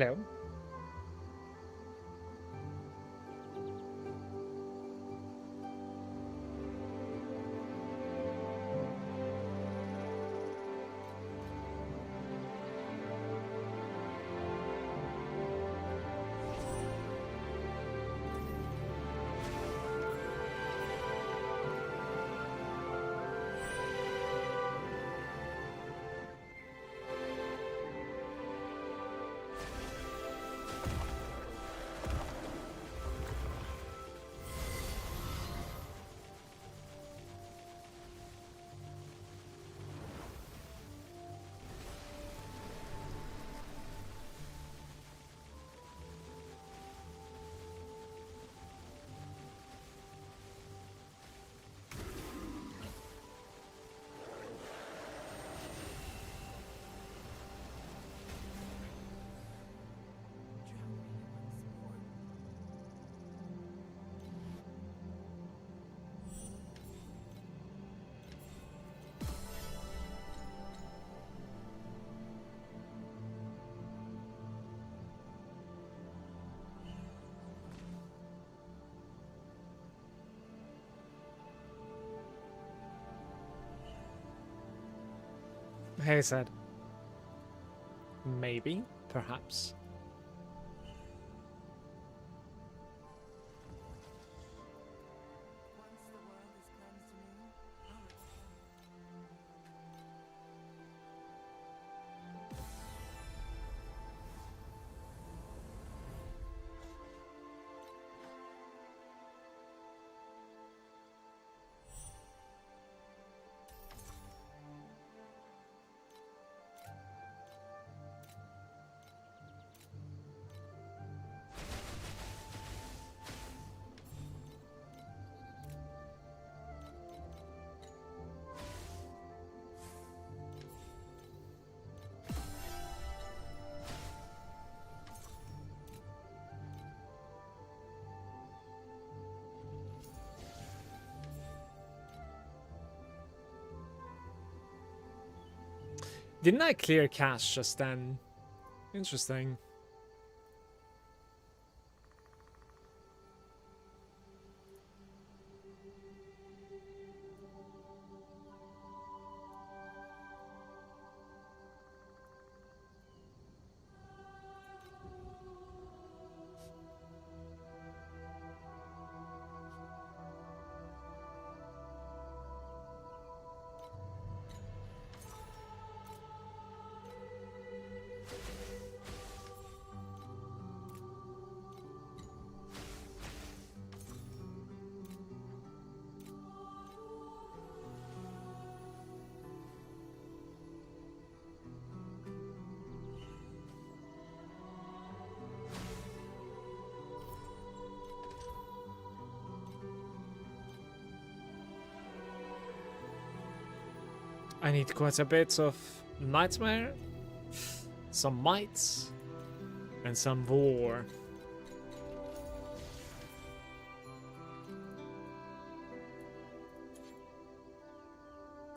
Hello. Hey, said. Maybe, perhaps. Didn't I clear cache just then? Interesting. I need quite a bit of nightmare, some might, and some war.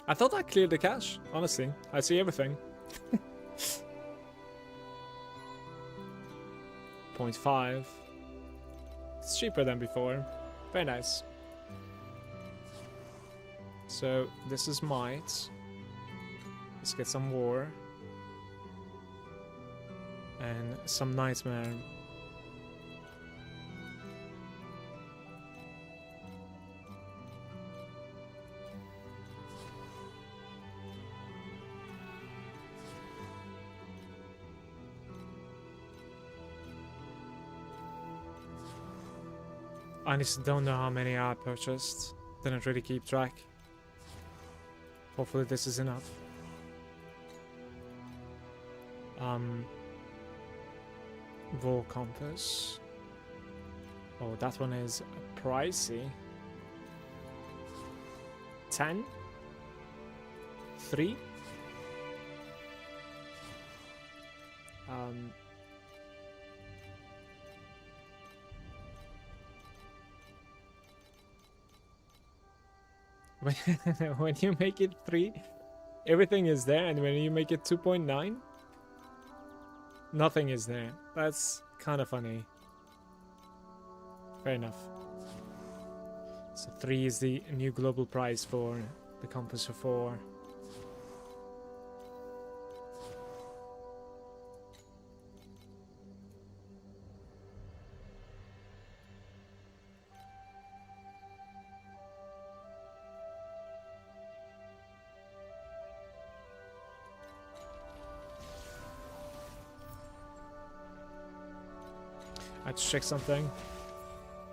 I thought I cleared the cache, honestly. I see everything. 0.5. It's cheaper than before. Very nice. So this is might. Let's get some war. And some nightmare. I honestly don't know how many I purchased. Didn't really keep track. Hopefully this is enough. War compass. Oh, that one is pricey. 10? 3? When you make it 3, everything is there, and when you make it 2.9, Nothing is there. That's kind of funny. Fair enough. So 3 is the new global price for the Compass of 4. I had to check something.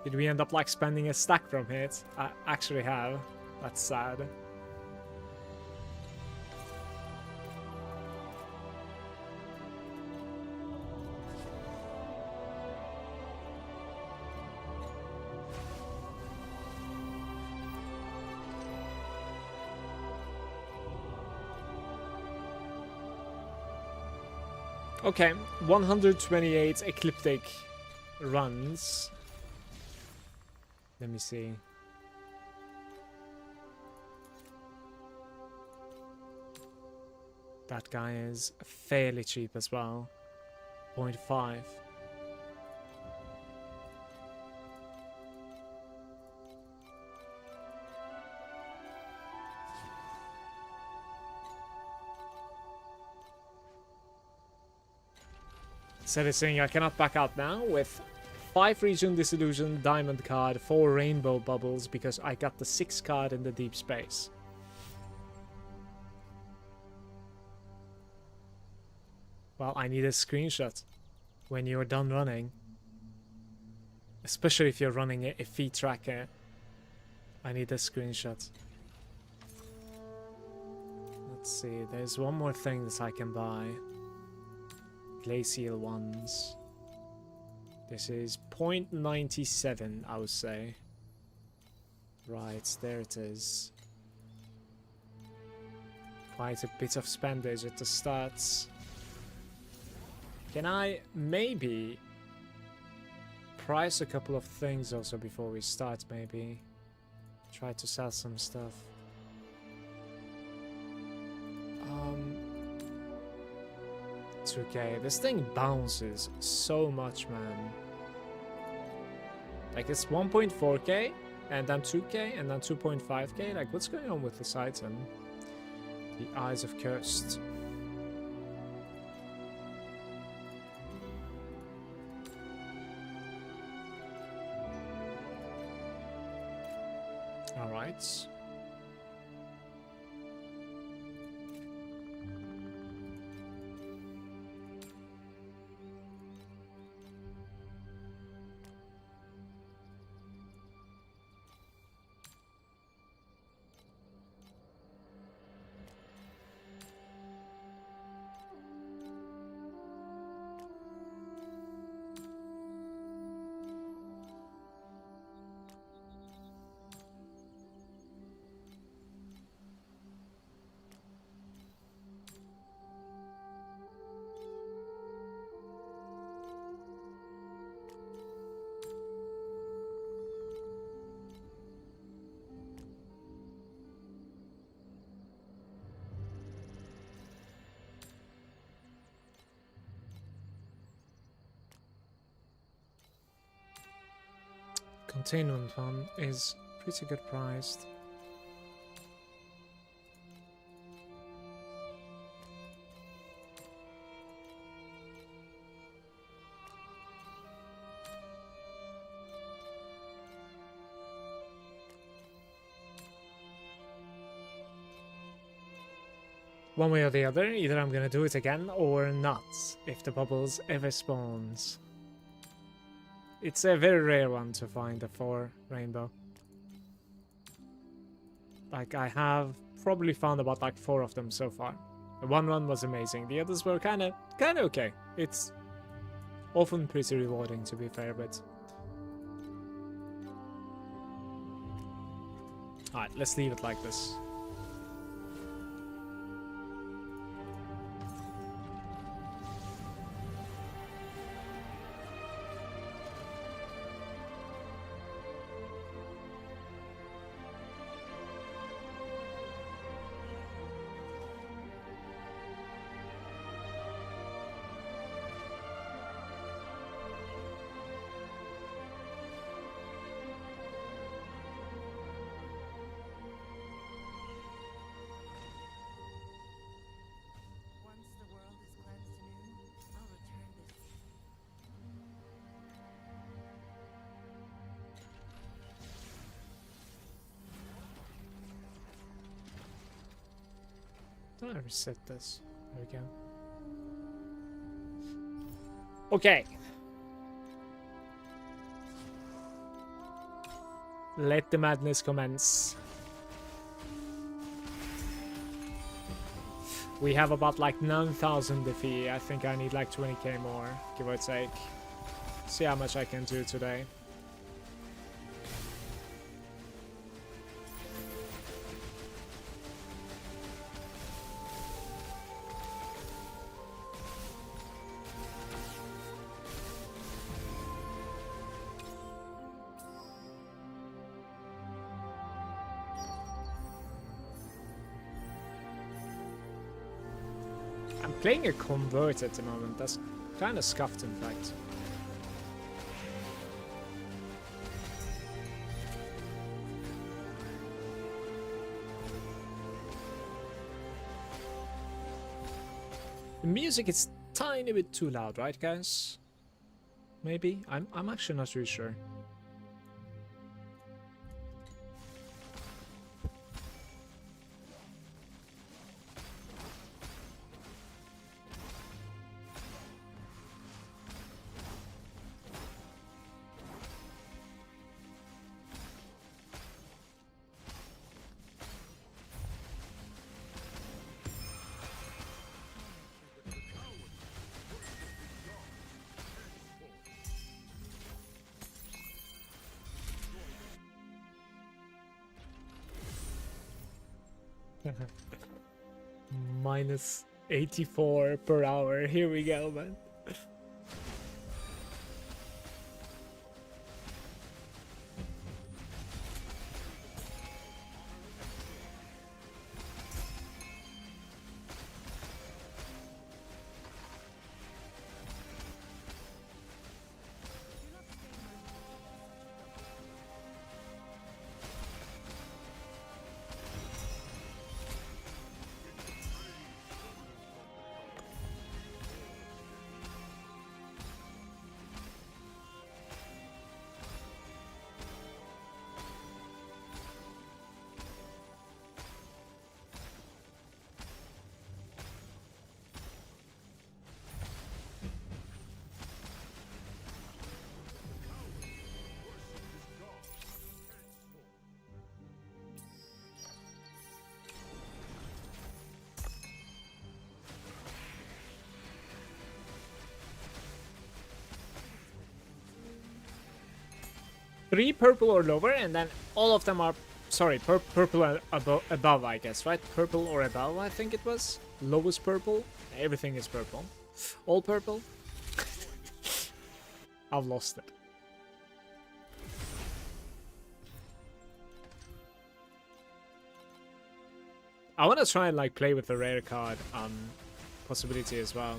Did we end up like spending a stack from it? I actually have. That's sad. Okay, 128 ecliptic runs. Let me see. That guy is fairly cheap as well. 0.5. Said it's saying I cannot back out now with 5 region disillusion, diamond card, 4 rainbow bubbles because I got the 6 card in the deep space. Well, I need a screenshot when you're done running. Especially if you're running a feed tracker. I need a screenshot. Let's see, there's one more thing that I can buy. Glacial ones. This is 0.97, I would say. Right, there it is. Quite a bit of spendage at the starts. Can I maybe price a couple of things also before we start, maybe? Try to sell some stuff. 2k. This thing bounces so much, man. Like, it's 1.4k, and then 2k, and then 2.5k. Like, what's going on with this item? The Eyes of Cursed. Alright. Containment one is pretty good priced. One way or the other, either I'm gonna do it again or not, if the bubbles ever spawns. It's a very rare one to find a 4 rainbow. Like, I have probably found about like 4 of them so far. The one was amazing, the others were kinda okay. It's often pretty rewarding, to be fair, but... Alright, let's leave it like this. Do I reset this? There we go. Okay. Let the madness commence. We have about like 9,000 defeat. I think I need like 20k more, give or take. See how much I can do today. I'm playing a convert at the moment. That's kind of scuffed, in fact. The music is tiny bit too loud, right, guys? Maybe? I'm actually not really sure. Minus 84 per hour. Here we go, man. Three purple or lower, and then all of them are, sorry, purple and above, I guess, right? Purple or above, I think it was. Lowest purple. Everything is purple. All purple. I've lost it. I want to try and like play with the rare card possibility as well.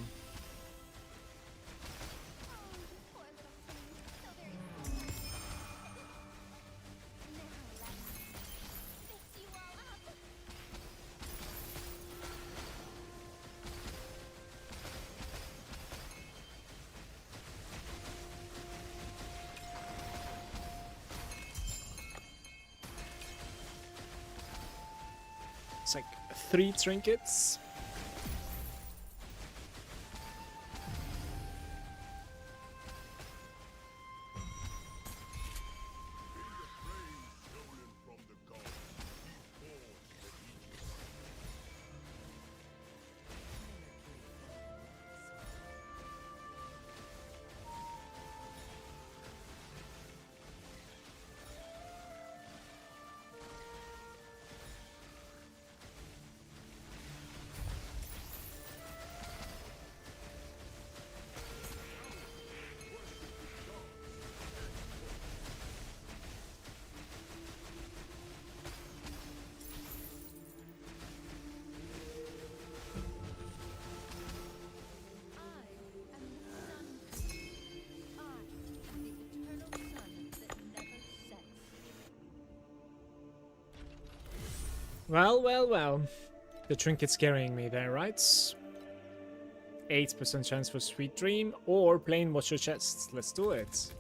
It's like 3 trinkets. Well, well, well. The trinket's carrying me there, right? 8% chance for Sweet Dream or plain Watch Your Chest. Let's do it.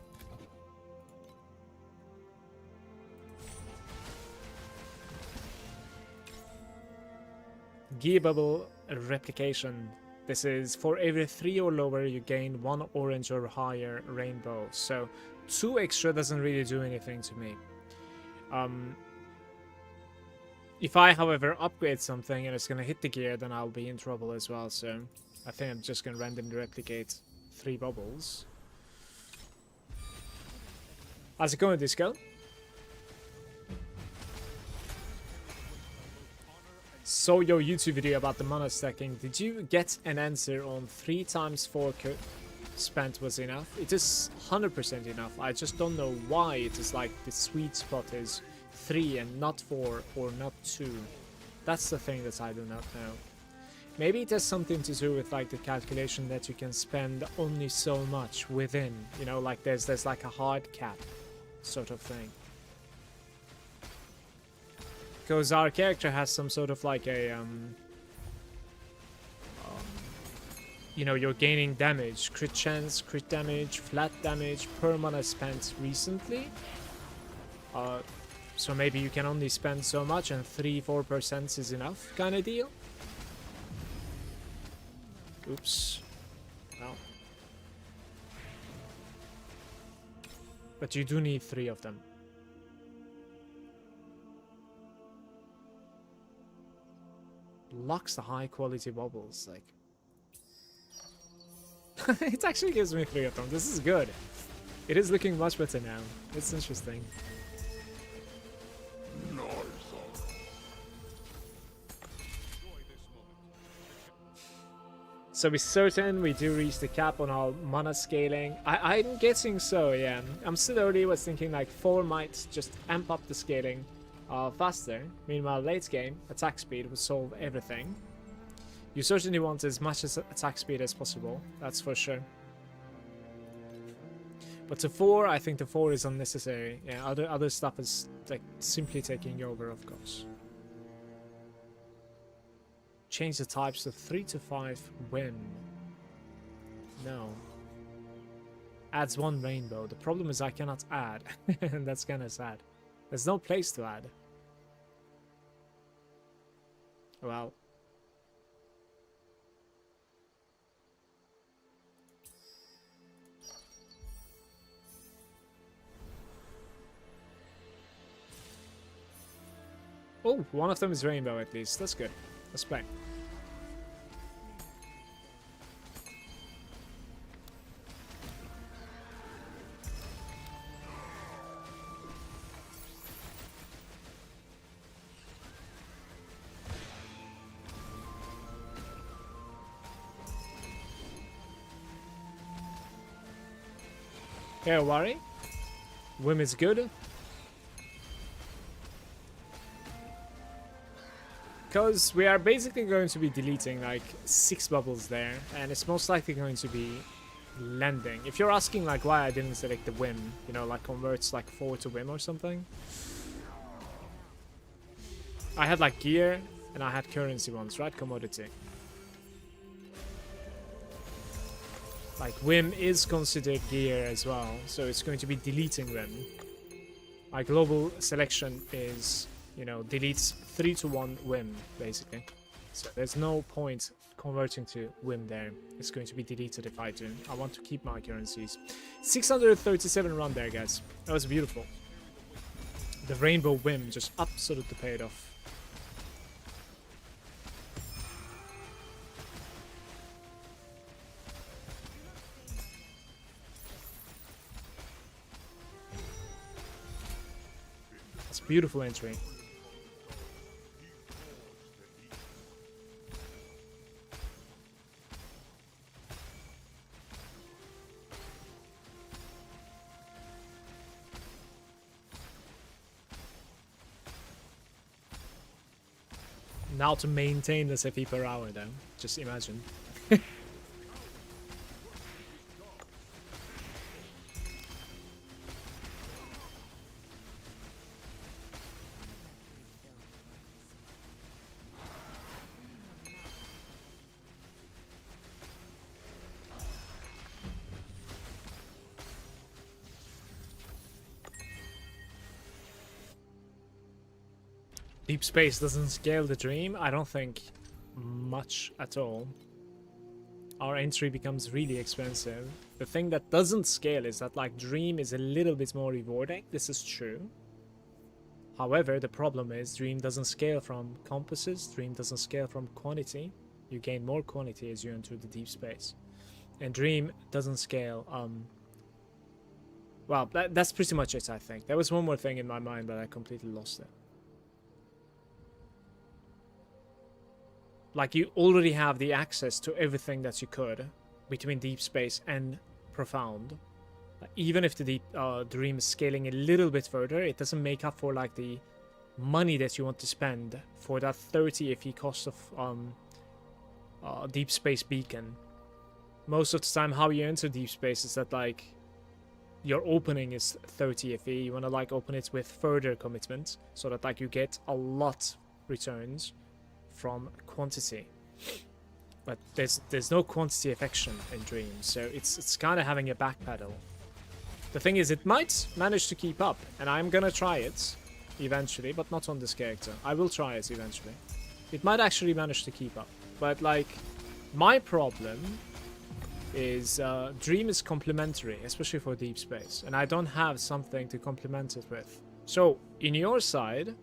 gear bubble replication. This is for every 3 or lower you gain 1 orange or higher rainbow. So 2 extra doesn't really do anything to me. If I, however, upgrade something and it's going to hit the gear, then I'll be in trouble as well. So I think I'm just going to randomly replicate 3 bubbles. How's it going, Disco? Saw your YouTube video about the mana stacking. Did you get an answer on 3 times 4 spent was enough? It is 100% enough. I just don't know why it is like the sweet spot is 3 and not 4 or not 2. That's the thing that I do not know. Maybe it has something to do with like the calculation that you can spend only so much within, you know, like there's like a hard cap sort of thing. Because our character has some sort of like a you know, you're gaining damage, crit chance, crit damage, flat damage per mana spent recently. So maybe you can only spend so much and 3-4% is enough kind of deal. Oops. Well. But you do need 3 of them. Locks the high quality bubbles, like. It actually gives me 3 of them. This is good. It is looking much better now. It's interesting. So we're certain we do reach the cap on our mana scaling. I'm guessing so, yeah. I'm still early, was thinking like 4 might just amp up the scaling faster. Meanwhile, late game, attack speed will solve everything. You certainly want as much as attack speed as possible, that's for sure. But to 4, I think the 4 is unnecessary. Yeah, other stuff is like simply taking over, of course. Change the types to 3 to 5 when. No. Adds 1 rainbow. The problem is I cannot add. And that's kinda sad. There's no place to add. Well. Oh, one of them is rainbow at least. That's good. Let's play. Yeah, worry. Whim is good. Because we are basically going to be deleting like 6 bubbles there, and it's most likely going to be landing. If you're asking like why I didn't select the whim, you know, like converts like 4 to whim or something. I had like gear and I had currency ones, right? Commodity. Like whim is considered gear as well, so it's going to be deleting whim. My global selection is, you know, deletes 3 to 1 whim, basically. So there's no point converting to whim there. It's going to be deleted if I do. I want to keep my currencies. 637 run there, guys. That was beautiful. The rainbow whim just absolutely paid off. That's a beautiful entry. Now to maintain the CP per hour though, just imagine. Deep space doesn't scale the dream? I don't think much at all, our entry becomes really expensive. The thing that doesn't scale is that like Dream is a little bit more rewarding. This is true. However, the problem is Dream doesn't scale from compasses. Dream doesn't scale from quantity. You gain more quantity as you enter the deep space. And Dream doesn't scale. Well, that's pretty much it, I think. There was one more thing in my mind, but I completely lost it. Like, you already have the access to everything that you could between deep space and profound. Even if the deep Dream is scaling a little bit further, it doesn't make up for like the money that you want to spend for that 30 FE cost of deep space beacon. Most of the time, how you enter deep space is that like your opening is 30 FE. You want to like open it with further commitment so that like you get a lot returns from quantity. But there's no quantity affection in Dream, so it's kind of having a backpedal. The thing is, it might manage to keep up, and I'm gonna try it eventually, but not on this character. I will try it eventually. It might actually manage to keep up, but like, my problem is Dream is complementary, especially for deep space, and I don't have something to complement it with. So, in your side,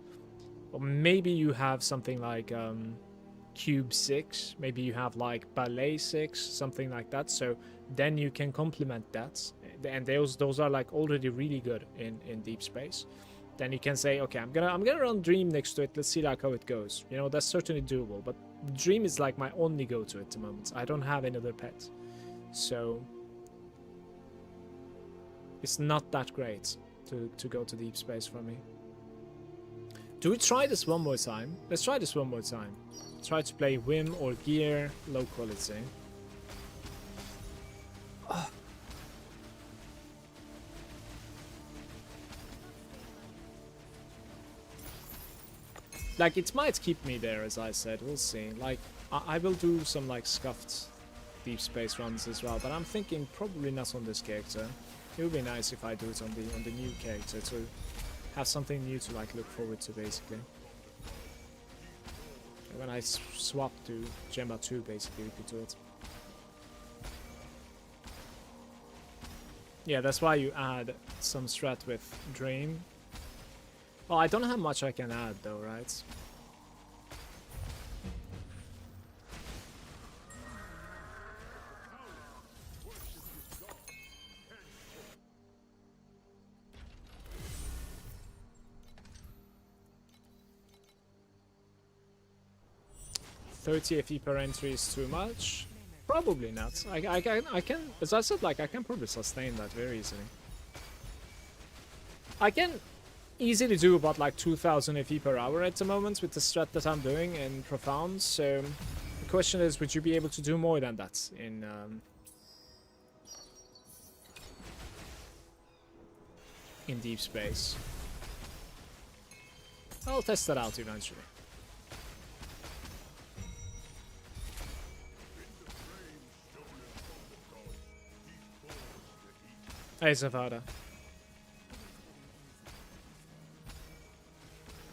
or maybe you have something like Cube 6, maybe you have like Ballet 6, something like that, so then you can complement that. And those are like already really good in deep space. Then you can say, okay, I'm gonna run Dream next to it. Let's see like how it goes. You know, that's certainly doable. But Dream is like my only go-to at the moment. I don't have any other pet, so it's not that great to go to deep space for me. Do we try this one more time? Let's try this one more time. Try to play Whim or Gear, low quality. Oh. Like, it might keep me there, as I said, we'll see. Like, I will do some, like, scuffed deep space runs as well, but I'm thinking probably not on this character. It would be nice if I do it on the new character to have something new to, like, look forward to, basically. When I swap to Gemma 2, basically, we could do it. Yeah, that's why you add some strat with Dream. Well, I don't know how much I can add though, right? $30 FE per entry is too much? Probably not. I can, as I said, like, I can probably sustain that very easily. I can easily do about like 2000 FE per hour at the moment with the strat that I'm doing in Profound, so the question is, would you be able to do more than that in deep space? I'll test that out eventually. Hey, Zavada.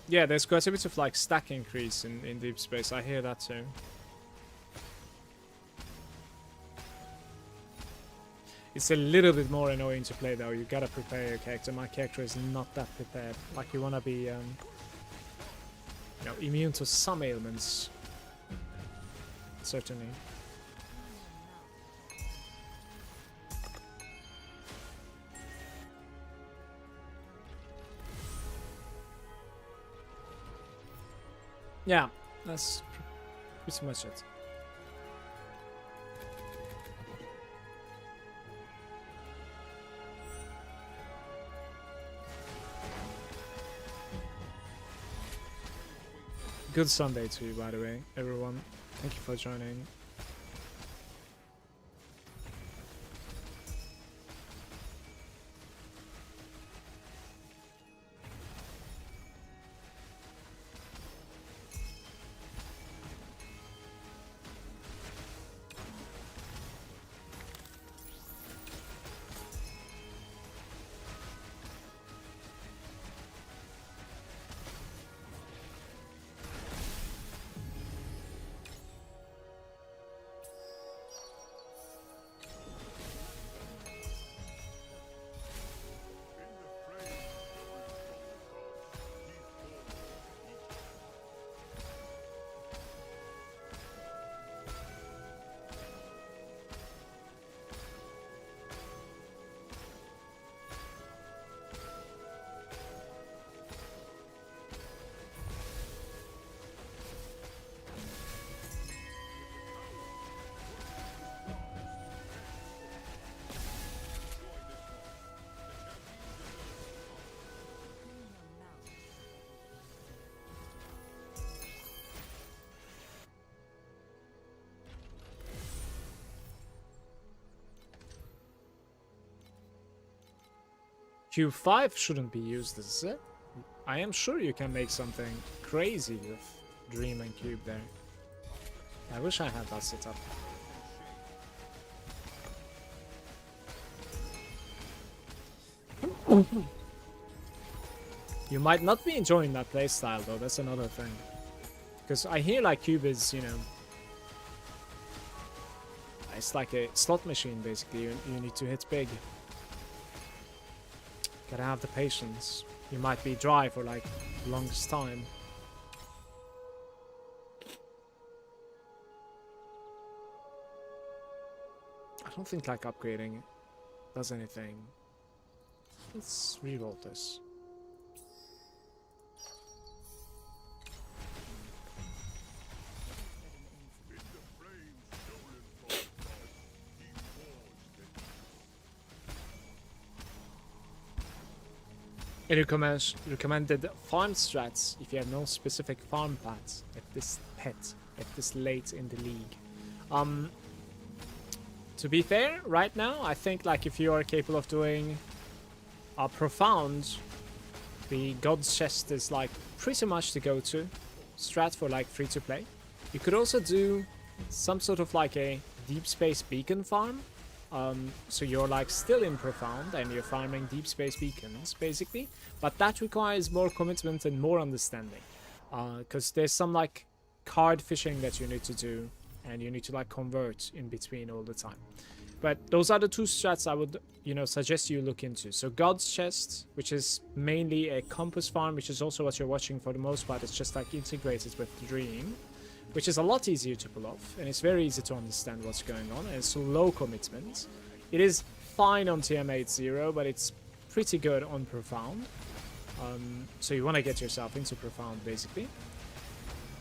Yeah, there's quite a bit of like stack increase in deep space. I hear that too. It's a little bit more annoying to play though. You gotta prepare your character. My character is not that prepared. Like, you wanna be, you know, immune to some ailments. Certainly. Yeah, that's pretty much it. Good Sunday to you, by the way, everyone. Thank you for joining. Cube 5 shouldn't be used, is it? I am sure you can make something crazy with Dream and Cube there. I wish I had that set up. You might not be enjoying that playstyle though, that's another thing. Because I hear like Cube is, you know... It's like a slot machine basically, you need to hit big. Gotta have the patience. You might be dry for like the longest time. I don't think like upgrading does anything. Let's reroll this. It recommended farm strats if you have no specific farm paths at this late in the league. To be fair, right now, I think like if you are capable of doing a profound, the God's Chest is like pretty much the go-to strat for like free to play. You could also do some sort of like a deep space beacon farm. So you're like still in profound and you're farming deep space beacons basically, but that requires more commitment and more understanding, because there's some like card fishing that you need to do and you need to like convert in between all the time. But those are the two strats I would, you know, suggest you look into. So God's Chest, which is mainly a compass farm, which is also what you're watching for the most part. It's just like integrated with Dream, which is a lot easier to pull off, and it's very easy to understand what's going on, and it's low commitment. It is fine on TM80, but it's pretty good on Profound. So you want to get yourself into Profound, basically.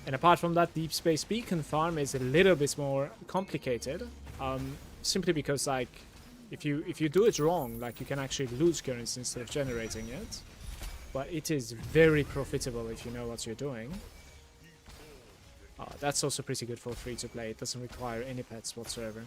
And apart from that, Deep Space Beacon farm is a little bit more complicated, simply because, like, if you do it wrong, like, you can actually lose currency instead of generating it. But it is very profitable if you know what you're doing. That's also pretty good for free to play. It doesn't require any pets whatsoever.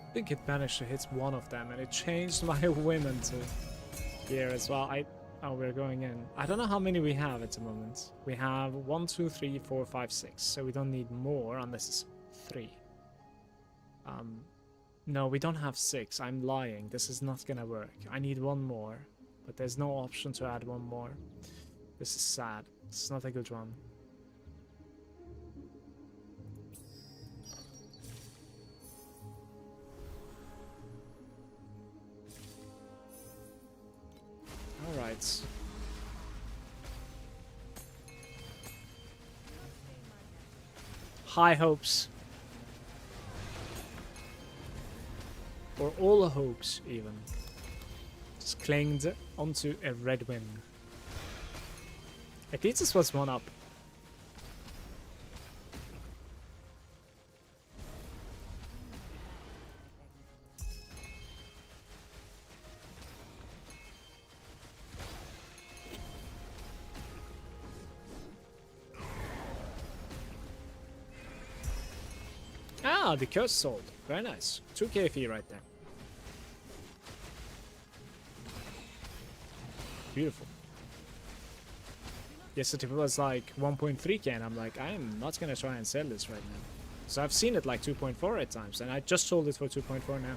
I think it managed to hit one of them, and it changed my women to here as well. Oh, we're going in. I don't know how many we have at the moment. We have 1, 2, 3, 4, 5, 6. So we don't need more unless it's 3. No, we don't have 6. I'm lying. This is not gonna work. I need one more, but there's no option to add one more. This is sad. It's not a good one. Alright. High hopes. Or all hopes, even. Just clinged onto a red win. At least this was one up. Ah, the curse sold. Very nice. 2k fee right there. Beautiful. Yesterday it was like 1.3k and I'm like, I am not gonna try and sell this right now. So I've seen it like 2.4 at times and I just sold it for 2.4 now.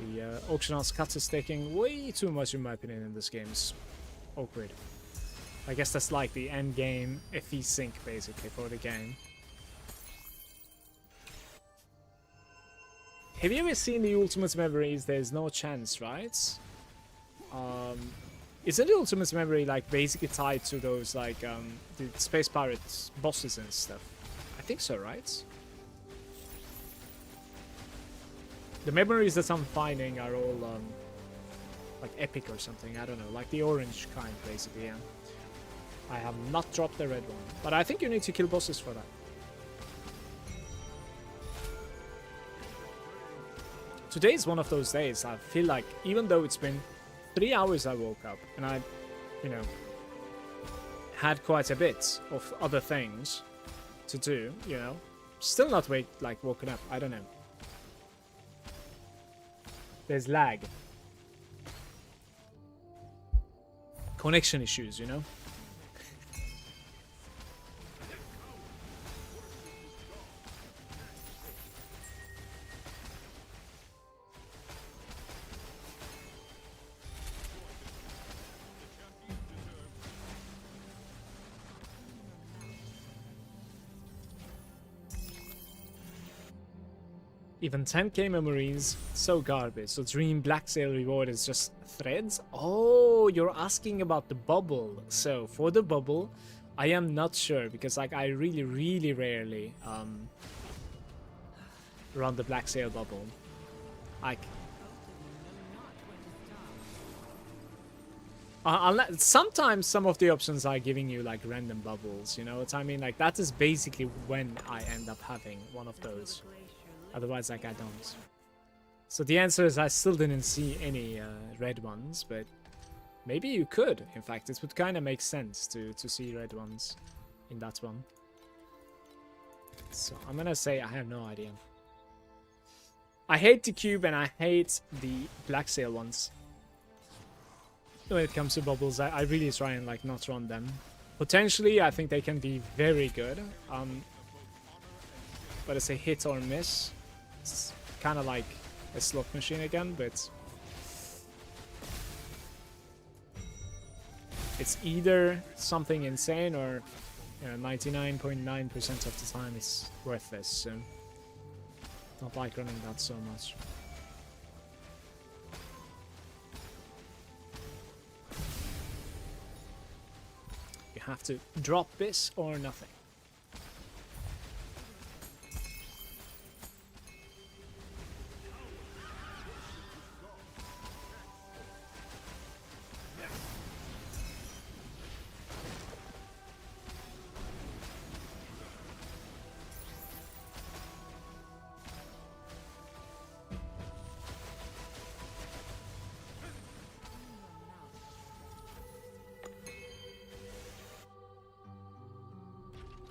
The auction house cut is taking way too much in my opinion in this game. It's awkward. I guess that's like the end game FE sync basically for the game. Have you ever seen the Ultimate Memories? There's no chance, right? Isn't the Ultimate Memory like basically tied to those like the Space Pirates bosses and stuff? I think so, right? The memories that I'm finding are all like epic or something. I don't know, like the orange kind, basically. Yeah. I have not dropped the red one, but I think you need to kill bosses for that. Today is one of those days. I feel like even though it's been 3 hours, I woke up and I, you know, had quite a bit of other things to do. You know, still not woken up. I don't know. There's lag. Connection issues, you know? Even 10k memories, so garbage. So Dream Black Sail reward is just threads? Oh, you're asking about the bubble. So for the bubble, I am not sure because like I really rarely run the Black Sail bubble. Like sometimes some of the options are giving you like random bubbles, you know what I mean? Like that is basically when I end up having one of those. Otherwise, like, I don't. So the answer is I still didn't see any red ones, but maybe you could. In fact, it would kind of make sense to see red ones in that one. So I'm gonna say I have no idea. I hate the cube and I hate the Black Sail ones. When it comes to bubbles, I really try and like not run them. Potentially, I think they can be very good. But it's a hit or miss. It's kind of like a slot machine again, but it's either something insane or 99.9% of the time it's worthless. So don't like running that so much. You have to drop this or nothing.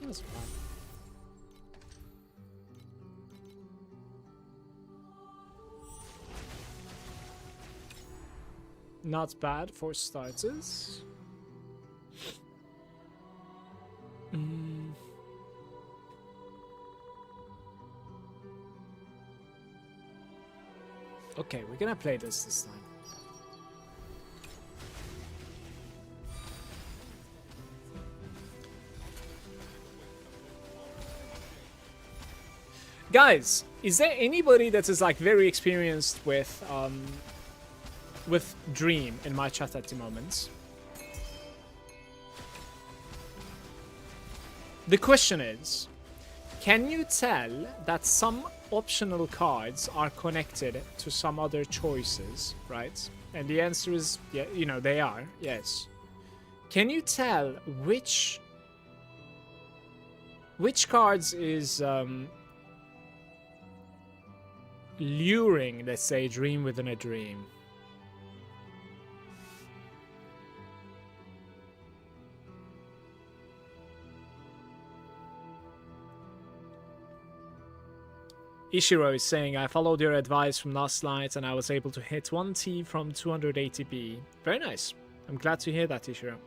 That's fine. Not bad for starters. Okay, we're gonna play this time. Guys, is there anybody that is like very experienced with Dream in my chat at the moment? The question is, can you tell that some optional cards are connected to some other choices, right? And the answer is, yeah, you know, they are, yes. Can you tell which cards is luring, let's say, Dream within a Dream? Ishiro is saying, I followed your advice from last night and I was able to hit 1T from 280B. Very nice. I'm glad to hear that, Ishiro.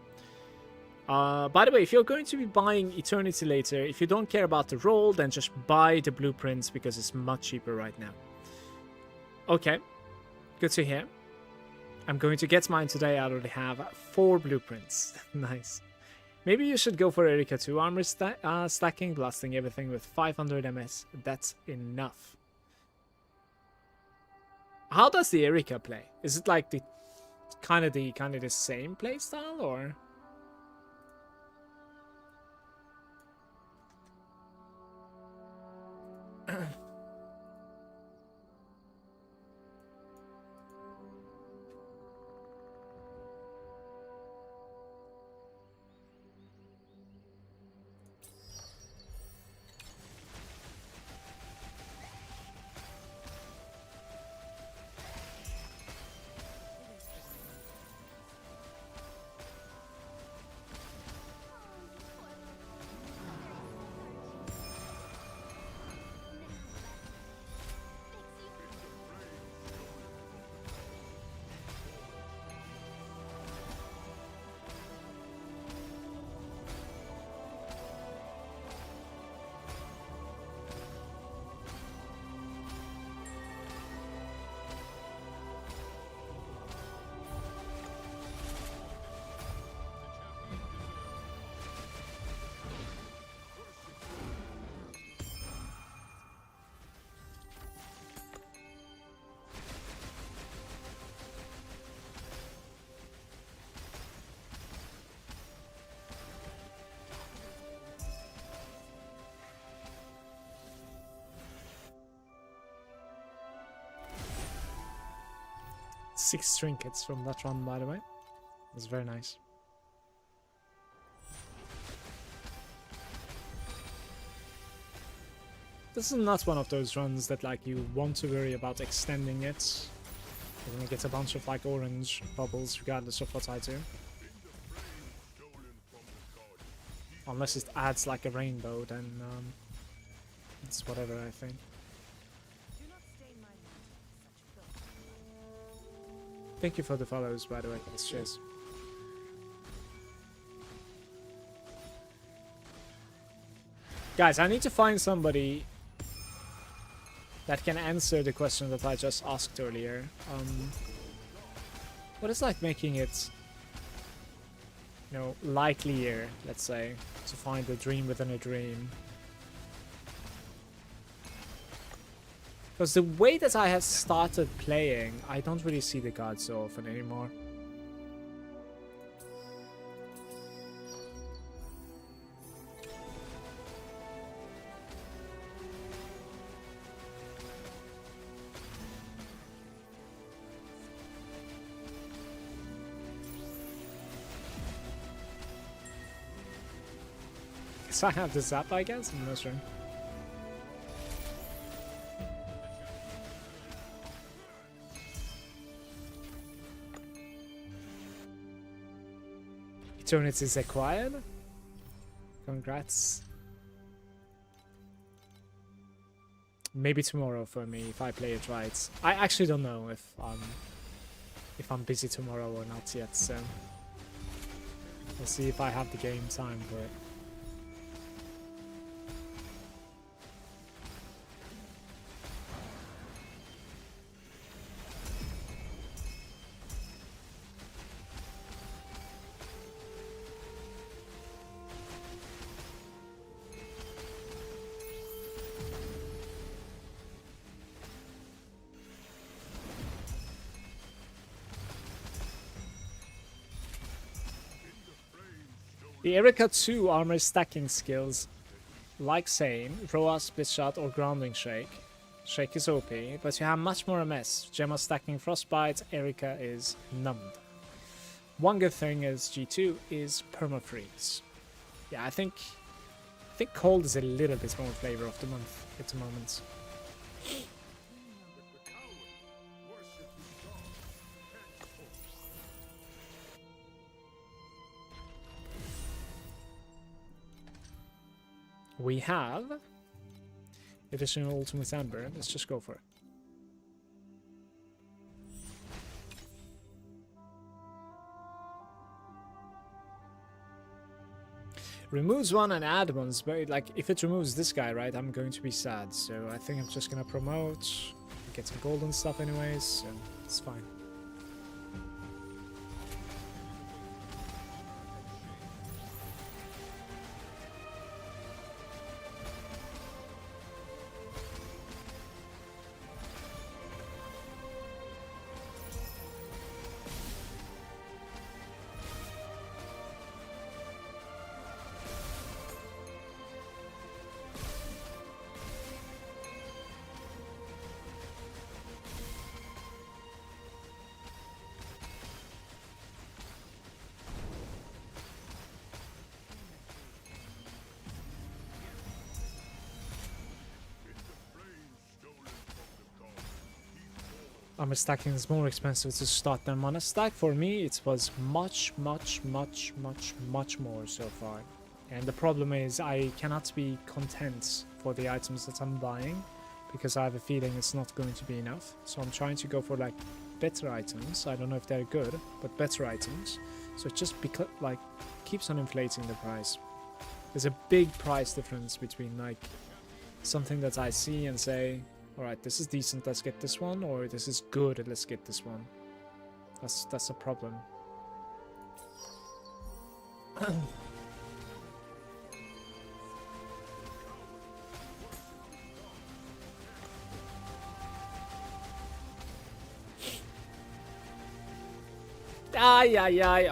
By the way, if you're going to be buying Eternity later, if you don't care about the roll, then just buy the blueprints because it's much cheaper right now. Okay, good to hear. I'm going to get mine today. I already have 4 blueprints. Nice. Maybe you should go for Erika 2 armor stacking, blasting everything with 500 MS. That's enough. How does the Erika play? Is it like the kind of the same play style, or? Six trinkets from that run, by the way. That's very nice. This is not one of those runs that like you want to worry about extending it. You're gonna get a bunch of like orange bubbles regardless of what I do. Unless it adds like a rainbow, then it's whatever, I think. Thank you for the follows, by the way, guys. Cheers. Guys, I need to find somebody that can answer the question that I just asked earlier. What is like making it, you know, likelier, let's say, to find a dream within a dream? Because the way that I have started playing, I don't really see the gods so often anymore. So I have the zap, I guess? I'm not sure. Eternity is acquired. Congrats. Maybe tomorrow for me if I play it right. I actually don't know if I'm busy tomorrow or not yet, so we'll see if I have the game time for it. The Erika 2 armor stacking skills, like saying, Roa, Split Shot or Grounding Shake. Shake is OP, but you have much more MS. Gemma stacking Frostbite, Erika is Numbed. One good thing is G2 is Permafreeze. Yeah, I think Cold is a little bit more flavor of the month at the moment. We have additional Ultimate Ember. Let's just go for it. Removes one and add ones, but like if it removes this guy, right, I'm going to be sad. So I think I'm just gonna promote, get some golden stuff anyways, so it's fine. armor stacking is more expensive to start than mana stack. For me, it was much more so far. And the problem is I cannot be content for the items that I'm buying because I have a feeling it's not going to be enough. So I'm trying to go for like better items. I don't know if they're good, but better items. So it just like keeps on inflating the price. There's a big price difference between like something that I see and say, alright, this is decent, let's get this one, or this is good, let's get this one. That's a problem.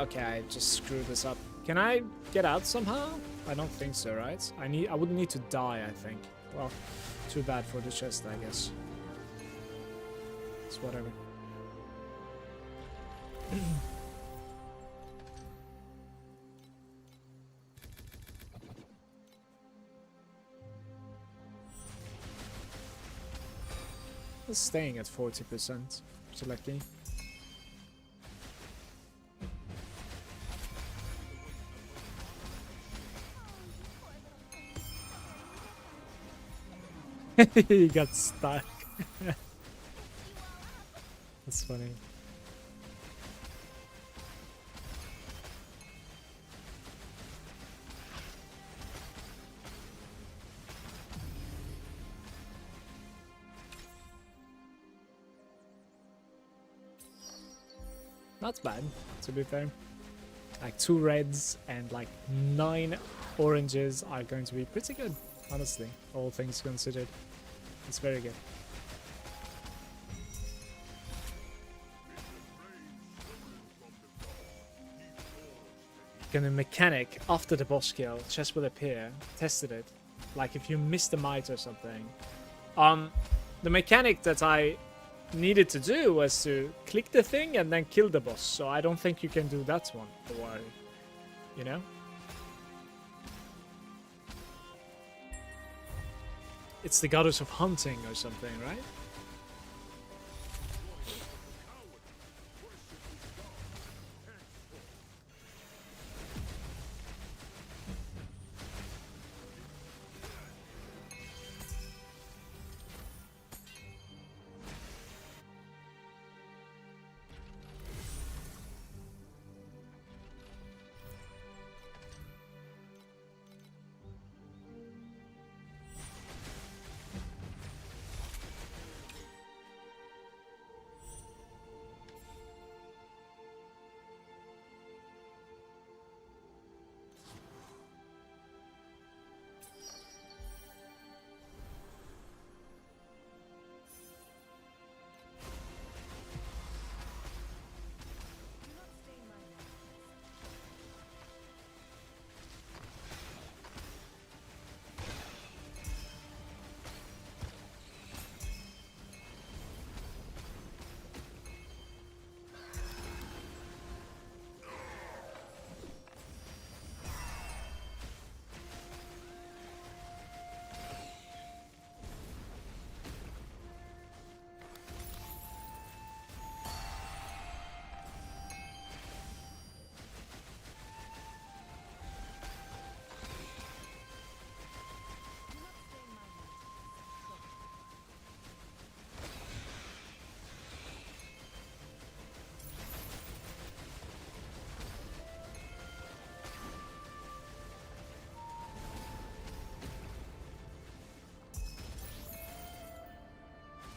Okay, I just screwed this up. Can I get out somehow? I don't think so, right? I wouldn't need to die, I think. Well, too bad for the chest, I guess. It's whatever. It's staying at 40%. So lucky. He got stuck. That's funny. Not bad, to be fair. Like 2 reds and like 9 oranges are going to be pretty good, honestly, all things considered. It's very good. Gonna mechanic after the boss kill, chest will appear. Tested it. Like if you missed a might or something. The mechanic that I needed to do was to click the thing and then kill the boss. So I don't think you can do that one. Or, you know? It's the goddess of hunting or something, right?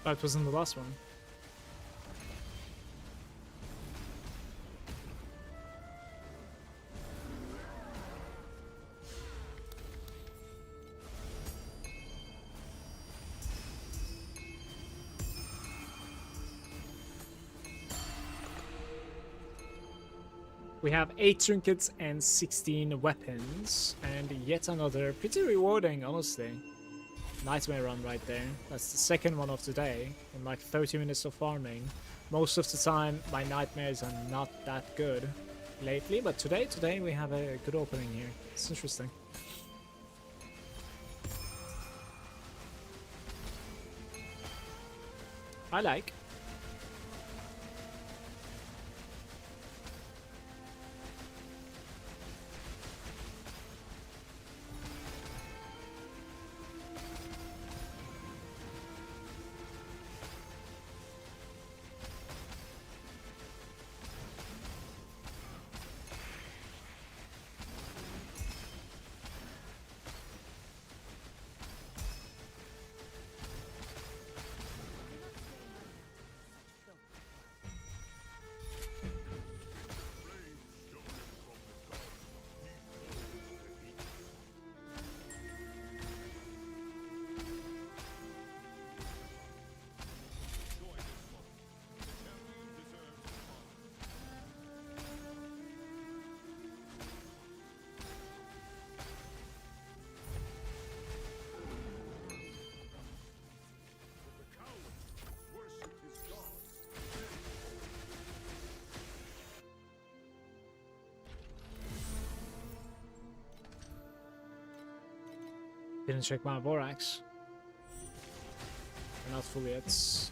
That wasn't the last one. We have 8 trinkets and 16 weapons, and yet another pretty rewarding, honestly. Nightmare run right there. That's the second one of the day in like 30 minutes of farming. Most of the time my nightmares are not that good lately, but today we have a good opening here. It's interesting. I like. Didn't check my Borax. We're not full yet.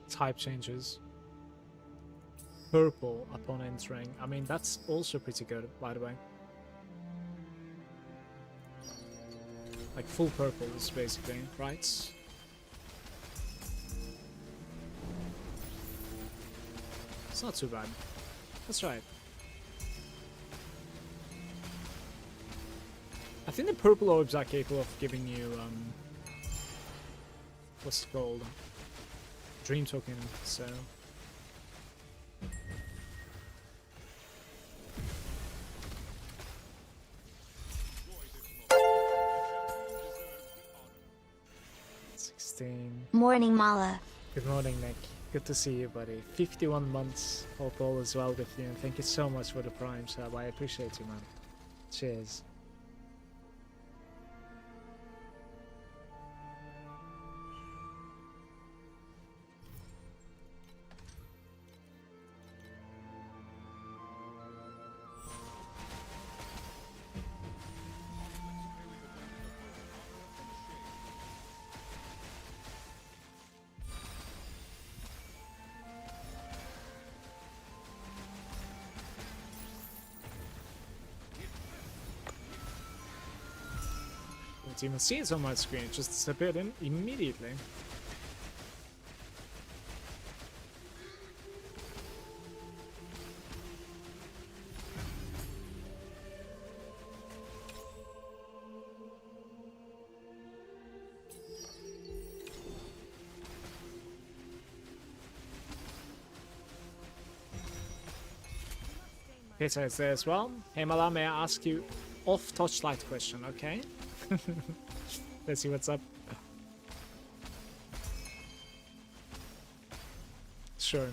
Type changes. Purple upon entering. I mean, that's also pretty good, by the way. Like full purples, basically, right? It's not too bad. That's right. I think the purple orbs are capable of giving you, what's it called? Dream token, so... Morning, Mala. Good morning, Nick. Good to see you, buddy. 51 months. Hope all is well with you, and thank you so much for the Prime sub. I appreciate you, man. Cheers. Don't even see it on my screen, it just disappeared in immediately. Peter is there as well. Hey Mala, may I ask you off Torchlight question, okay? Let's see what's up. Sure.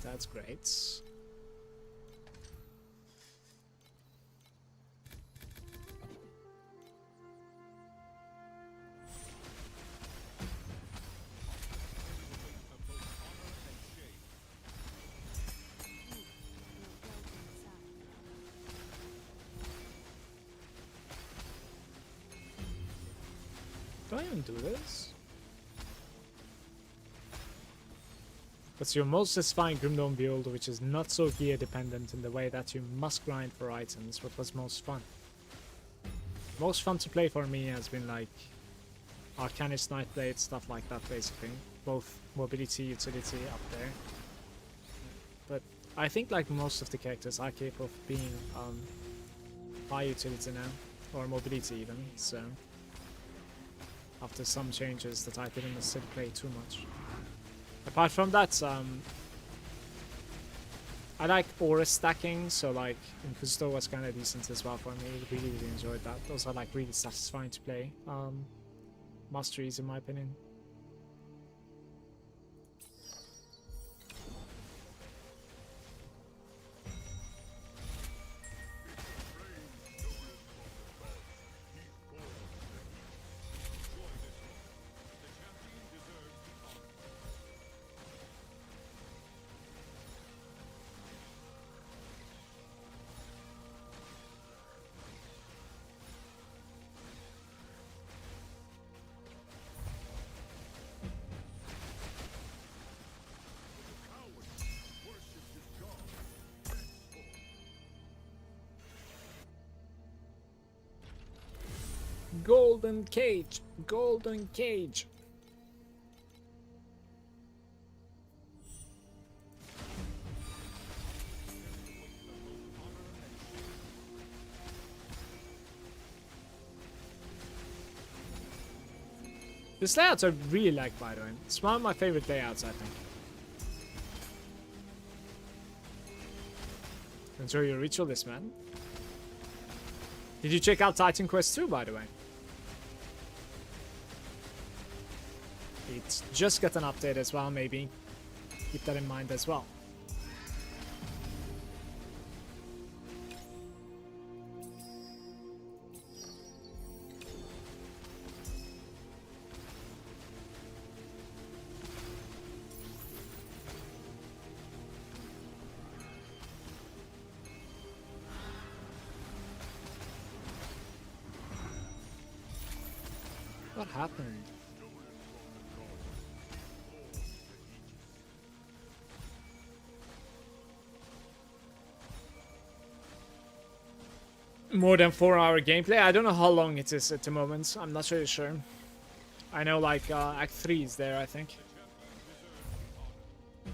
That's great. Do I even do this? What's your most satisfying Grimdawn build, which is not so gear dependent in the way that you must grind for items? What was most fun? Most fun to play for me has been like Arcanist, Nightblade, stuff like that basically. Both mobility, utility up there. But I think like most of the characters are capable of being high utility now, or mobility even, so... After some changes that I didn't necessarily play too much. Apart from that, I like aura stacking, so like Inquisitor was kind of decent as well for me. Really enjoyed that. Those are like really satisfying to play. Masteries in my opinion. golden cage. Golden cage. This layouts I really like, by the way. It's one of my favorite layouts, I think. Enjoy your ritualist, man. Did you check out Titan Quest 2, by the way? It's just got an update as well, maybe. Keep that in mind as well. What happened? More than 4-hour gameplay? I don't know how long it is at the moment. I'm not really sure. I know like Act 3 is there, I think. I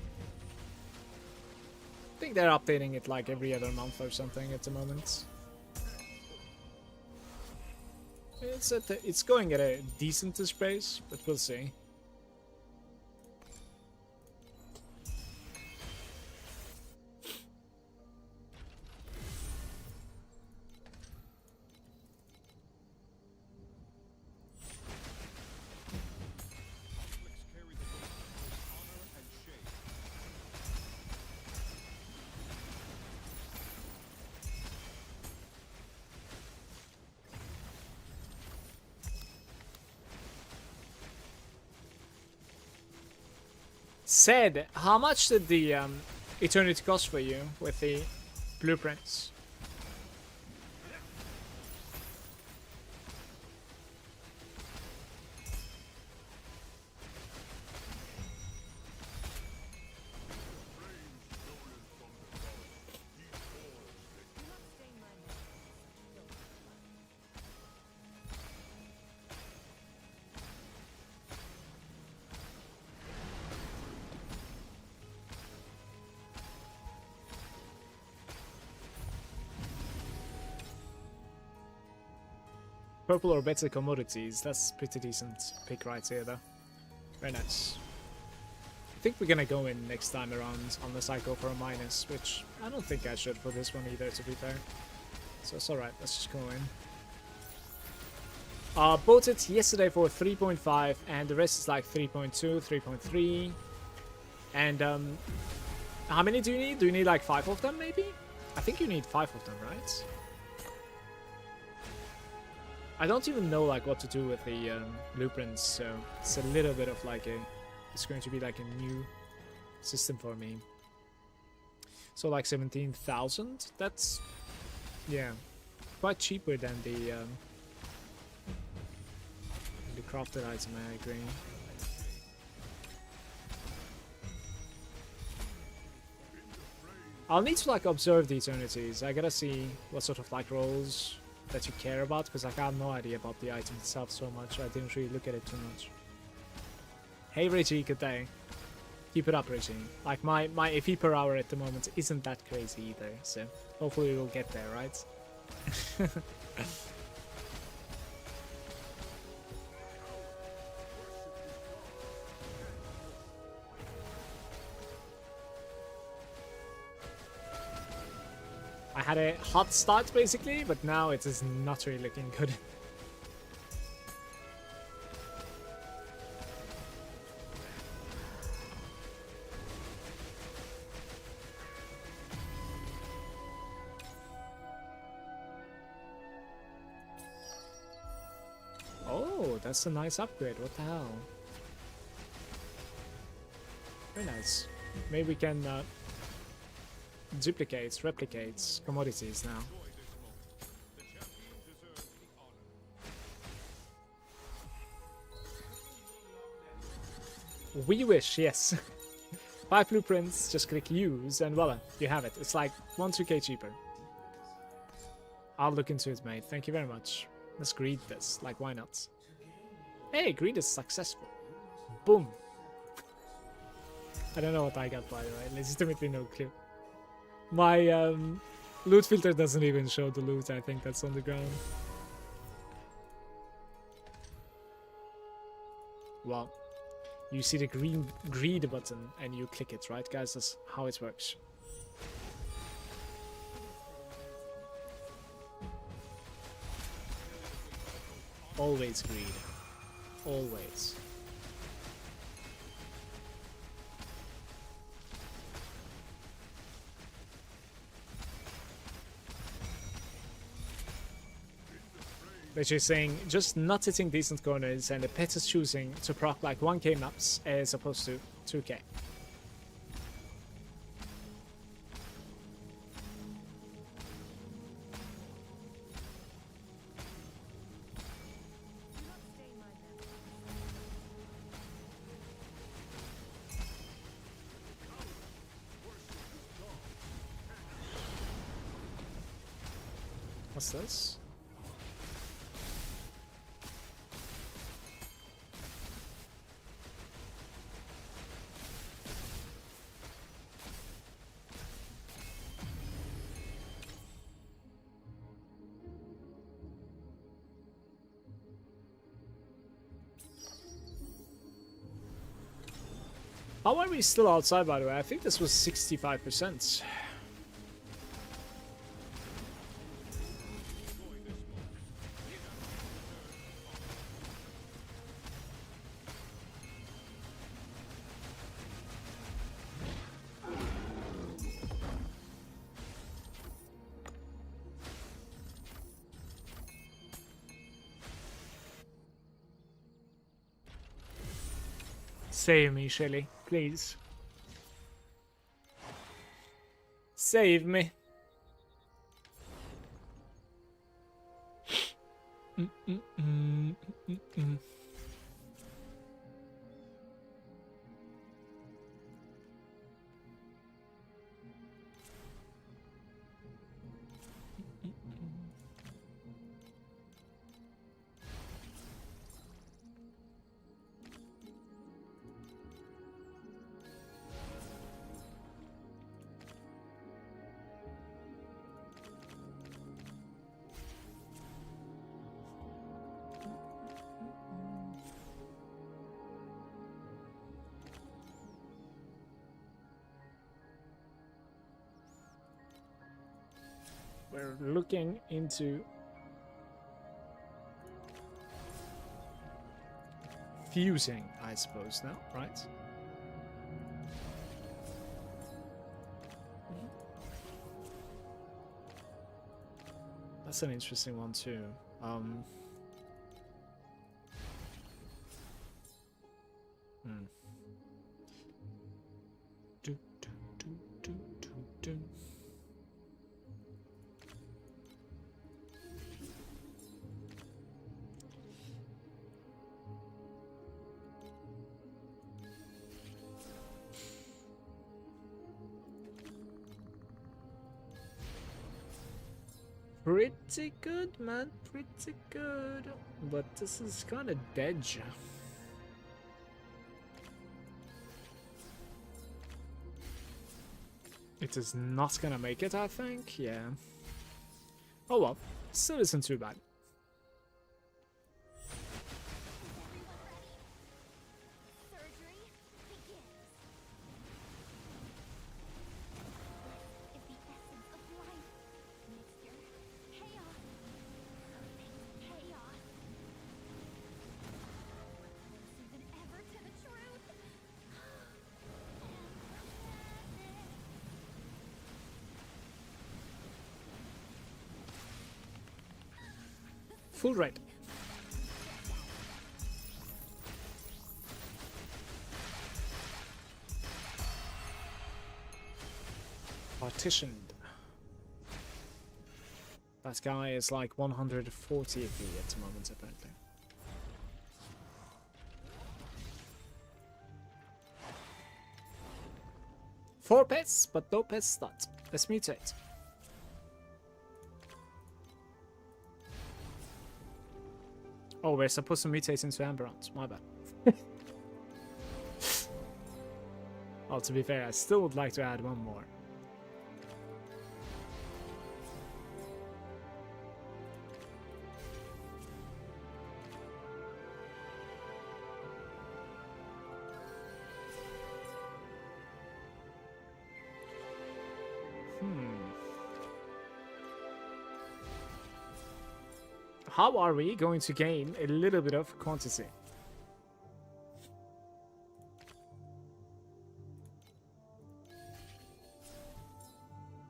think they're updating it like every other month or something at the moment. It's going at a decentish pace, but we'll see. Said, how much did the Eternity cost for you with the blueprints? Purple or better commodities. That's pretty decent pick right here, though. Very nice. I think we're gonna go in next time around unless I go for a minus, which I don't think I should for this one either, to be fair. So it's alright, let's just go in. Bought it yesterday for 3.5 and the rest is like 3.2, 3.3. And how many do you need? Do you need like 5 of them maybe? I think you need 5 of them, right? I don't even know like what to do with the blueprints, so it's a little bit of like a... It's going to be like a new system for me. So like 17,000, that's... Yeah, quite cheaper than the crafted item, I agree. I'll need to like observe the eternities. I gotta see what sort of like rolls that you care about, because like, I have no idea about the item itself so much. I didn't really look at it too much. Hey Reggie, good day. Keep it up, Reggie. Like my FE per hour at the moment isn't that crazy either, so hopefully we'll get there, right? I had a hot start basically, but now it is not really looking good. Oh, that's a nice upgrade. What the hell? Very nice. Maybe we can replicates commodities now. We wish, yes. 5 blueprints, just click use and voila, you have it. It's like 1-2k cheaper. I'll look into it, mate. Thank you very much. Let's greed this. Like, why not? Hey, greed is successful. Boom. I don't know what I got, by the way. Legitimately no clue. My loot filter doesn't even show the loot, I think, that's on the ground. Well, you see the green greed button and you click it, right, guys? That's how it works. Always greed. Always. Which is saying just not hitting decent corners and the pet is choosing to proc like 1k maps as opposed to 2k. What's this? How are we still outside, by the way? I think this was 65%. Save me, Shelly, please. Save me. We're looking into fusing, I suppose, now, right? That's an interesting one too. Pretty good, man. Pretty good. But this is kind of dead. It is not gonna make it, I think. Yeah. Oh well. Still isn't too bad. Full red. Partitioned. That guy is like 140 AP at the moment, apparently. Four pets, but no pet stat. Let's mutate. Oh, we're supposed to mutate into Amberons. My bad. Well, to be fair, I still would like to add one more. How are we going to gain a little bit of quantity?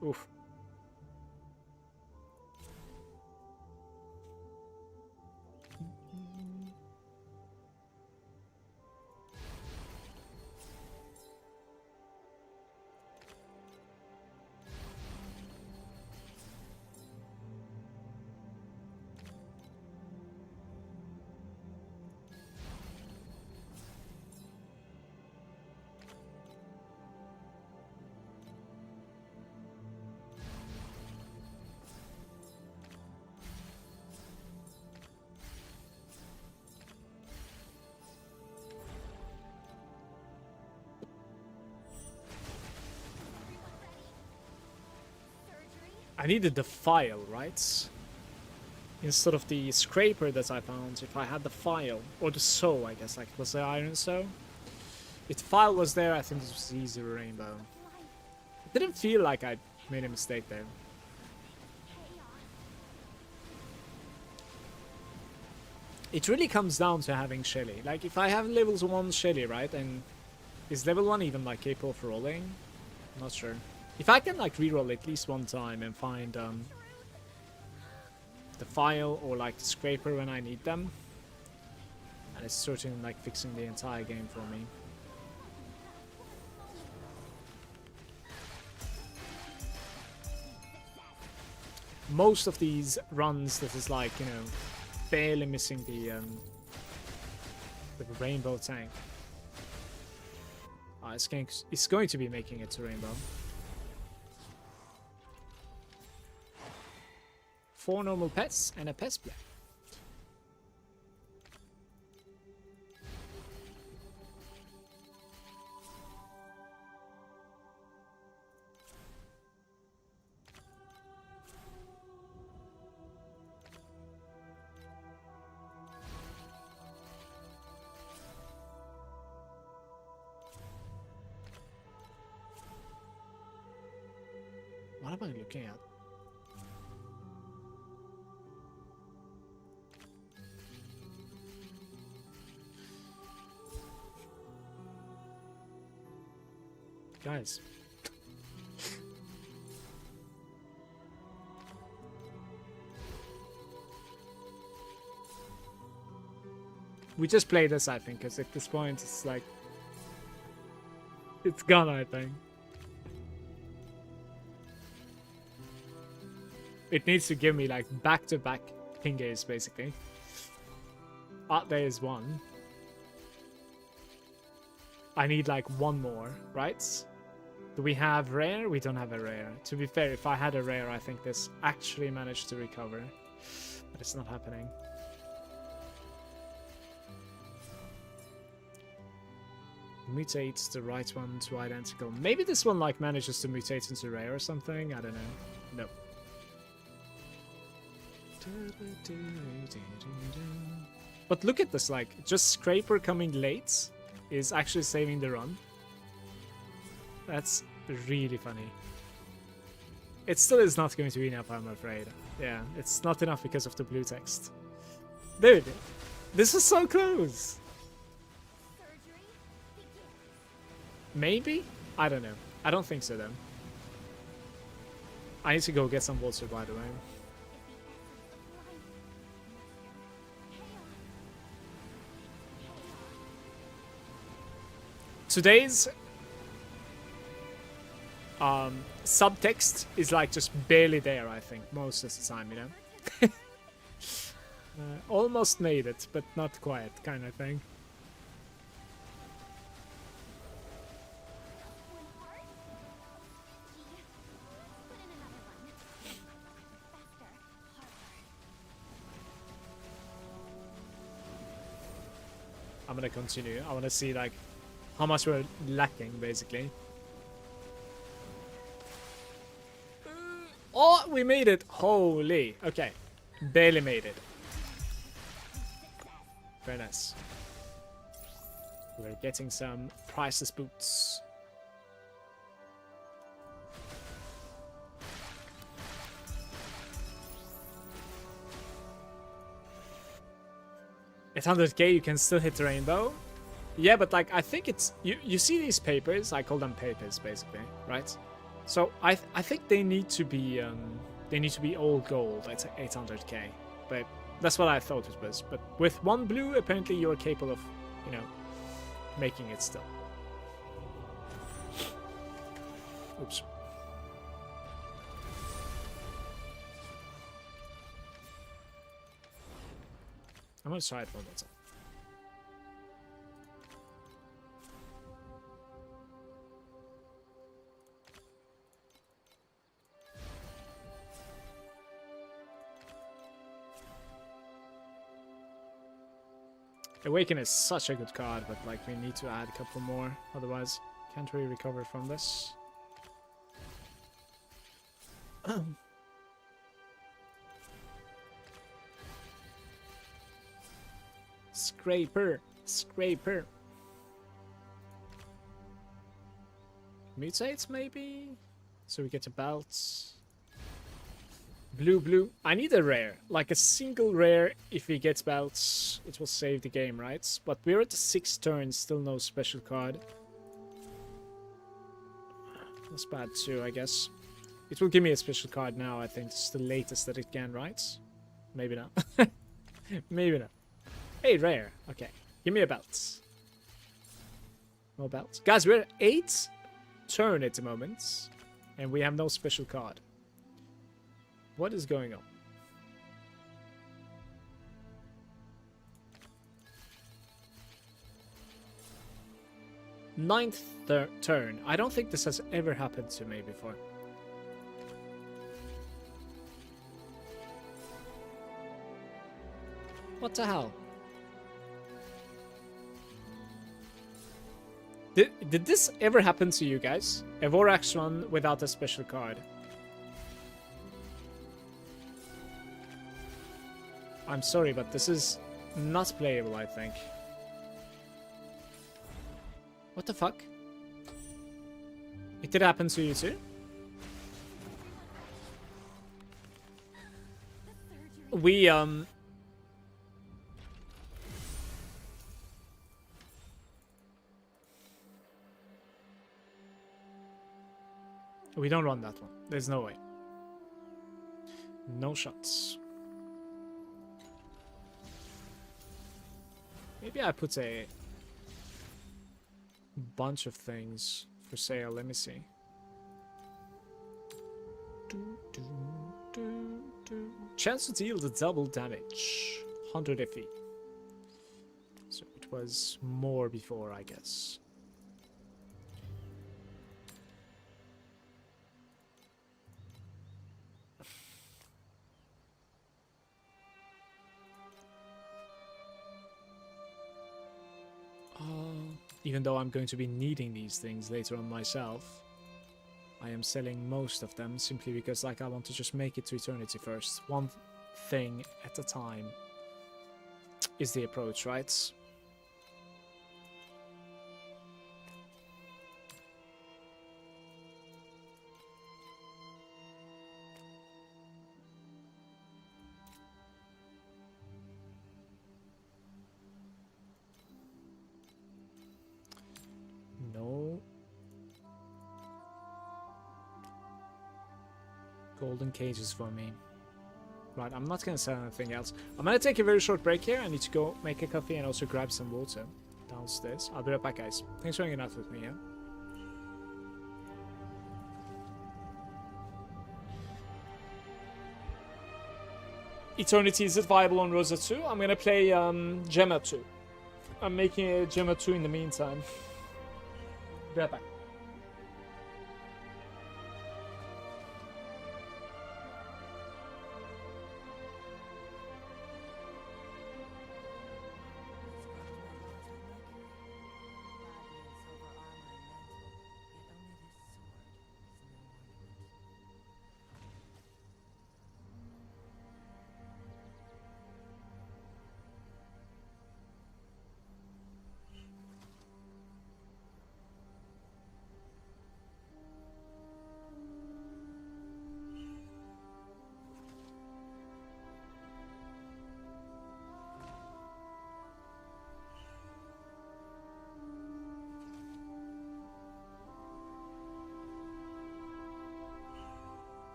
Oof. I needed the file, right? Instead of the scraper that I found, if I had the file, or the soul, I guess, like it was the iron soul. If the file was there, I think this was easier rainbow. It didn't feel like I made a mistake there. It really comes down to having Shelly. Like, if I have levels 1 Shelly, right, and is level 1 even, like, capable of rolling? I'm not sure. If I can, like, reroll at least one time and find, the file or, like, the scraper when I need them, and it's certainly, like, fixing the entire game for me. Most of these runs that is, like, you know, barely missing the rainbow tank. It's going to be making it to rainbow. 4 normal pets and a pest play. What am I looking at? Guys. We just play this, I think, because at this point it's like... It's gone, I think. It needs to give me, like, back-to-back pingays, basically. There is one. I need, like, one more, right? Do we have rare? We don't have a rare. To be fair, if I had a rare, I think this actually managed to recover. But it's not happening. Mutates the right one to identical. Maybe this one, like, manages to mutate into rare or something? I don't know. Nope. But look at this, like, just Scraper coming late is actually saving the run. That's really funny. It still is not going to be enough, I'm afraid. Yeah, it's not enough because of the blue text. Dude, this is so close! Maybe? I don't know. I don't think so, then. I need to go get some water, by the way. Today's subtext is like just barely there, I think, most of the time, you know? Almost made it, but not quite, kind of thing. gonna continue. I wanna see like how much we're lacking, basically. Oh, we made it! Holy. Okay. Barely made it. Very nice. We're getting some priceless boots. At 100k, you can still hit the rainbow. Yeah, but like I think it's you see these papers. I call them papers, basically, right? So I think they need to be all gold at 800k. But that's what I thought it was. But with one blue, apparently you're capable of, you know, making it still. Oops. I'm gonna try it one more time. Awaken is such a good card, but like we need to add a couple more, otherwise can't really recover from this. Scraper, scraper. Mutates maybe, so we get a belt. Blue, blue. I need a rare, like a single rare. If we get belts, it will save the game, right? But we're at the 6th turn, still no special card. That's bad too, I guess. It will give me a special card now, I think. It's the latest that it can, right? Maybe not. Maybe not. Hey, rare. Okay, give me a belt. No belt. Guys, we're at 8th turn at the moment, and we have no special card. What is going on? 9th turn. I don't think this has ever happened to me before. What the hell? Did this ever happen to you guys? A Vorax run without a special card. I'm sorry, but this is not playable, I think. What the fuck? It did happen to you too? We don't run that one. There's no way. No shots. Maybe I put a bunch of things for sale. Let me see. Chance to deal the double damage. 100 FE. So it was more before, I guess. Even though I'm going to be needing these things later on myself, I am selling most of them simply because like I want to just make it to eternity first. One thing at a time is the approach, right? Golden cages for me. Right, I'm not gonna sell anything else. I'm gonna take a very short break here. I need to go make a coffee and also grab some water downstairs. I'll be right back, guys. Thanks for hanging out with me, yeah? Eternity, is it viable on Rosa 2? I'm gonna play Gemma 2. I'm making a Gemma 2 in the meantime. Be right back.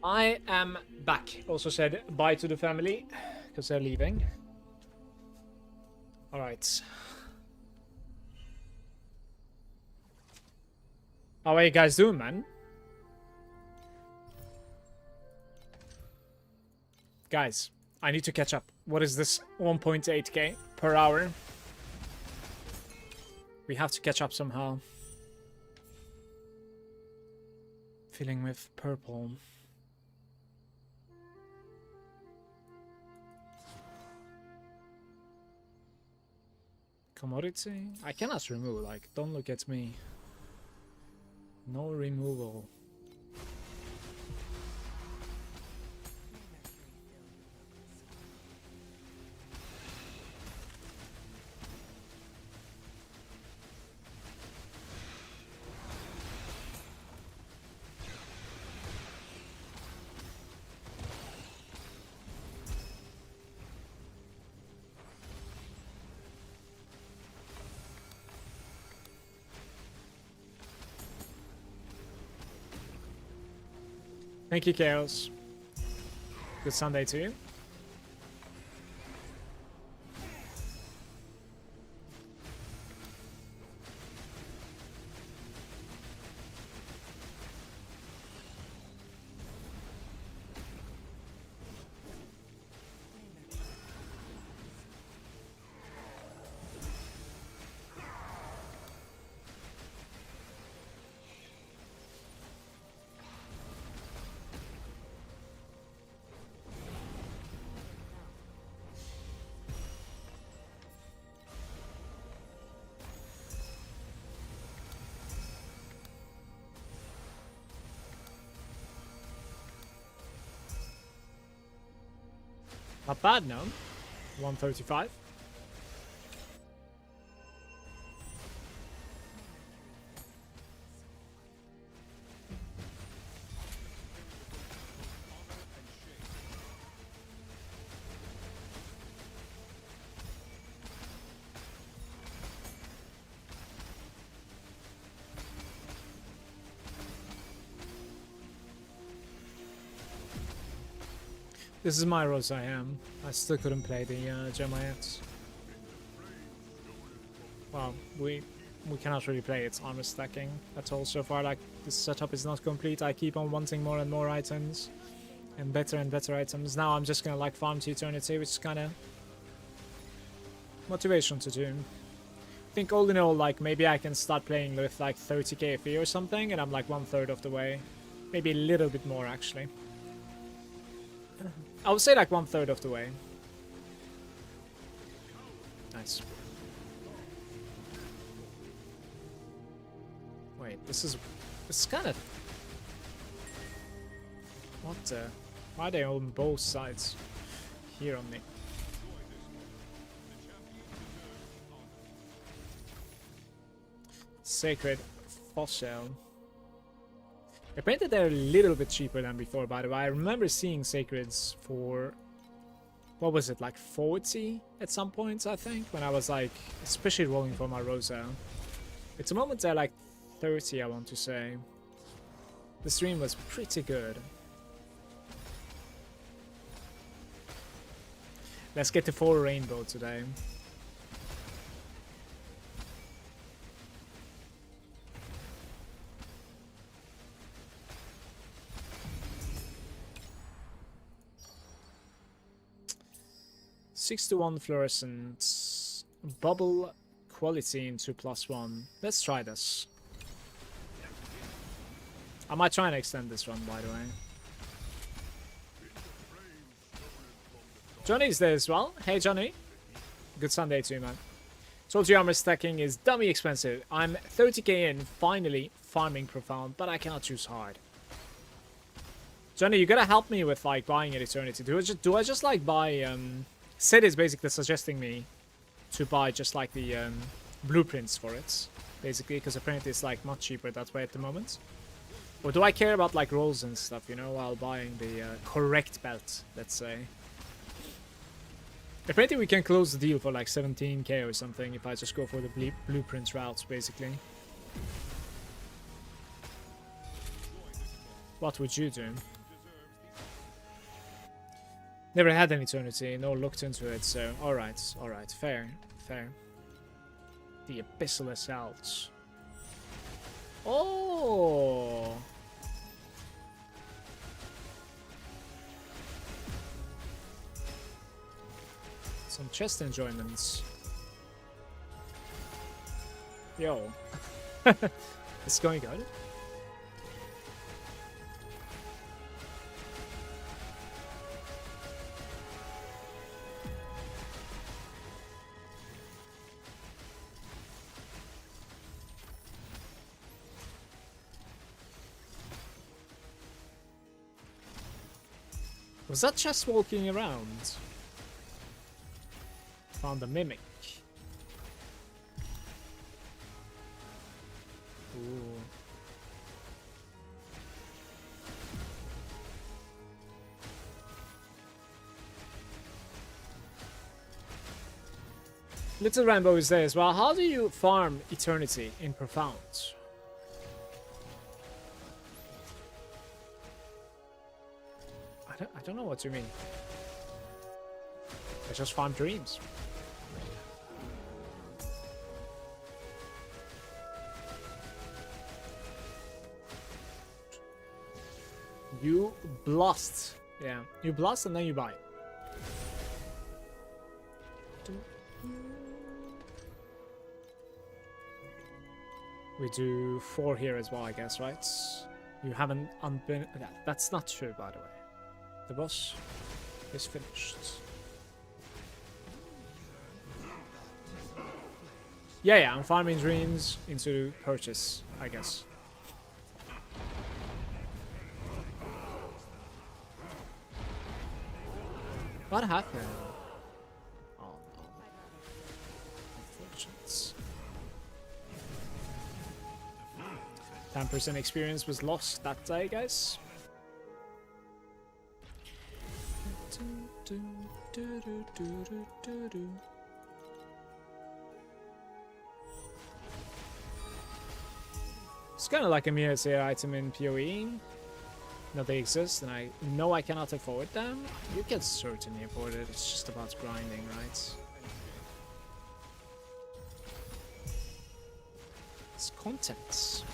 I am back. Also said bye to the family because they're leaving. All right. How are you guys doing, man? Guys, I need to catch up. What is this 1.8k per hour? We have to catch up somehow. Filling with purple. Commodity? I cannot remove, like, don't look at me. No removal. Thank you, Chaos. Good Sunday to you. Not bad, no? 135. This is my Rose I am. I still couldn't play the Gemma yet. Well, we cannot really play its armor stacking at all so far. Like, the setup is not complete. I keep on wanting more and more items. And better items. Now I'm just gonna like farm to eternity, which is kinda motivation to do. I think all in all, like, maybe I can start playing with like 30k FE or something, and I'm like 1/3 of the way. Maybe a little bit more, actually. I would say like 1/3 of the way. Nice. Wait, this is kind of... What the... Why are they on both sides here on me? Sacred Fossil. Apparently they're a little bit cheaper than before, by the way. I remember seeing Sacreds for... What was it, like 40 at some points, I think? When I was like, especially rolling for my Rosa. At the moment they're like 30, I want to say. The stream was pretty good. Let's get the 4 rainbow today. Six to 1 fluorescent bubble quality into +1. Let's try this. I might try and extend this run, by the way. Johnny's there as well. Hey, Johnny. Good Sunday to you, man. Told you armor stacking is dummy expensive. I'm 30k in, finally farming profound, but I cannot choose hard. Johnny, you gotta help me with like buying an eternity. Do I just like buy Sid is basically suggesting me to buy just like the blueprints for it, basically, because apparently it's like much cheaper that way at the moment. Or do I care about like rolls and stuff, you know, while buying the correct belt, let's say. Apparently we can close the deal for like 17k or something if I just go for the blueprints routes, basically. What would you do? Never had an eternity, nor looked into it, so alright, fair, fair. The Abyssal Assault. Oh! Some chest enjoyments. Yo. It's going good. Was that chest walking around? Found a mimic. Ooh. Little Rambo is there as well. How do you farm eternity in Profound? I don't know what you mean. I just farm dreams. You blast. Yeah, you blast and then you buy. We do 4 here as well, I guess, right? You haven't unbeen. That's not true, by the way. The boss is finished. Yeah, I'm farming dreams into purchase, I guess. What happened? Oh no. Unfortunate. 10% experience was lost that day, guys. It's kind of like a Mirror item in PoE. No, they exist, and I know I cannot afford them. You can certainly afford it. It's just about grinding, right? It's content.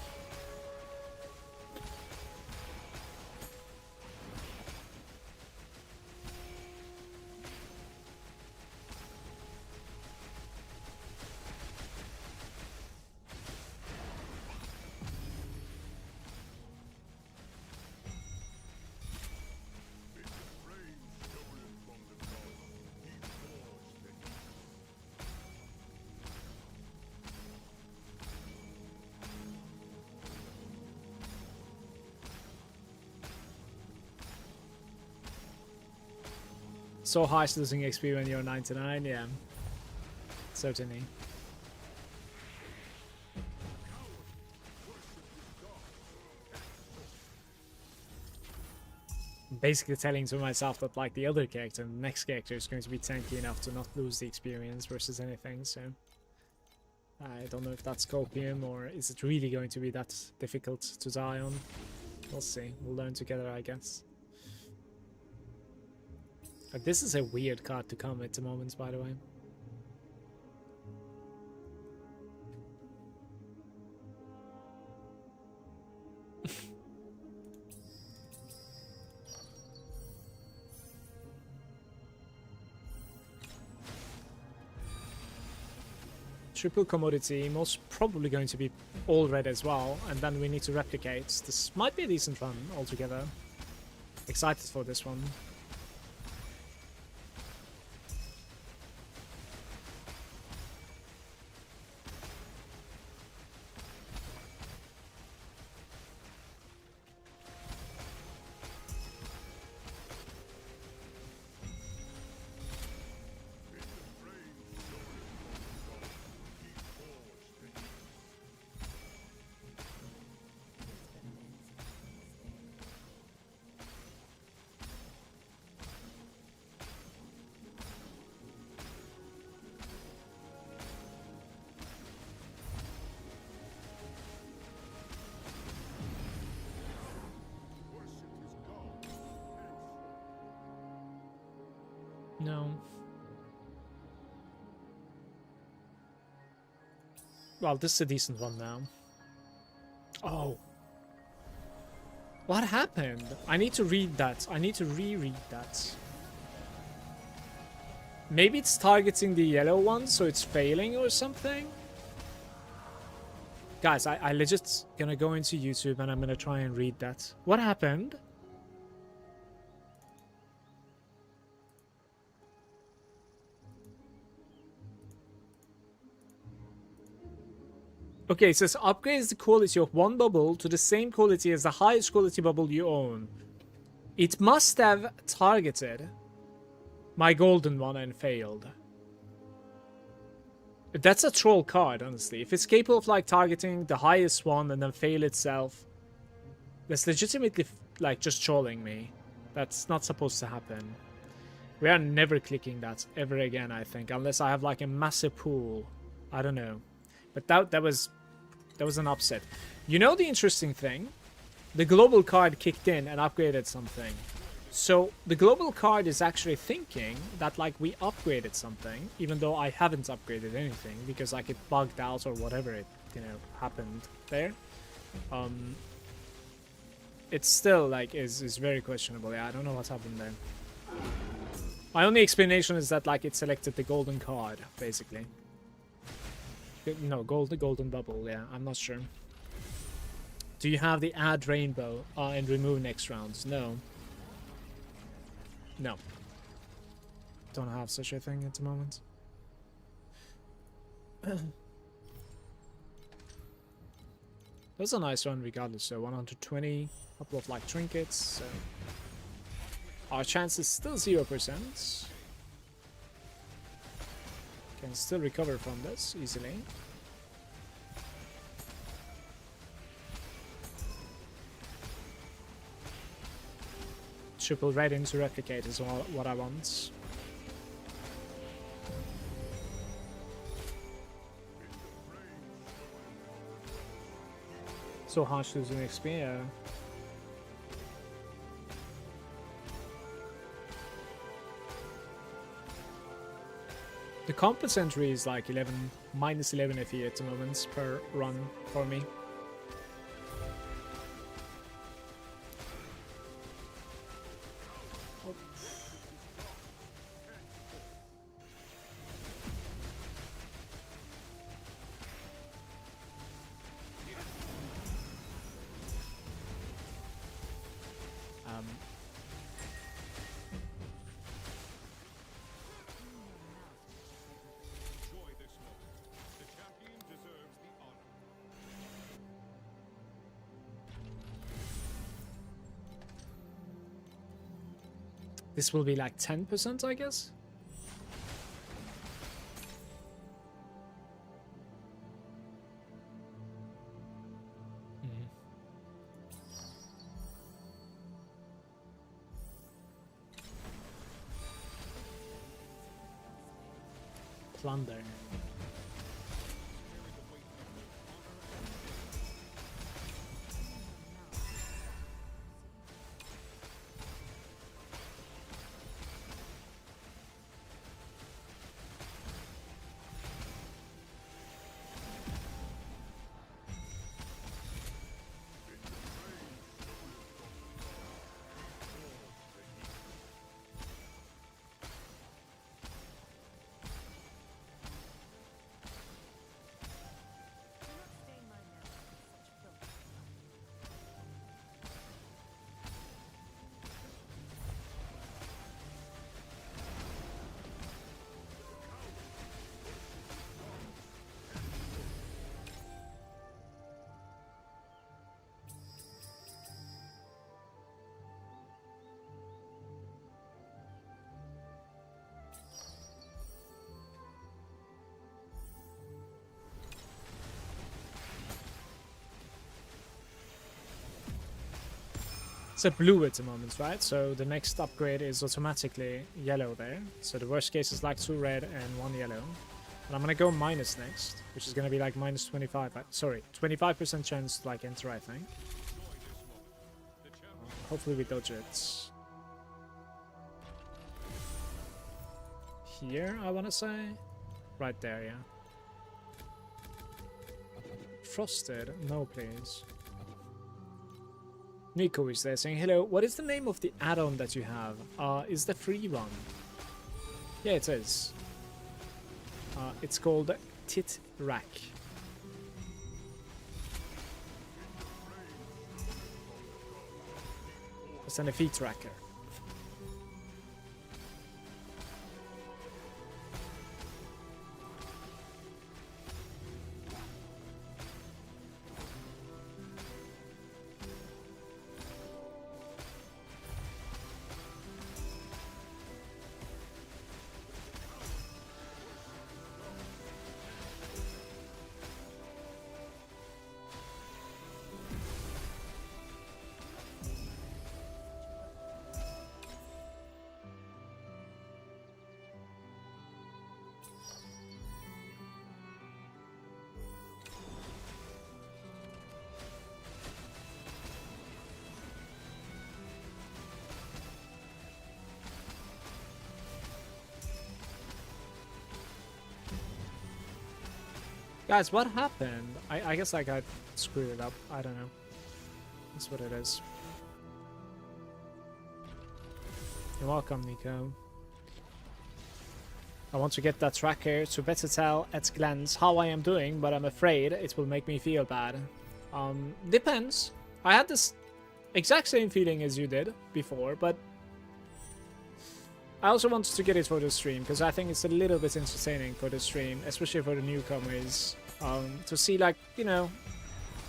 So high losing XP when you're 99, yeah. Certainly. Basically telling to myself that like the other character, the next character is going to be tanky enough to not lose the experience versus anything, so I don't know if that's copium or is it really going to be that difficult to die on. We'll see. We'll learn together, I guess. But this is a weird card to come at the moment, by the way. Triple commodity, most probably going to be all red as well, and then we need to replicate. This might be a decent run altogether. Excited for this one. No. Well, this is a decent one now. Oh. What happened? I need to read that. I need to reread that. Maybe it's targeting the yellow one, so it's failing or something? Guys, I legit gonna go into YouTube and I'm gonna try and read that. What happened? Okay, it says upgrades the quality of one bubble to the same quality as the highest quality bubble you own. It must have targeted my golden one and failed. That's a troll card, honestly. If it's capable of like targeting the highest one and then fail itself, that's legitimately like just trolling me. That's not supposed to happen. We are never clicking that ever again, I think, unless I have like a massive pool. I don't know. But that was an upset. You know the interesting thing? The global card kicked in and upgraded something. So the global card is actually thinking that like we upgraded something, even though I haven't upgraded anything because like it bugged out or whatever it, you know, happened there. It's still like is very questionable. Yeah, I don't know what happened there. My only explanation is that like it selected the golden card, basically. No, golden bubble, yeah, I'm not sure. Do you have the add rainbow and remove next rounds? No. No. Don't have such a thing at the moment. That was a nice run regardless, so 120, couple of like trinkets, so our chance is still 0%. Can still recover from this easily. Triple red into replicate is what I want. So harsh losing XP, yeah. The compass entry is like minus 11 FE at the moment per run for me. This will be like 10%, I guess? Plunder. It's a blue at the moment, right? So the next upgrade is automatically yellow there. So the worst case is like 2 red and 1 yellow. And I'm gonna go minus next, which is gonna be like minus 25. Sorry, 25% chance to like enter, I think. Hopefully we dodge it. here, I want to say. Right there, yeah. Frosted? No, please. Nico is there saying, hello, what is the name of the add-on that you have? Is the free one? Yeah, it is. It's called Tit Rack. It's an feet tracker. Guys, what happened? I guess like I screwed it up. I don't know. That's what it is. You're welcome, Nico. I want to get that tracker to better tell at glance how I am doing, but I'm afraid it will make me feel bad. Depends. I had this exact same feeling as you did before, but I also wanted to get it for the stream, because I think it's a little bit entertaining for the stream, especially for the newcomers, to see, like, you know,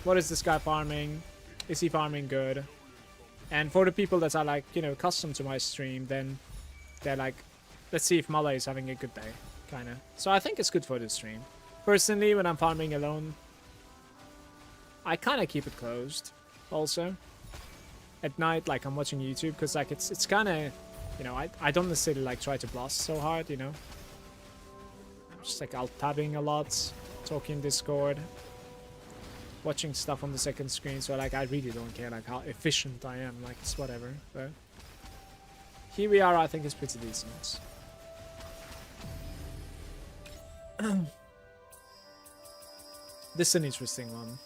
what is this guy farming? Is he farming good? And for the people that are, like, you know, accustomed to my stream, then they're like, let's see if Mala is having a good day, kind of. So I think it's good for the stream. Personally, when I'm farming alone, I kind of keep it closed, also. At night, like, I'm watching YouTube, because, like, it's kind of... You know, I don't necessarily like try to blast so hard, you know. I'm just like alt-tabbing a lot, talking Discord, watching stuff on the second screen, so like I really don't care like how efficient I am, like it's whatever. But here we are, I think it's pretty decent. This is an interesting one.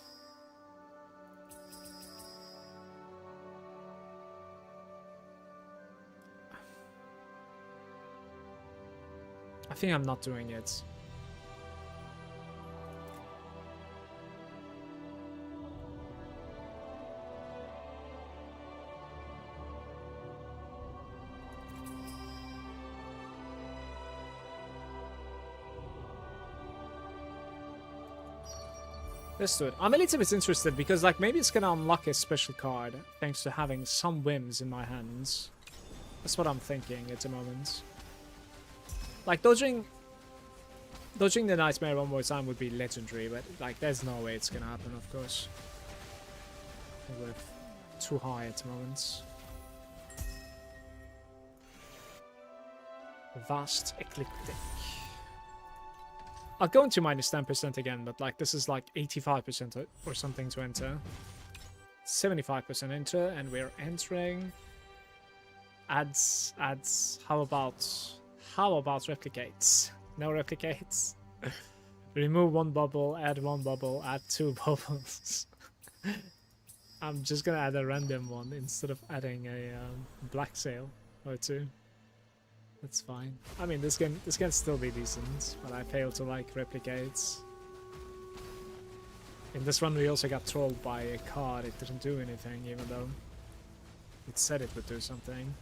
I think I'm not doing it. Let's do it. I'm a little bit interested because like maybe it's gonna unlock a special card thanks to having some whims in my hands. That's what I'm thinking at the moment. Like, dodging the Nightmare one more time would be legendary, but, like, there's no way it's gonna happen, of course. I think we're too high at the moment. Vast Eclectic. I'll go into minus 10% again, but, like, this is, like, 85% or something to enter. 75% enter, and we're entering. Adds, how about replicates? No replicates. Remove one bubble, add one bubble, add two bubbles. I'm just gonna add a random one instead of adding a black sail or two. That's fine. I mean, this can still be decent, but I failed to like replicates. In this one, we also got trolled by a card. It didn't do anything, even though it said it would do something.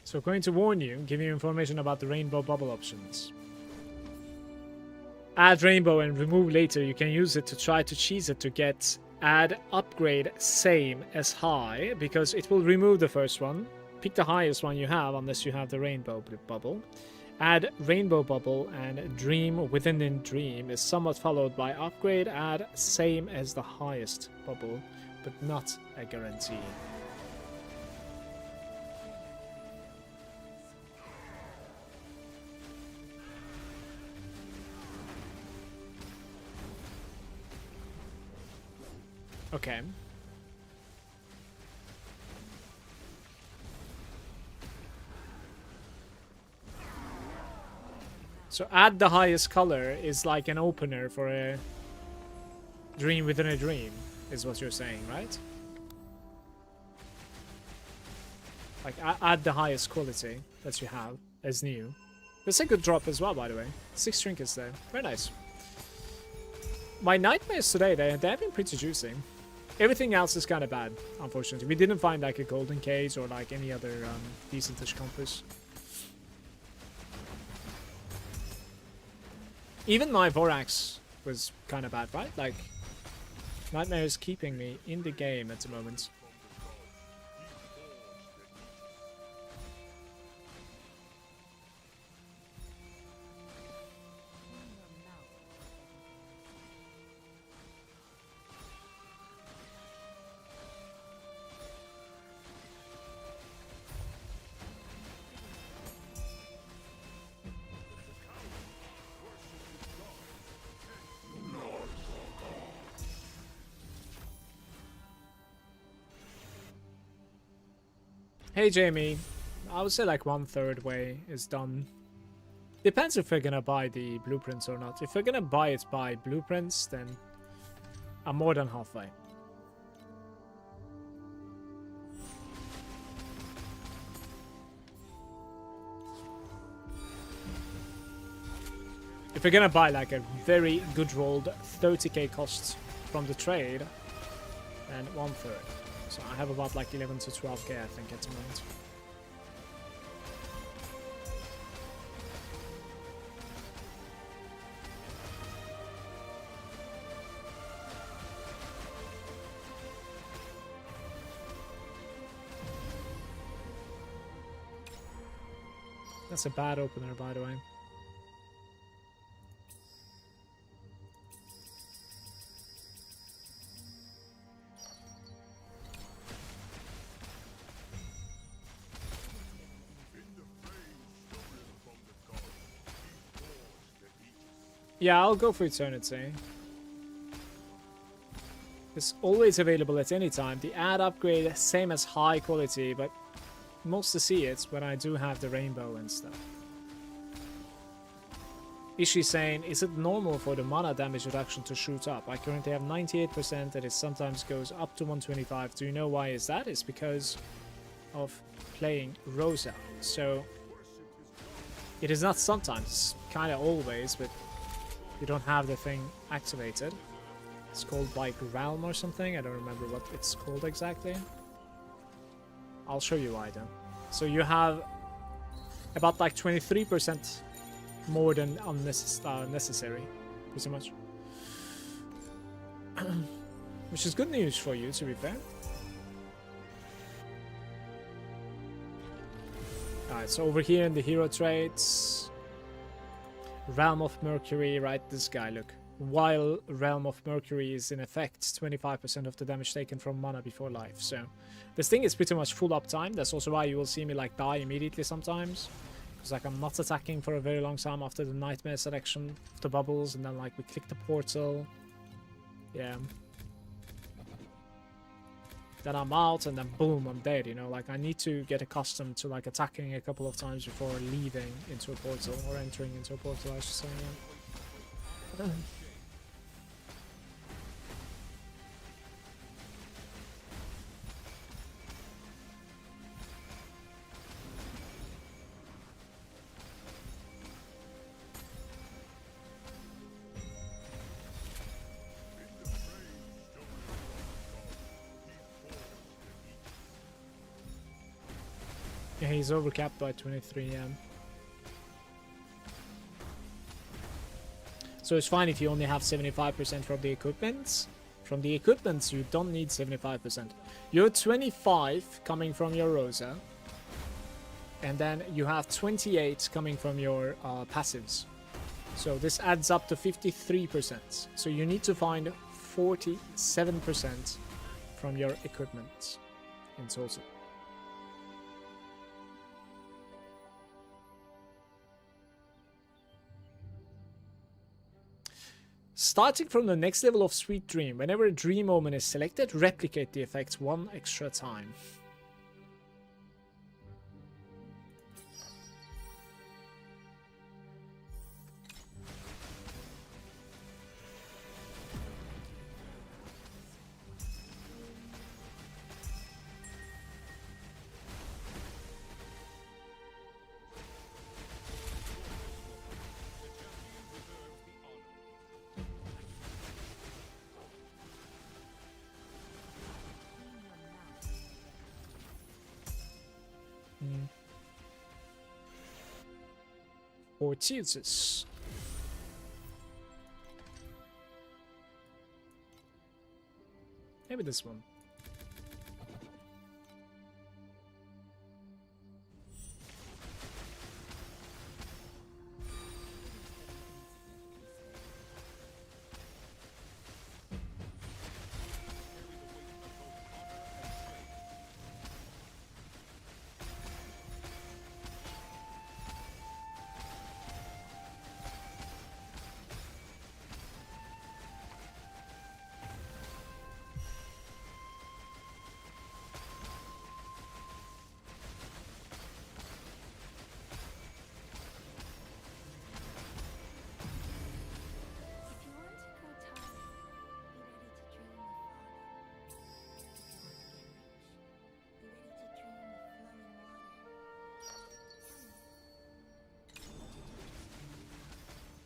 So going to warn you, give you information about the rainbow bubble options. Add rainbow and remove later. You can use it to try to cheese it to get add upgrade same as high, because it will remove the first one. Pick the highest one you have unless you have the rainbow bubble. Add rainbow bubble and dream within the dream is somewhat followed by upgrade add same as the highest bubble, but not a guarantee. Okay. So add the highest color is like an opener for a dream within a dream, is what you're saying, right? Like add the highest quality that you have as new. That's a good drop as well, by the way. 6 trinkets there. Very nice. My nightmares today, they have been pretty juicy. Everything else is kind of bad, unfortunately. We didn't find like a golden case or like any other decentish compass. Even my Vorax was kind of bad, right? Like, Nightmare is keeping me in the game at the moment. Hey Jamie, I would say like 1/3 way is done. Depends if we're gonna buy the blueprints or not. If we're gonna buy it by blueprints, then I'm more than halfway. If we're gonna buy like a very good rolled 30k cost from the trade, then 1/3. So I have about like 11 to 12k, I think, at the moment. That's a bad opener, by the way. Yeah, I'll go for Eternity. It's always available at any time. The ad upgrade, same as high quality, but mostly see it when I do have the rainbow and stuff. Ishi saying, is it normal for the mana damage reduction to shoot up? I currently have 98% and it sometimes goes up to 125. Do you know why is that? It's because of playing Rosa. So it is not sometimes, kind of always, but you don't have the thing activated. It's called like Realm or something. I don't remember what it's called exactly. I'll show you why then. So you have about like 23% more than necessary, pretty much. Which is good news for you, to be fair. Alright, so over here in the hero traits, Realm of Mercury, right? This guy, look. While Realm of Mercury is in effect, 25% of the damage taken from mana before life. So this thing is pretty much full uptime. That's also why you will see me like die immediately sometimes. Because like I'm not attacking for a very long time after the Nightmare selection of the bubbles. And then like we click the portal. Yeah. Then I'm out and then boom, I'm dead, you know. Like I need to get accustomed to like attacking a couple of times before leaving into a portal. Or entering into a portal, I should say, yeah. Yeah, he's overcapped by 23, yeah. So it's fine if you only have 75% from the equipment. From the equipment, you don't need 75%. You're 25 coming from your Rosa. And then you have 28 coming from your passives. So this adds up to 53%. So you need to find 47% from your equipment in total. Starting from the next level of Sweet Dream, whenever a dream omen is selected, replicate the effects one extra time. Or Jesus. Maybe this one.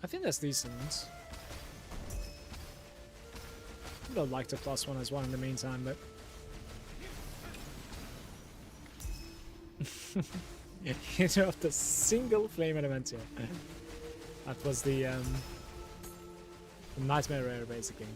I think that's decent. I don't like the +1 as well in the meantime, but you know, the single flame elemental. That was the nightmare rare basically.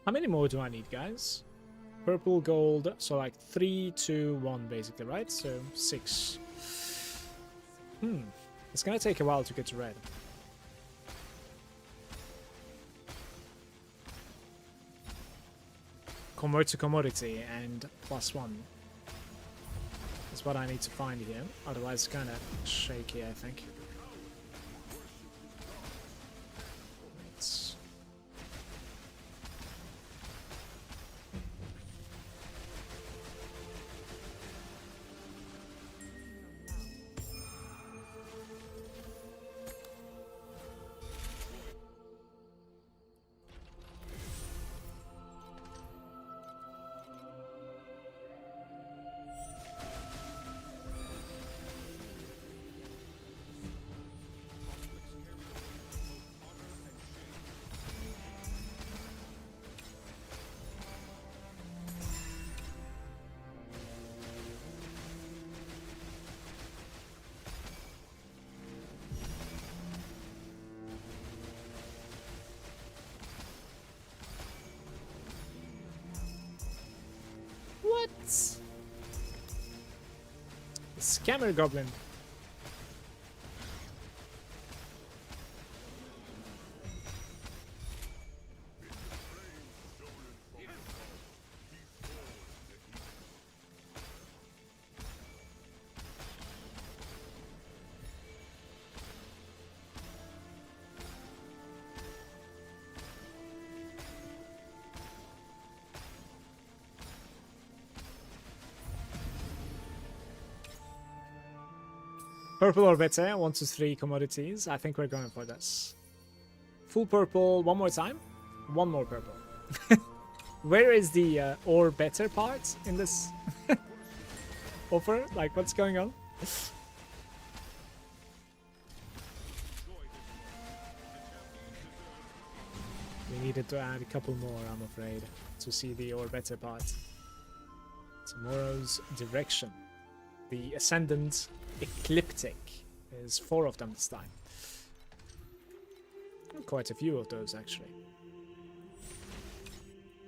How many more do I need, guys? Purple, gold, so like 3, 2, 1 basically, right? So 6. It's gonna take a while to get to red. Convert to commodity and +1. That's what I need to find here. Otherwise it's kinda shaky, I think. Scammer Goblin. Purple or better, 1 to 3 commodities. I think we're going for this. Full purple, one more time. One more purple. Where is the or better part in this offer? Like, what's going on? We needed to add a couple more, I'm afraid, to see the or better part. Tomorrow's direction. The Ascendant Ecliptic. There's 4 of them this time. Quite a few of those, actually.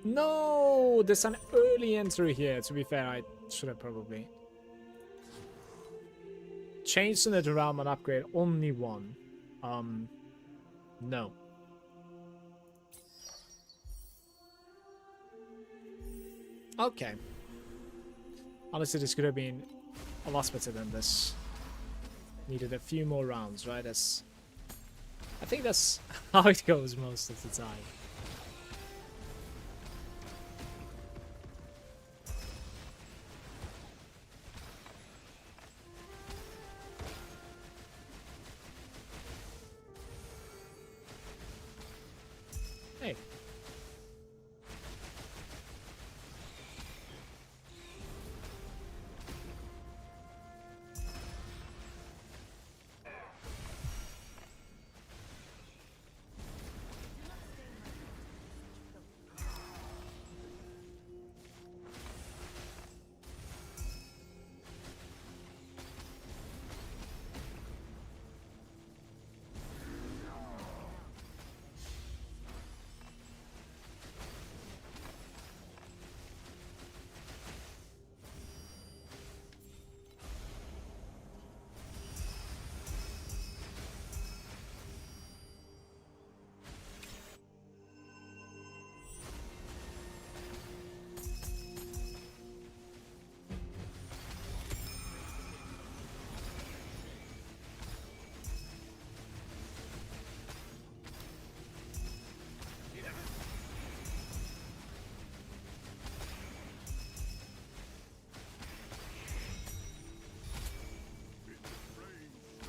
No! There's an early entry here. To be fair, I should have probably changed the Nether Realm and upgrade only one. No. Okay. Honestly, this could have been a lot better than this. Needed a few more rounds, right? I think that's how it goes most of the time. Hey.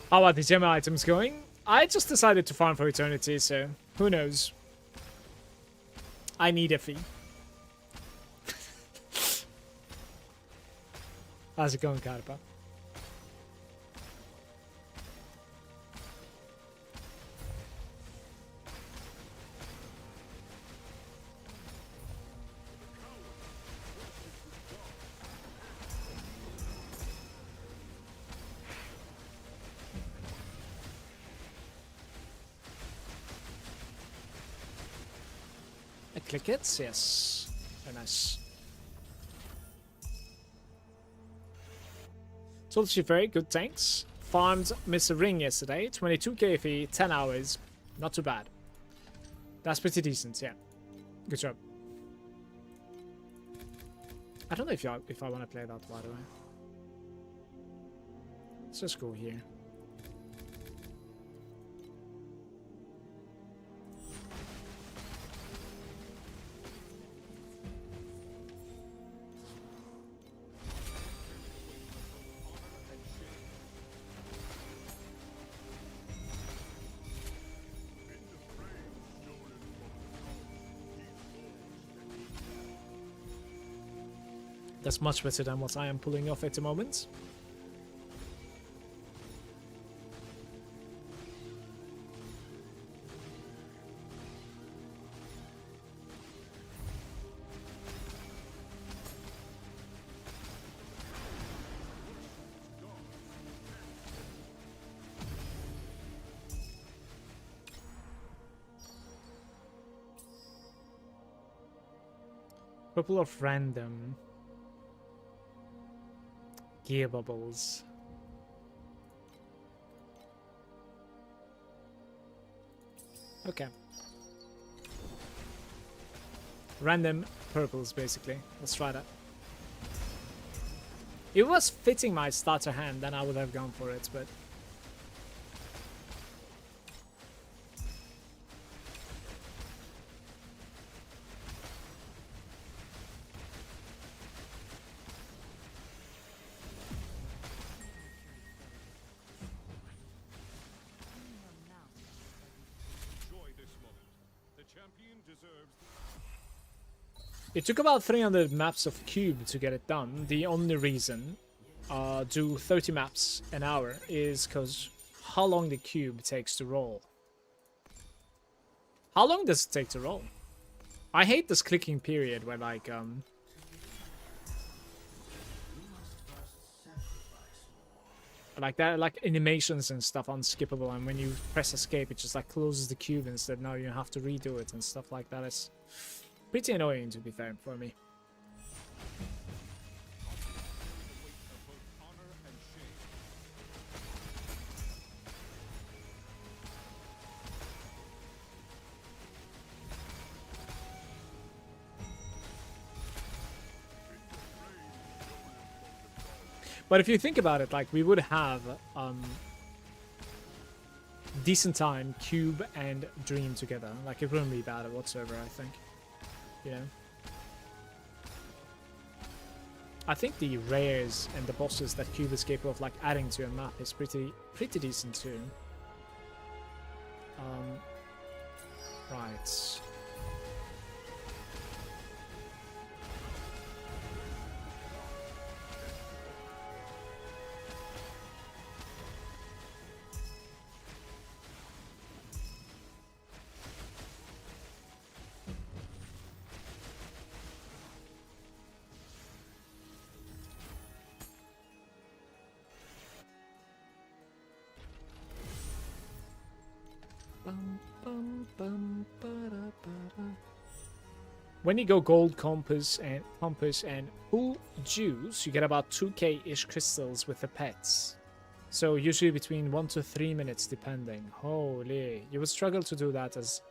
How are the Gemma items going? I just decided to farm for eternity, so who knows? I need a fee. How's it going, Karpa? Click it, yes. Very nice. Torchlight, very good tanks. Farmed Mr. Ring yesterday. 22 KFE, 10 hours. Not too bad. That's pretty decent, yeah. Good job. I don't know if I want to play that, by the way. Let's just go here. That's much better than what I am pulling off at the moment. Couple of random gear bubbles. Okay. Random purples, basically. Let's try that. It was fitting my starter hand, then I would have gone for it, but... It took about 300 maps of Cube to get it done. The only reason do 30 maps an hour is because how long the cube takes to roll. How long does it take to roll? I hate this clicking period where like that, like animations and stuff unskippable, and when you press escape it just like closes the cube instead. Now you have to redo it and stuff like that. It's pretty annoying, to be fair, for me. But if you think about it, like, we would have decent time, Cube and Dream together. Like, it wouldn't be bad whatsoever, I think. You know? I think the rares and the bosses that Cube is capable of, like, adding to a map is pretty decent too. Right. When you go gold compass and full juice, you get about 2k-ish crystals with the pets. So usually between 1 to 3 minutes depending. Holy, you would struggle to do that as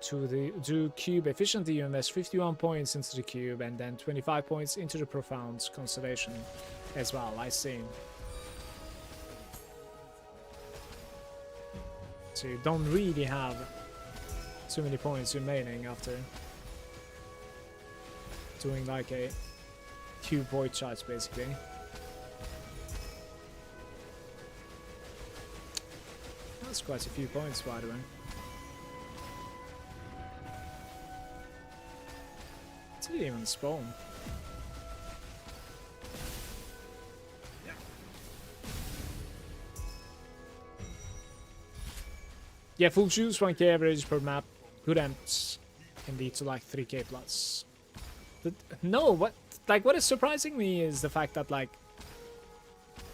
do cube efficiently. You invest 51 points into the cube and then 25 points into the profound constellation as well. I see. So you don't really have too many points remaining after doing like a cube void charge basically. That's quite a few points, by the way. Did it even spawn? Yeah, full juice, 1k average per map. Good amps can lead to like 3k plus. But no, what is surprising me is the fact that like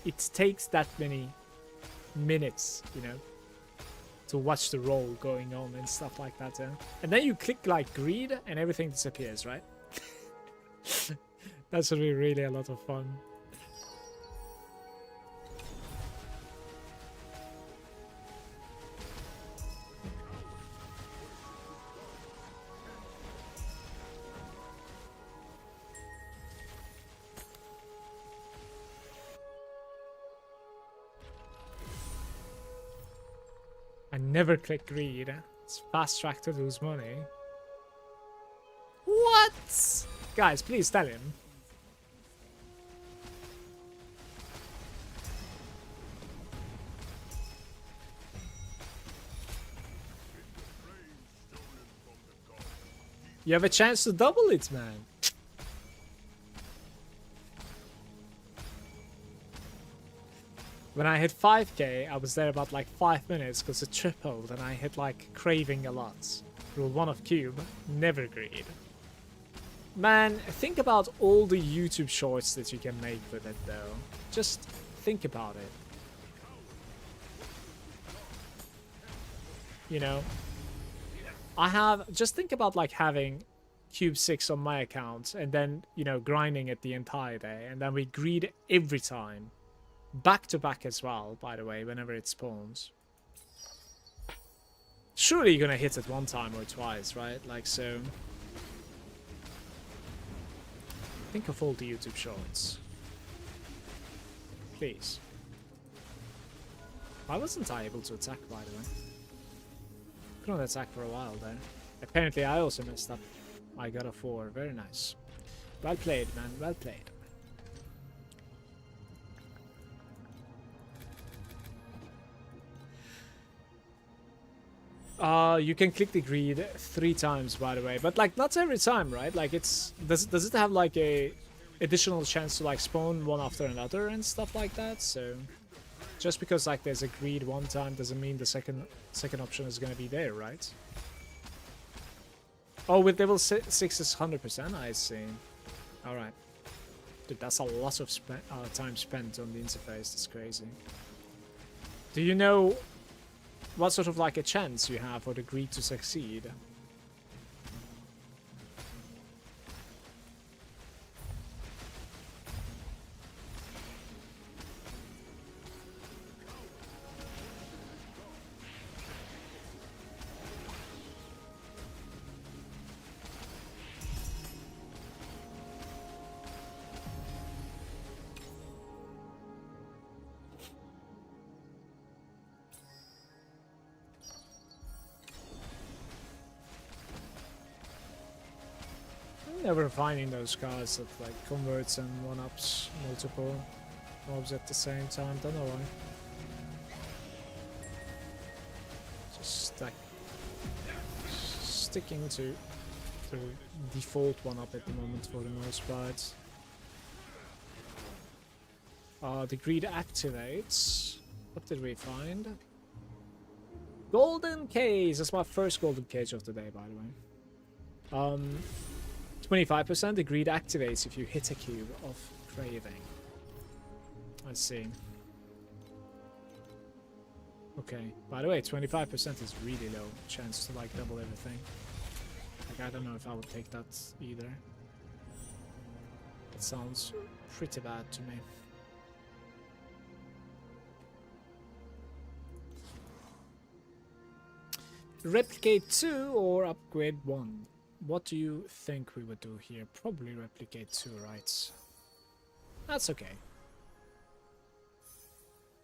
it takes that many minutes, you know, to watch the roll going on and stuff like that. Yeah? And then you click like greed and everything disappears, right? That should be really a lot of fun. I never click greed. It's fast track to lose money. What? Guys, please tell him. You have a chance to double it, man. When I hit 5k, I was there about like 5 minutes because it tripled and I hit like craving a lot. Rule 1 of cube, never greed. Man, think about all the YouTube shorts that you can make with it though. Just think about it. You know, just think about like having cube 6 on my account and then, you know, grinding it the entire day and then we greed every time. Back to back as well, by the way, whenever it spawns. Surely you're gonna hit it one time or twice, right? Like so. Think of all the YouTube shorts. Please. Why wasn't I able to attack, by the way? Couldn't attack for a while there. Apparently I also messed up. I got a 4. Very nice. Well played, man. Well played. You can click the greed 3 times, by the way, but like not every time, right? Like does it have like a additional chance to like spawn one after another and stuff like that? So just because like there's a greed one time doesn't mean the second option is gonna be there, right? Oh, with level 6 is 100%. I see. All right, dude, that's a lot of time spent on the interface. That's crazy. Do you know what sort of like a chance you have for the greed to succeed? Never finding those cards that like converts and one-ups multiple mobs at the same time. Don't know why. Just sticking to the default one-up at the moment for the most part. The greed activates. What did we find? Golden cage. That's my first golden cage of the day, by the way. 25%, the greed activates if you hit a cube of craving. Let's see. Okay, by the way, 25% is really low chance to like double everything. Like I don't know if I would take that either. That sounds pretty bad to me. Replicate 2 or upgrade 1? What do you think we would do here? Probably replicate 2, right? That's okay.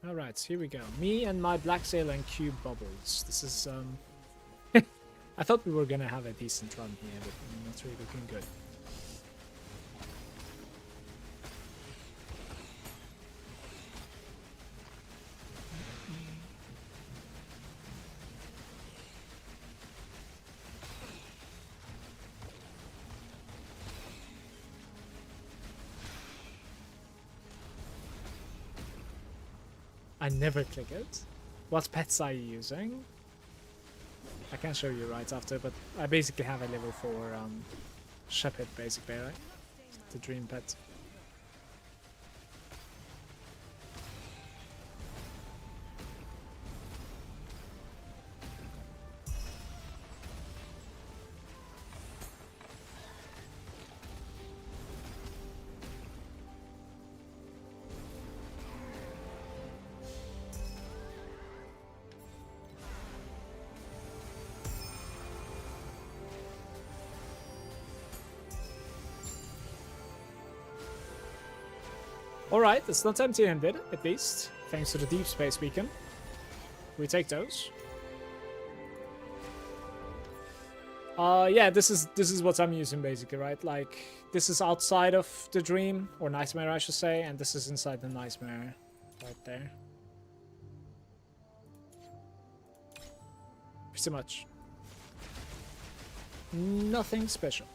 Alright, here we go. Me and my Black Sail and Cube Bubbles. This is, I thought we were gonna have a decent run here, but not really looking good. I never click it. What pets are you using? I can show you right after, but I basically have a level 4 shepherd, basically, right? The dream pet. Alright, it's not empty-handed, at least, thanks to the deep space beacon. We take those. Yeah, this is what I'm using basically, right? Like, this is outside of the dream, or nightmare I should say, and this is inside the nightmare, right there. Pretty much. Nothing special.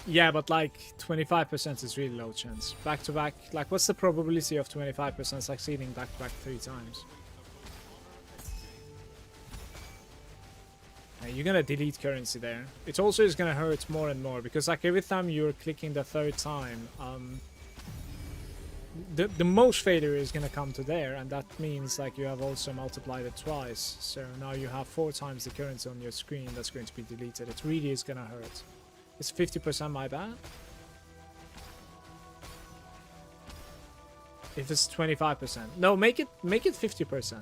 Yeah, but like 25% is really low chance. Back to back, like what's the probability of 25% succeeding back to back 3 times? Yeah, you're gonna delete currency there. It also is gonna hurt more and more because like every time you're clicking the 3rd time, the most failure is gonna come to there, and that means like you have also multiplied it twice. So now you have 4 times the currency on your screen that's going to be deleted. It really is gonna hurt. Is 50% my bad? If it's 25%, no, make it 50%.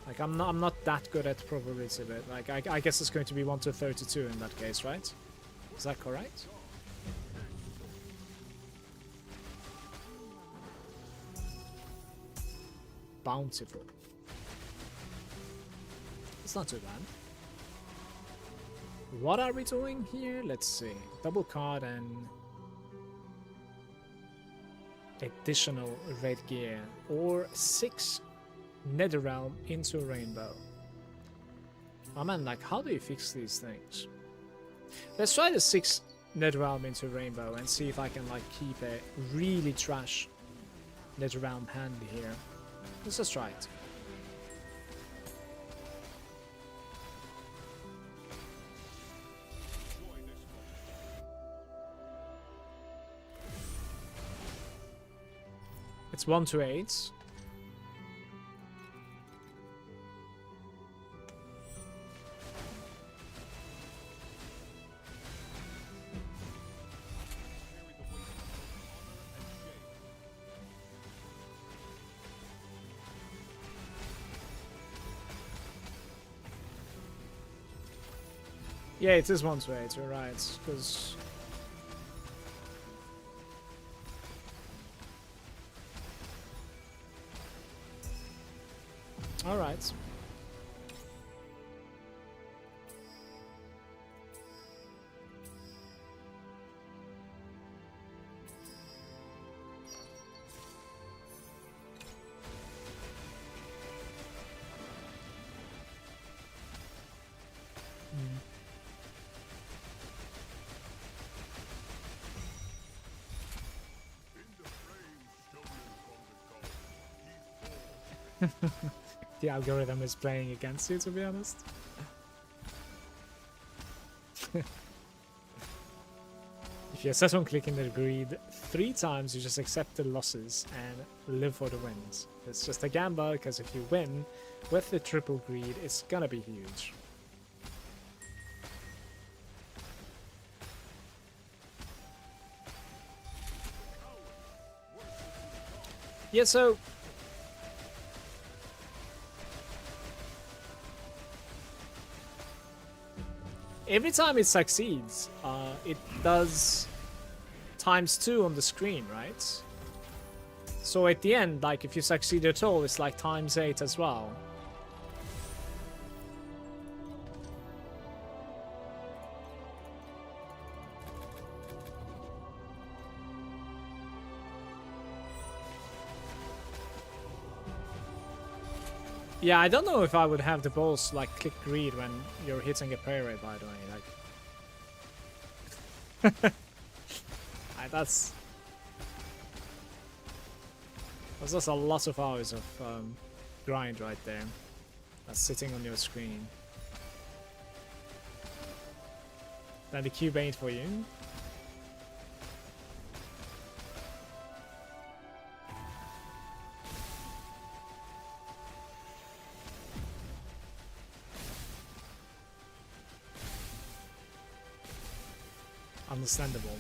Like I'm not that good at probability, but like I guess it's going to be 1 to 32 in that case, right? Is that correct? Bountiful. It's not too bad. What are we doing here? Let's see. Double card and additional red gear, or 6 Netherrealm into Rainbow. Oh man, like how do you fix these things? Let's try the 6 Netherrealm into Rainbow and see if I can like keep a really trash Netherrealm handy here. Let's just try it. It's 1 to 8. Yeah, it is 1 to 8, you're right, because... Alright. The algorithm is playing against you, to be honest. If you set on clicking the greed 3 times, you just accept the losses and live for the wins. It's just a gamble, because if you win with the triple greed, it's gonna be huge. Yeah, so... every time it succeeds, it does ×2 on the screen, right? So at the end, like if you succeed at all, it's like ×8 as well. Yeah, I don't know if I would have the balls like click greed when you're hitting a prey ray, by the way. Like, that's just a lot of hours of grind right there. That's sitting on your screen. Then the cube ain't for you. Understandable.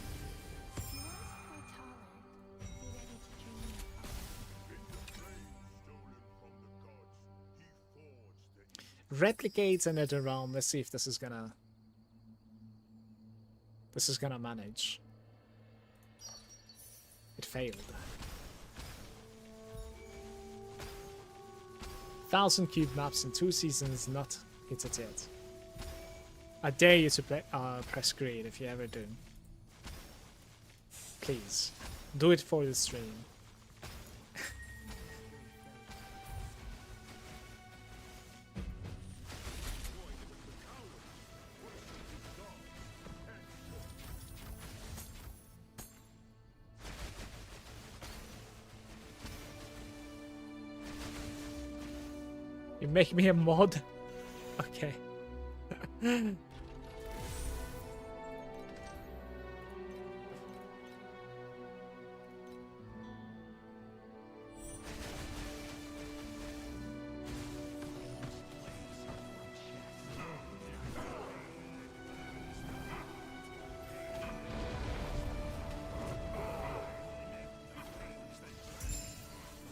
Replicates another realm. Let's see if this is gonna manage. It failed. 1,000 cube maps in 2 seasons, not hit it yet. I dare you to play, press greed if you ever do. Please, do it for the stream. You make me a mod? Okay.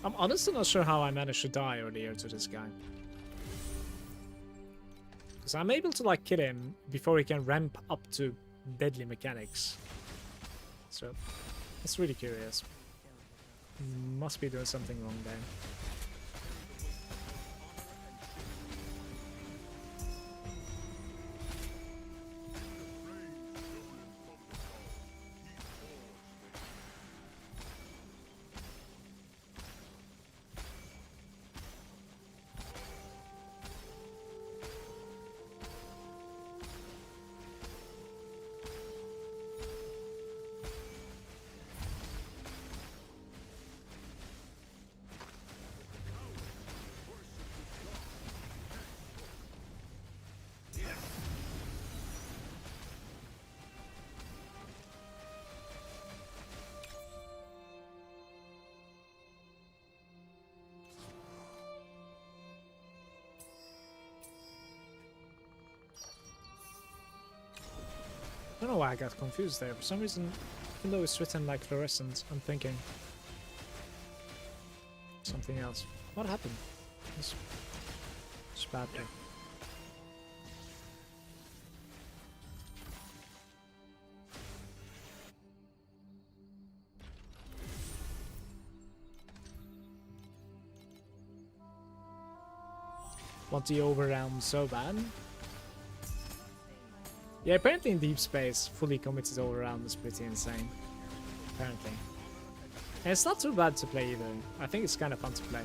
I'm honestly not sure how I managed to die earlier to this guy. Because I'm able to like kill him before he can ramp up to deadly mechanics. So, that's really curious. Must be doing something wrong there. I don't know why I got confused there. For some reason, even though it's written like fluorescent, I'm thinking something else. What happened? It's bad there. Want the overrealm so bad? Yeah, apparently in deep space, fully committed overrealm is pretty insane. Apparently. And it's not too bad to play either. I think it's kind of fun to play.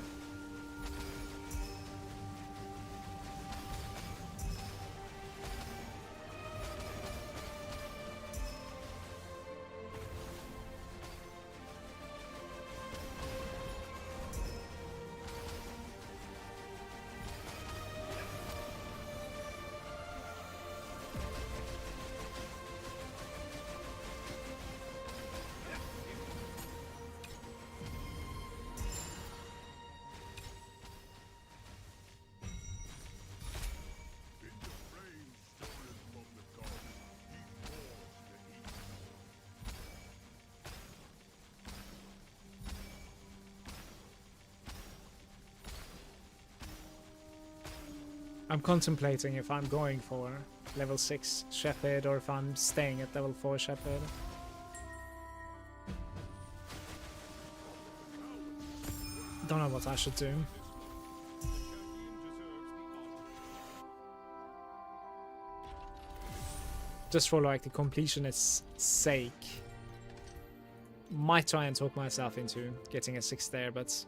I'm contemplating if I'm going for level 6 Shepherd or if I'm staying at level 4 Shepherd. Don't know what I should do. Just for like the completionist's sake. Might try and talk myself into getting a 6 there, but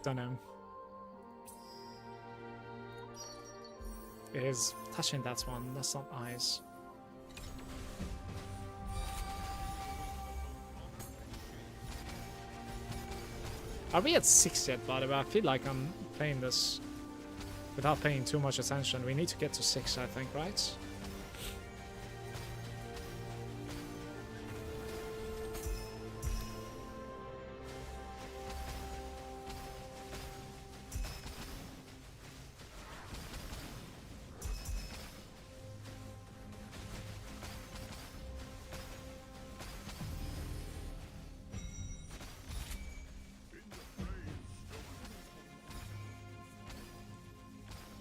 don't know. It is touching that one, that's not eyes. Are we at 6 yet, by the way? I feel like I'm playing this without paying too much attention. We need to get to 6, I think, right?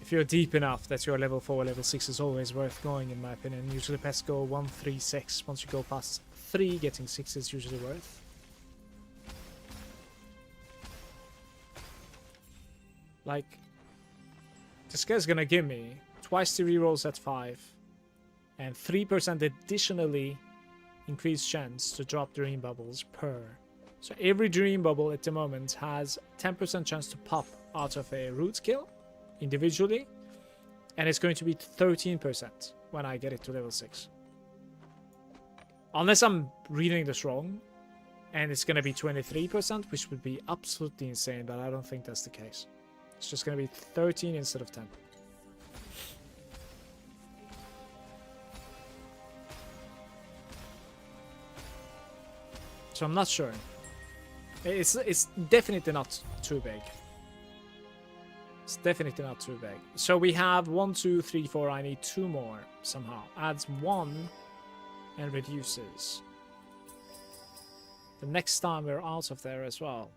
If you're deep enough that you're level 4 or level 6 is always worth going, in my opinion. Usually pets go 1, 3, 6. Once you go past 3, getting 6 is usually worth. Like, this guy's gonna give me twice the rerolls at 5 and 3% additionally increased chance to drop dream bubbles per. So every dream bubble at the moment has 10% chance to pop out of a root kill individually, and it's going to be 13% when I get it to level 6. Unless I'm reading this wrong, and it's going to be 23%, which would be absolutely insane, but I don't think that's the case. It's just going to be 13 instead of 10. So I'm not sure. It's definitely not too big. It's definitely not too big. So we have 1, 2, 3, 4. I need 2 more somehow. Adds 1 and reduces. The next time we're out of there as well.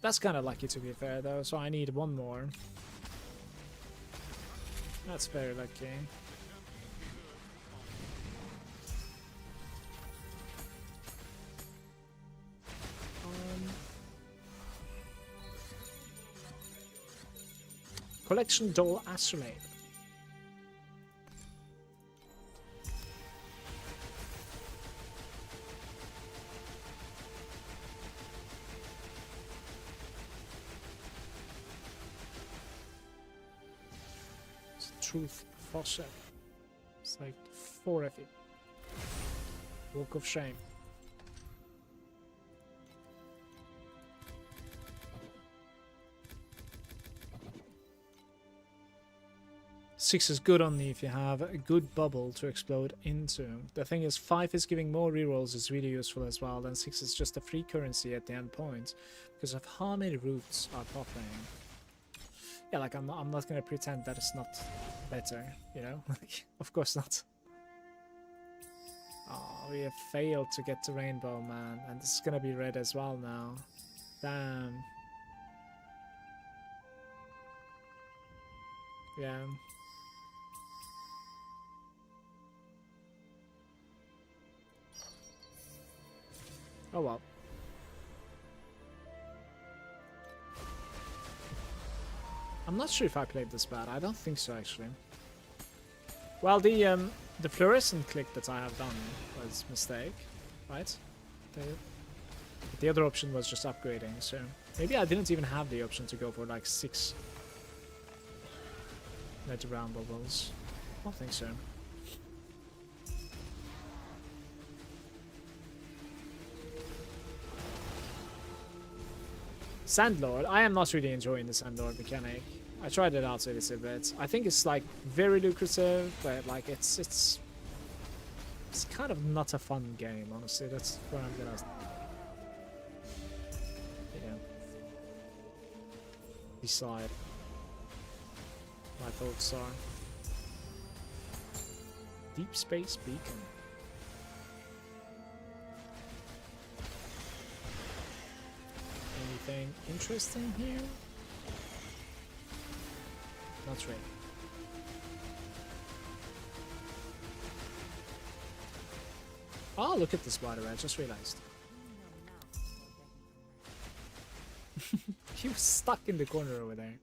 That's kind of lucky to be fair though. So I need 1 more. That's very lucky. Collection Doll Astrolabe. It's Truth Fossil. It's like 4 FE. Walk of Shame. Six is good only if you have a good bubble to explode into. The thing is, 5 is giving more rerolls is really useful as well, and 6 is just a free currency at the end point because of how many roots are popping. Yeah, like I'm not gonna pretend that it's not better, you know? Of course not. Oh, we have failed to get to Rainbow, man, and this is gonna be red as well now. Damn. Yeah. Oh well. I'm not sure if I played this bad. I don't think so actually. Well, the fluorescent click that I have done was a mistake, right? The other option was just upgrading, so maybe I didn't even have the option to go for like 6 net round bubbles. I don't think so. Sandlord, I am not really enjoying the Sandlord mechanic. I tried it out a little bit. I think it's like very lucrative, but like it's kind of not a fun game, honestly. That's where I'm gonna, decide my thoughts are. Deep Space Beacon. Anything interesting here? Not really. Oh, look at this, by the way, I just realized. He was stuck in the corner over there.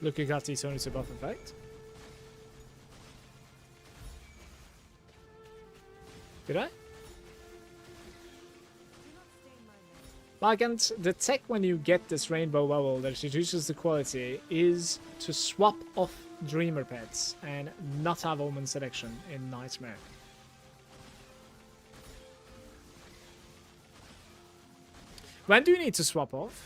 Look, you got these only to buff effect. Did I? Malagant, the tech when you get this rainbow bubble that reduces the quality is to swap off Dreamer pets and not have Omen selection in Nightmare. When do you need to swap off?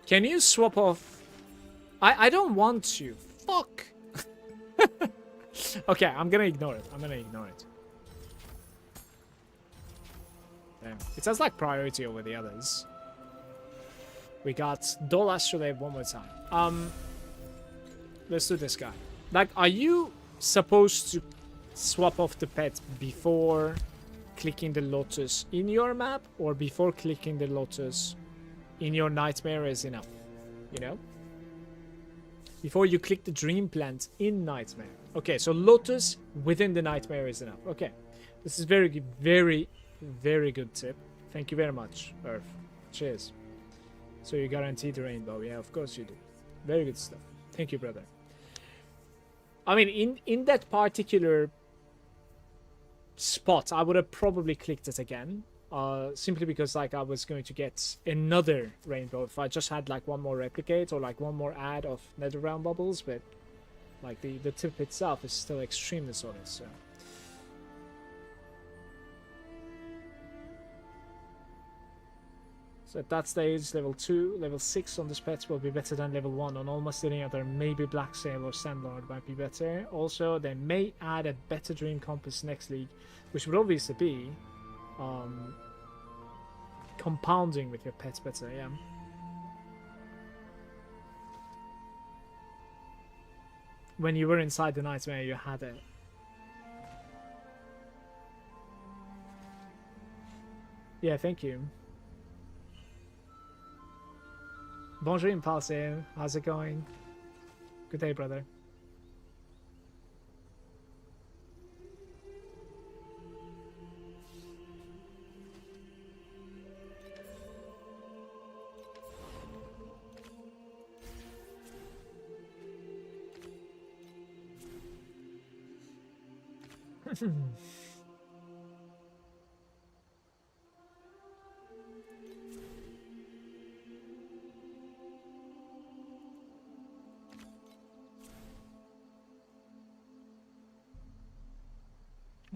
Can you swap off? I don't want to. Fuck. Okay, I'm gonna ignore it. I'm gonna ignore it. Damn. It has like priority over the others. We got Doll Astrolabe one more time. Let's do this guy. Like, are you supposed to swap off the pet before clicking the lotus in your map or before clicking the lotus in your nightmare is enough, you know? Before you click the dream plant in nightmare. Okay, so lotus within the nightmare is enough. Okay, this is very good, very good tip. Thank you very much, Earth. Cheers. So you guarantee the rainbow. Yeah, of course you do. Very good stuff. Thank you, brother. I mean, in that particular spot, I would have probably clicked it again. Simply because like I was going to get another rainbow if I just had like one more replicate or like one more add of netherrealm bubbles, but like the tip itself is still extremely solid. So at that stage, level 2, level 6 on this pet will be better than level 1 on almost any other. Maybe Black Sail or Sandlord might be better. Also, they may add a better Dream Compass next league, which would obviously be compounding with your pets better, yeah. When you were inside the nightmare, you had it. Yeah, thank you. Bonjour, Impulsive. How's it going? Good day, brother.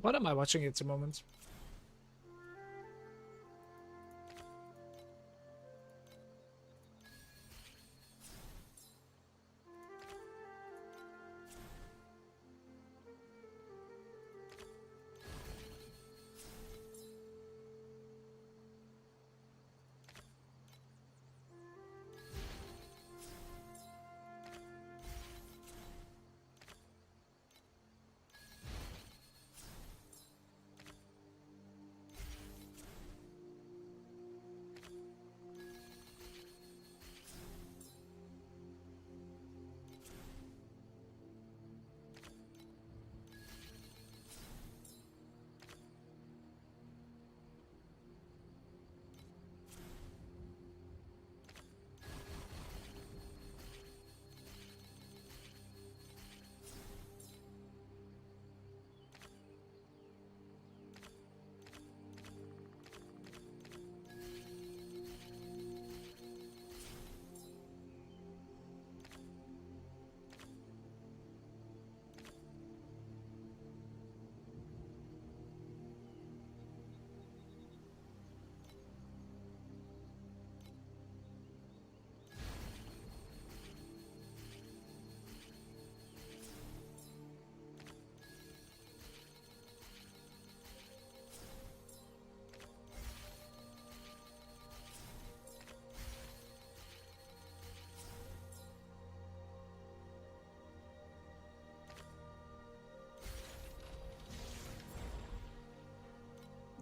What am I watching at the moment?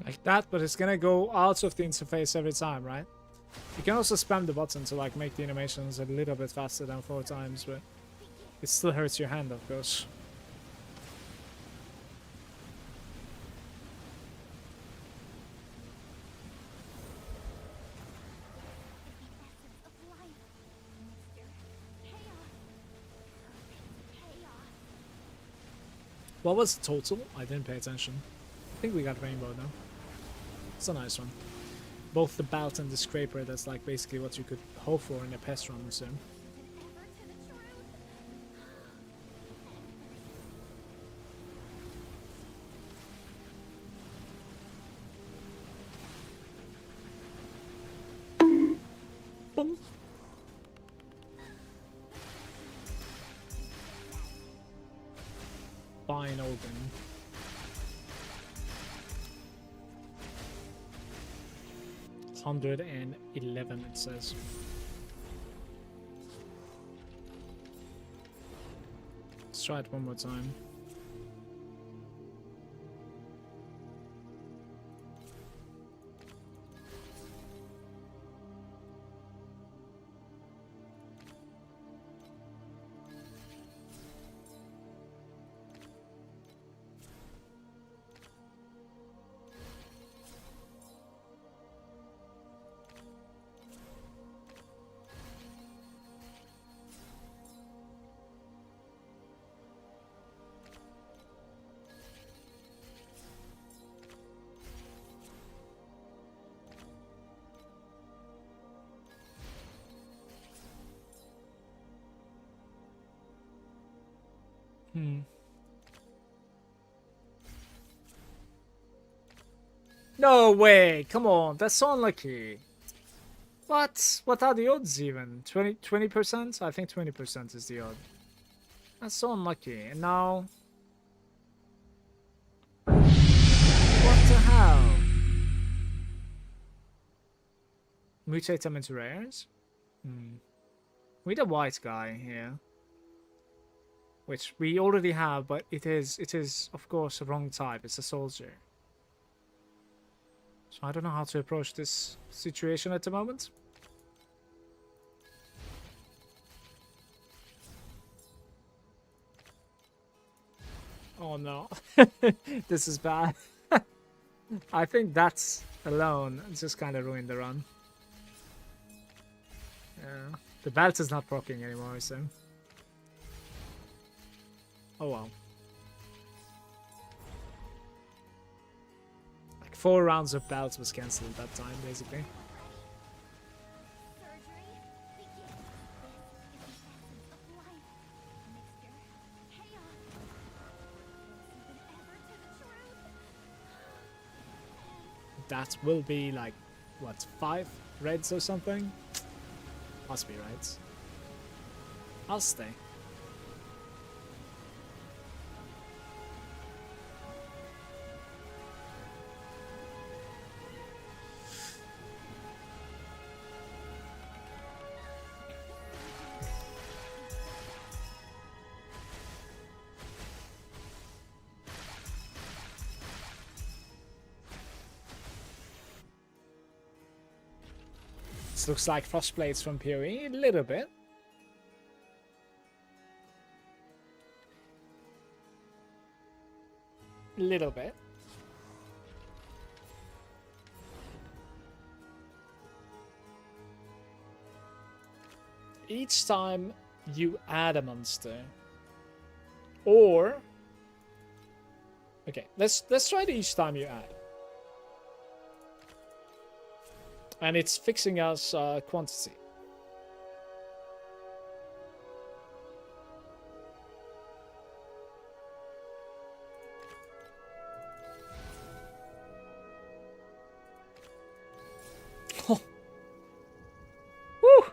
Like that, but it's gonna go out of the interface every time, right? You can also spam the button to like make the animations a little bit faster than 4 times, but it still hurts your hand, of course. What was the total? I didn't pay attention. I think we got rainbow now. It's a nice one. Both the belt and the scraper, that's like basically what you could hope for in a pest run soon. Boom. Fine open. It's 111, it says. Let's try it one more time. No way! Come on, that's so unlucky. What? What are the odds even? 20%? I think 20% is the odd. That's so unlucky. And now... What the hell? Mutate them into rares? With a white guy here. Which we already have, but it is of course the wrong type. It's a soldier. So I don't know how to approach this situation at the moment. Oh no. This is bad. I think that's alone just kind of ruined the run. Yeah. The belt is not proccing anymore, so... Oh well. Like 4 rounds of belts was cancelled that time, basically. That will be like, what, 5 reds or something? Must be right. I'll stay. This looks like Frostblades from PoE, a little bit. Little bit. Each time you add a monster, or okay, let's try it each time you add, and it's fixing us quantity. Oh. Woo!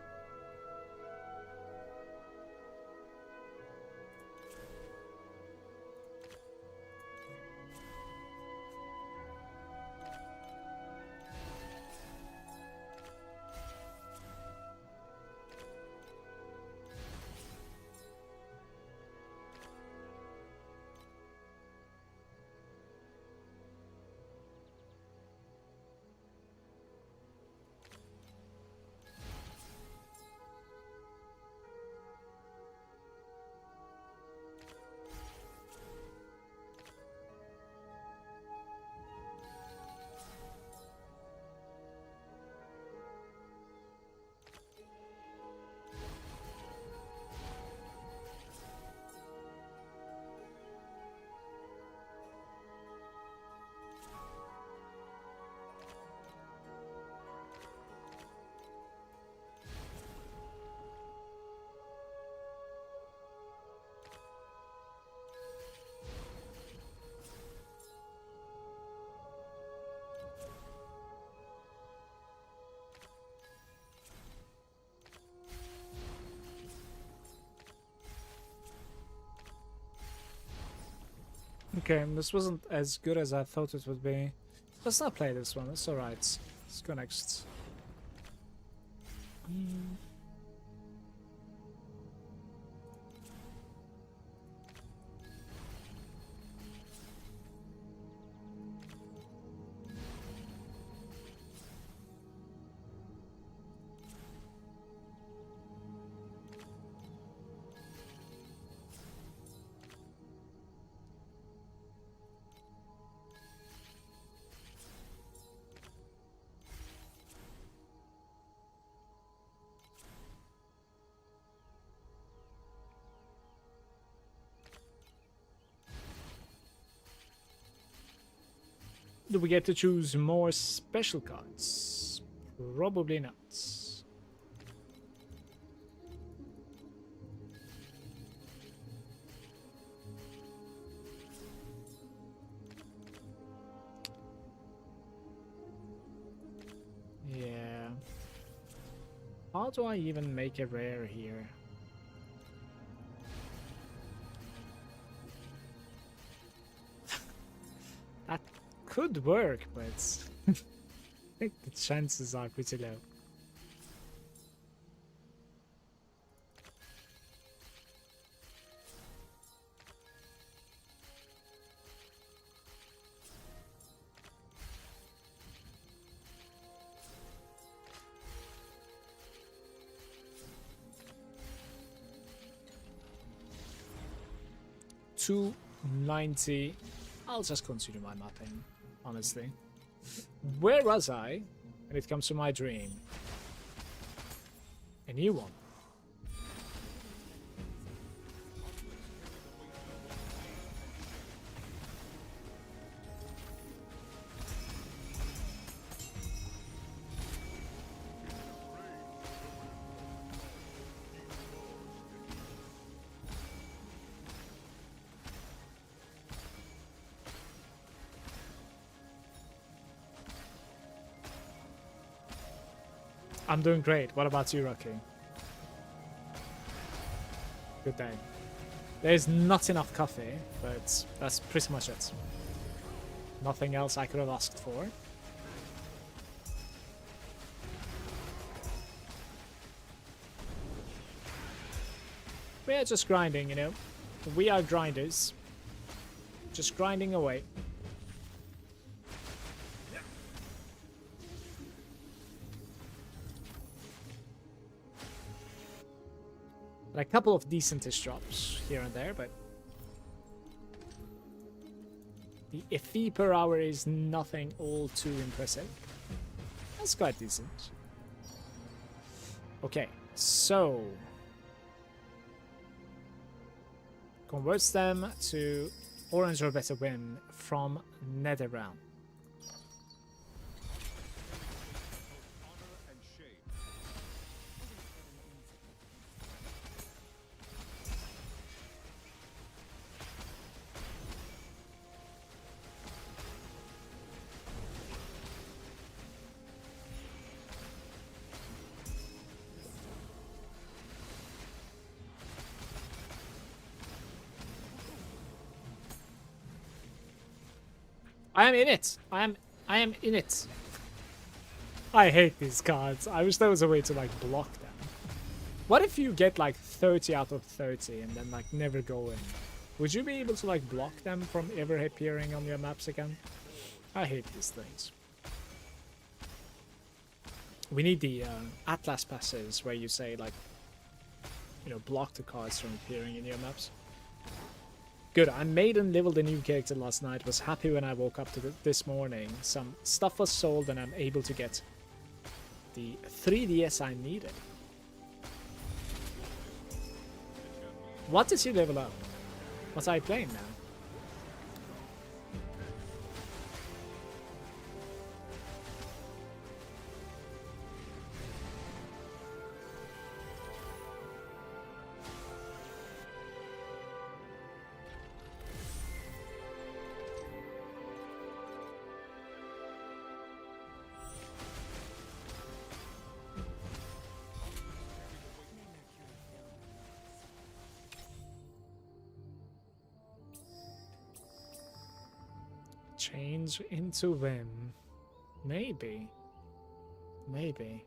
Okay, this wasn't as good as I thought it would be. Let's not play this one, it's alright. Let's go next. Do we get to choose more special cards? Probably not. How do I even make a rare here? That could work, but I think the chances are pretty low. $290. I'll just continue my mapping, honestly. Where was I when it comes to my dream? A new one. I'm doing great. What about you, Rocky? Good day. There's not enough coffee, but that's pretty much it. Nothing else I could have asked for. We're just grinding, you know. We are grinders. Just grinding away. A couple of decentish drops here and there, but the FE per hour is nothing all too impressive. That's quite decent. Okay, so converts them to orange or better win from Nether Realm. I am in it. I am in it. I hate these cards. I wish there was a way to like block them. What if you get like 30 out of 30 and then like never go in? Would you be able to like block them from ever appearing on your maps again? I hate these things. We need the Atlas passes where you say like, you know, block the cards from appearing in your maps. Good, I made and leveled a new character last night. Was happy when I woke up to this morning. Some stuff was sold and I'm able to get the 3DS I needed. What did you level up? What are you playing now? Change into Vim. Maybe. Maybe.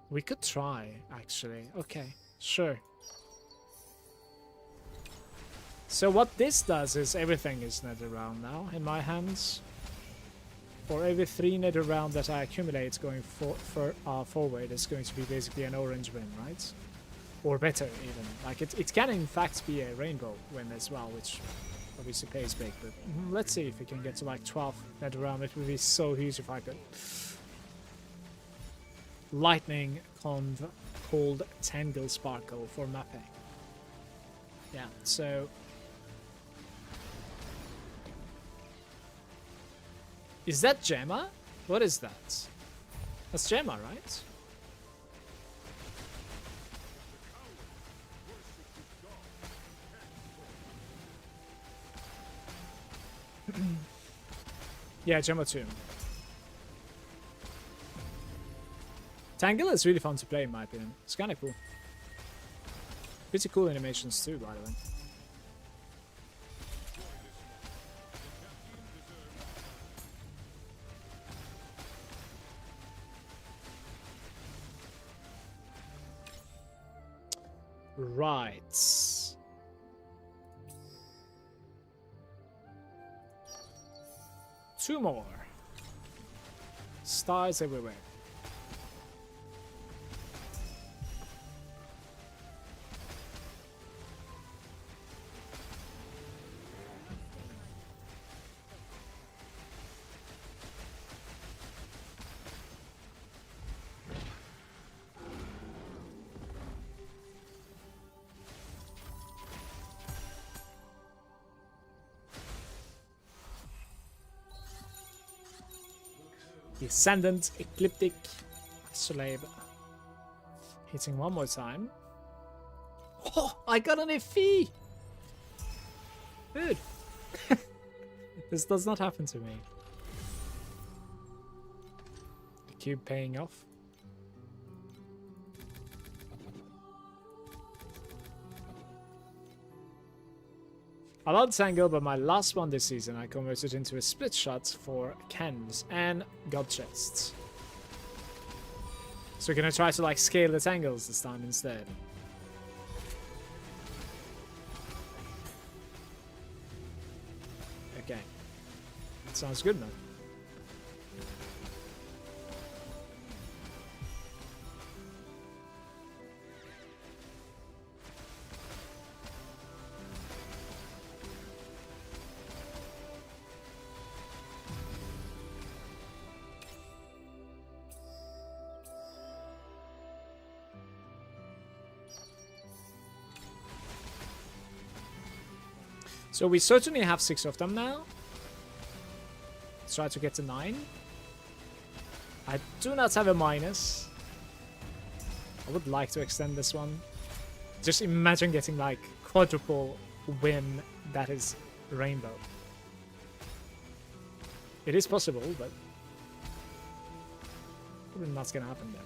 We could try, actually. Okay, sure. So what this does is everything is Netherrealm now in my hands. For every 3 Netherrealm that I accumulate going forward, it's going to be basically an orange win, right? Or better, even. Like, it can in fact be a rainbow win as well, which obviously pays big, but let's see if we can get to like 12 Netherrealm. It would be so huge if I could. Lightning Conv called Tangle Sparkle for mapping. Yeah, so is that Gemma? What is that? That's Gemma, right? Yeah, Gemma too. Tangle is really fun to play in my opinion. It's kind of cool. Pretty cool animations too, by the way. Right. Two more. Stars everywhere. Ascendant, Ecliptic, Slave. Hitting one more time. Oh, I got an FE! Good. This does not happen to me. The cube paying off. I love Tangle, but my last one this season I converted into a split shot for Kens and God chests. So we're gonna try to like scale the Tangles this time instead. Okay. That sounds good, man. So we certainly have 6 of them now. Let's try to get to 9. I do not have a minus. I would like to extend this one. Just imagine getting like quadruple win that is rainbow. It is possible, but probably not gonna happen then.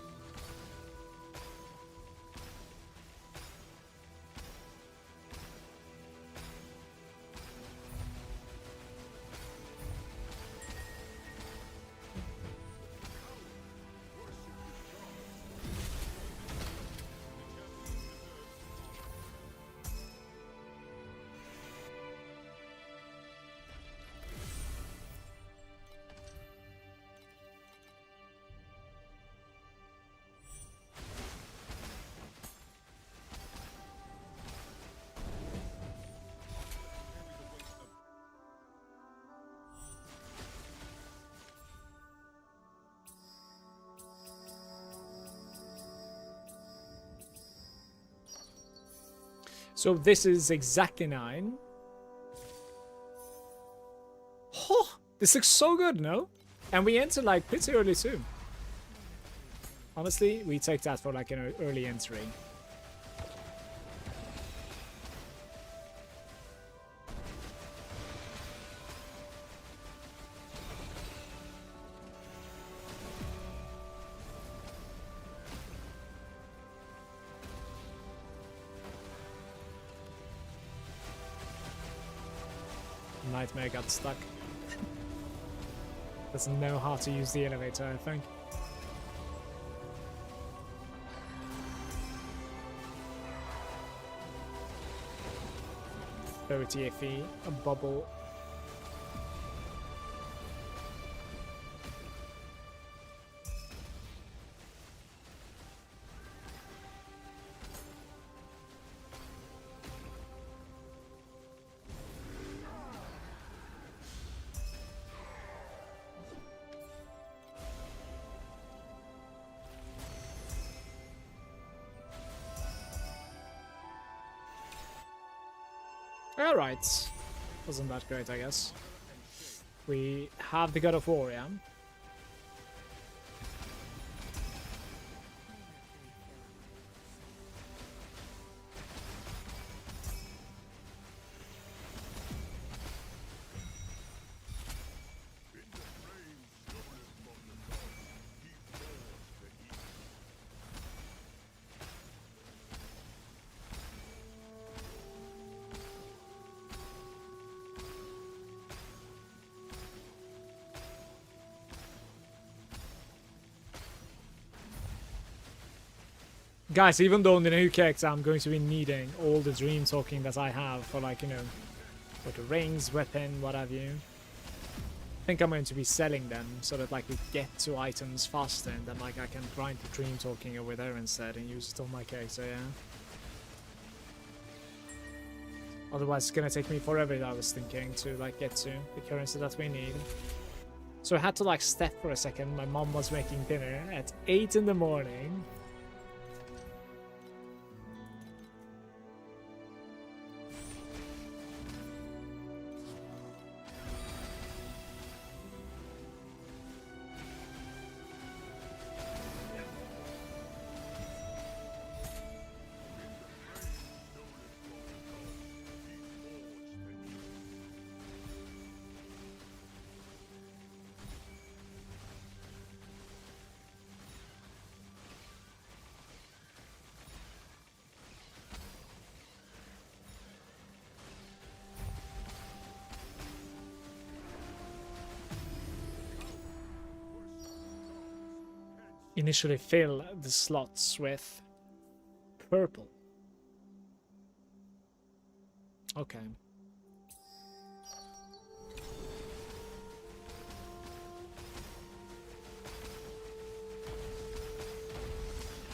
So this is exactly 9. Oh, this looks so good, no? And we enter like pretty early too. Honestly, we take that for like an early entry. Nightmare got stuck. Doesn't know how to use the elevator, I think. TFE, a bubble. Alright. Wasn't that great, I guess. We have the God of War, yeah? Guys, even though in the new character I'm going to be needing all the dream talking that I have for, like, you know, for the rings, weapon, what have you. I think I'm going to be selling them so that, like, we get to items faster and then, like, I can grind the dream talking over there instead and use it on my character, yeah. Otherwise it's gonna take me forever, I was thinking, to, like, get to the currency that we need. So I had to, like, step for a second. My mom was making dinner at 8 in the morning. Initially fill the slots with purple. Okay.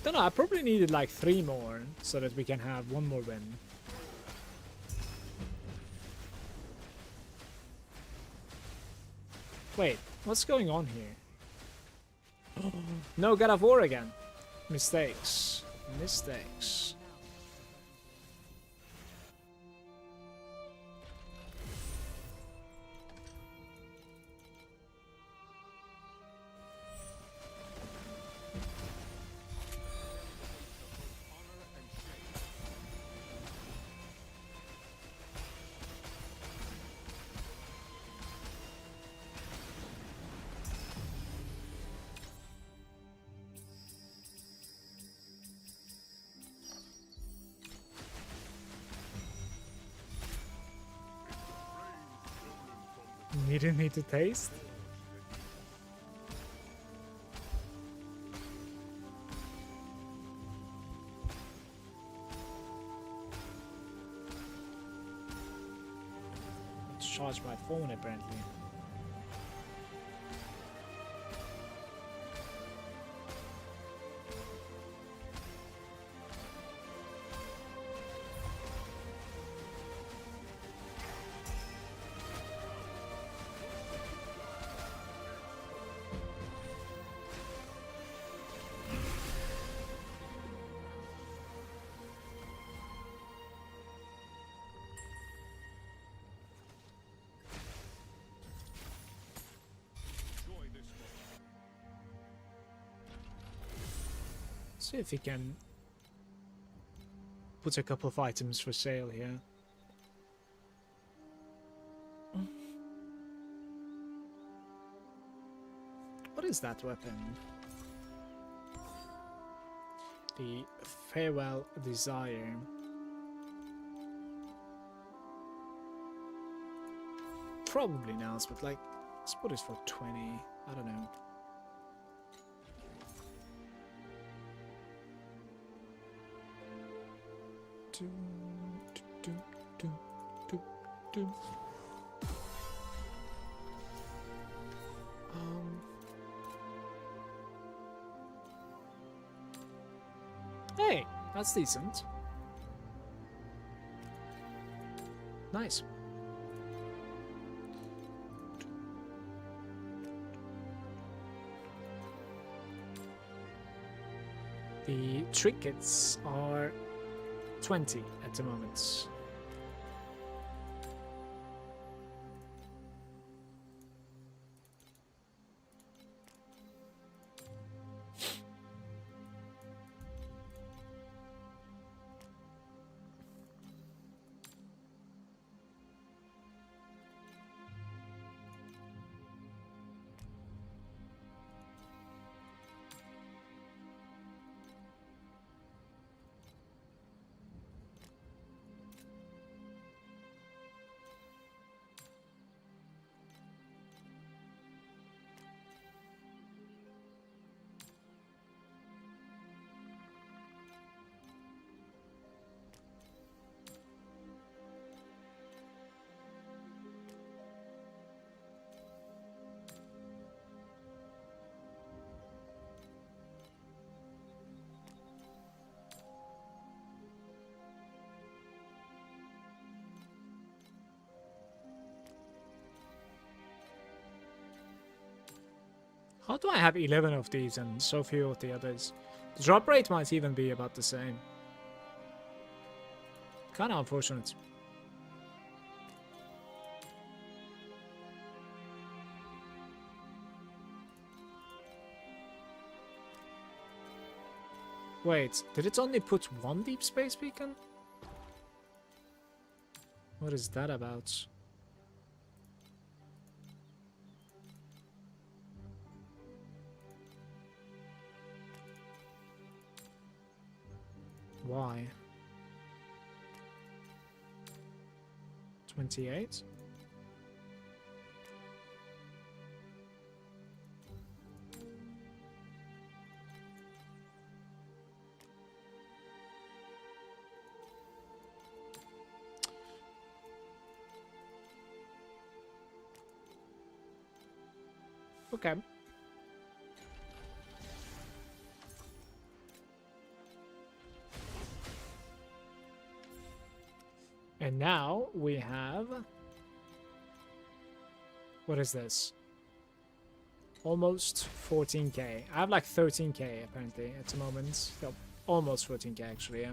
Don't know, I probably needed like 3 more so that we can have 1 more win. Wait, what's going on here? No God of War again. Mistakes. Mistakes. You didn't need to taste? Let's charge my phone apparently. See if we can put a couple of items for sale here. What is that weapon? The Farewell Desire. Probably now, but like, let's put it for 20. I don't know. Hey, that's decent. Nice. The trinkets are 20 at the moment. do I have 11 of these and so few of the others? The drop rate might even be about the same. Kind of unfortunate. Wait, did it only put one deep space beacon? What is that about? Why? 28? Okay. And now we have... What is this? Almost 14k. I have like 13k apparently at the moment. So almost 14k actually, yeah.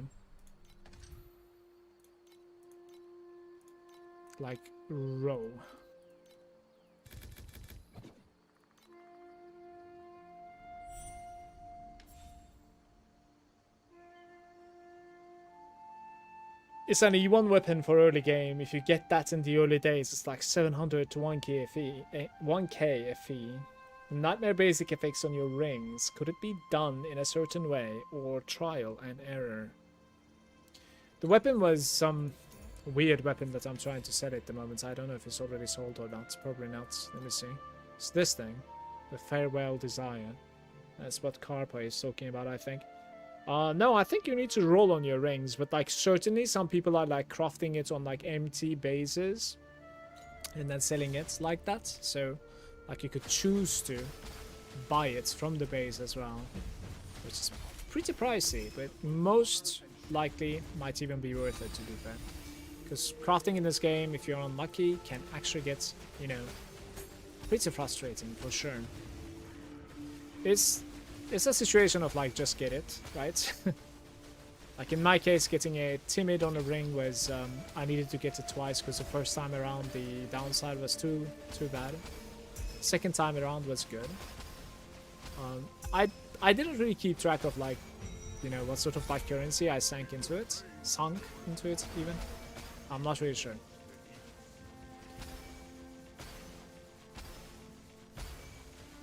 Like, row. It's an E1 weapon for early game. If you get that in the early days, it's like 700 to 1k FE. 1k FE. Nightmare basic effects on your rings. Could it be done in a certain way or trial and error? The weapon was some weird weapon that I'm trying to sell at the moment. I don't know if it's already sold or not. Probably not. Let me see. It's this thing. The Farewell Desire. That's what Carpa is talking about, I think. No, I think you need to roll on your rings, but like certainly some people are like crafting it on like empty bases and then selling it like that. So like you could choose to buy it from the base as well, which is pretty pricey, but most likely might even be worth it, to be fair. Because crafting in this game, if you're unlucky, can actually get, you know, pretty frustrating for sure. It's a situation of like just get it, right? Like in my case, getting a timid on a ring was I needed to get it twice because the first time around the downside was too bad. Second time around was good. I didn't really keep track of like, you know, what sort of like currency I sunk into it even. I'm not really sure.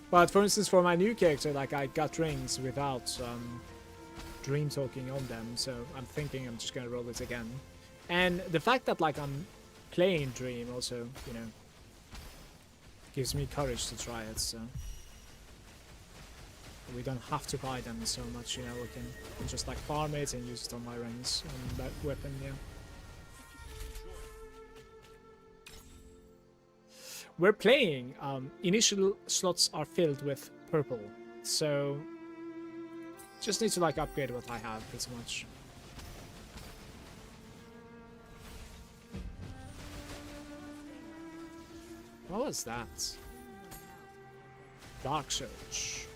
But for instance, for my new character, like I got rings without dream talking on them, so I'm thinking I'm just gonna roll it again. And the fact that like I'm playing Dream also, you know, gives me courage to try it. So we don't have to buy them so much, you know. We can just like farm it and use it on my rings and that weapon, yeah. We're playing, initial slots are filled with purple, so just need to like upgrade what I have pretty much. What was that? Dark Surge.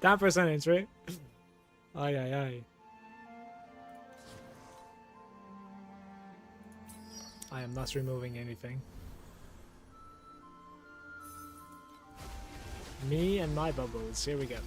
That percentage, right? Aye, aye, aye. I am not removing anything. Me and my bubbles. Here we go.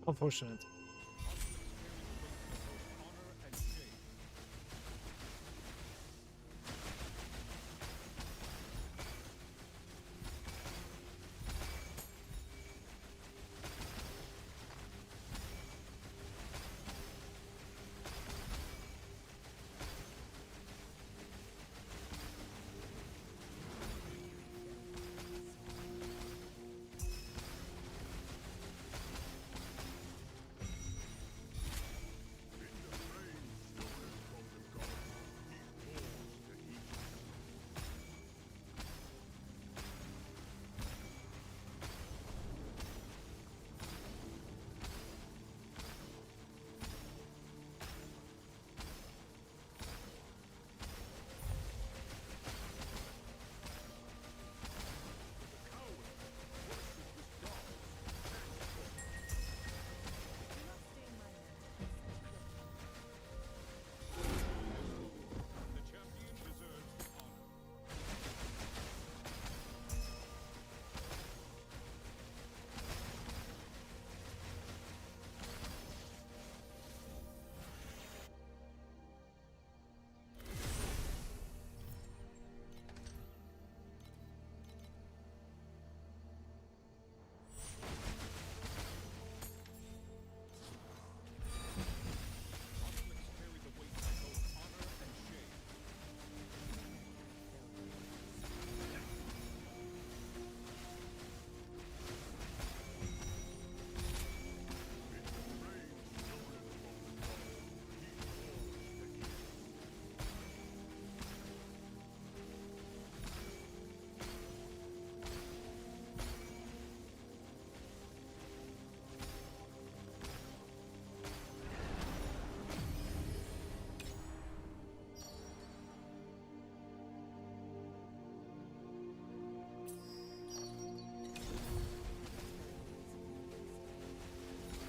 Unfortunate.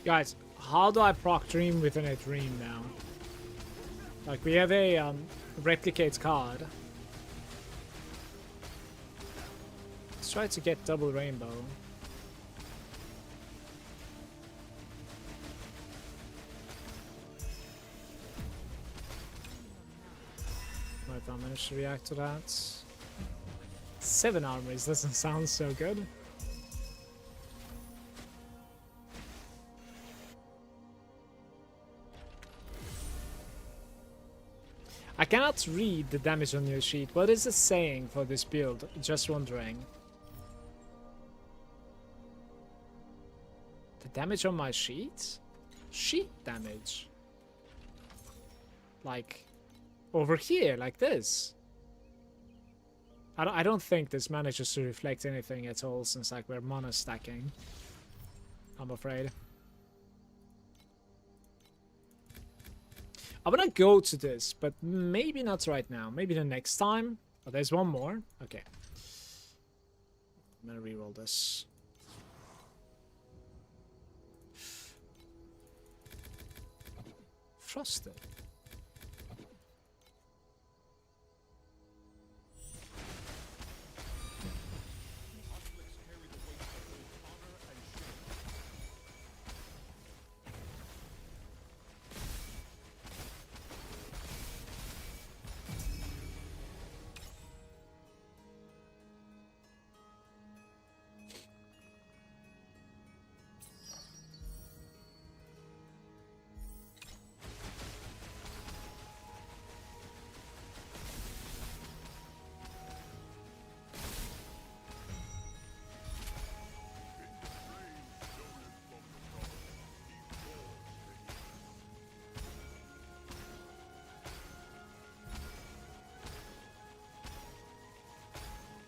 Guys, how do I proc dream within a dream now? Like, we have a replicate card. Let's try to get double rainbow. If I manage to react to that. 7 armors doesn't sound so good. I cannot read the damage on your sheet. What is it saying for this build? Just wondering. The damage on my sheet? Sheet damage. Like, over here, like this. I don't think this manages to reflect anything at all, since like we're mono stacking. I'm afraid. I wanna go to this, but maybe not right now. Maybe the next time. Oh, there's one more. Okay. I'm gonna reroll this. trusted.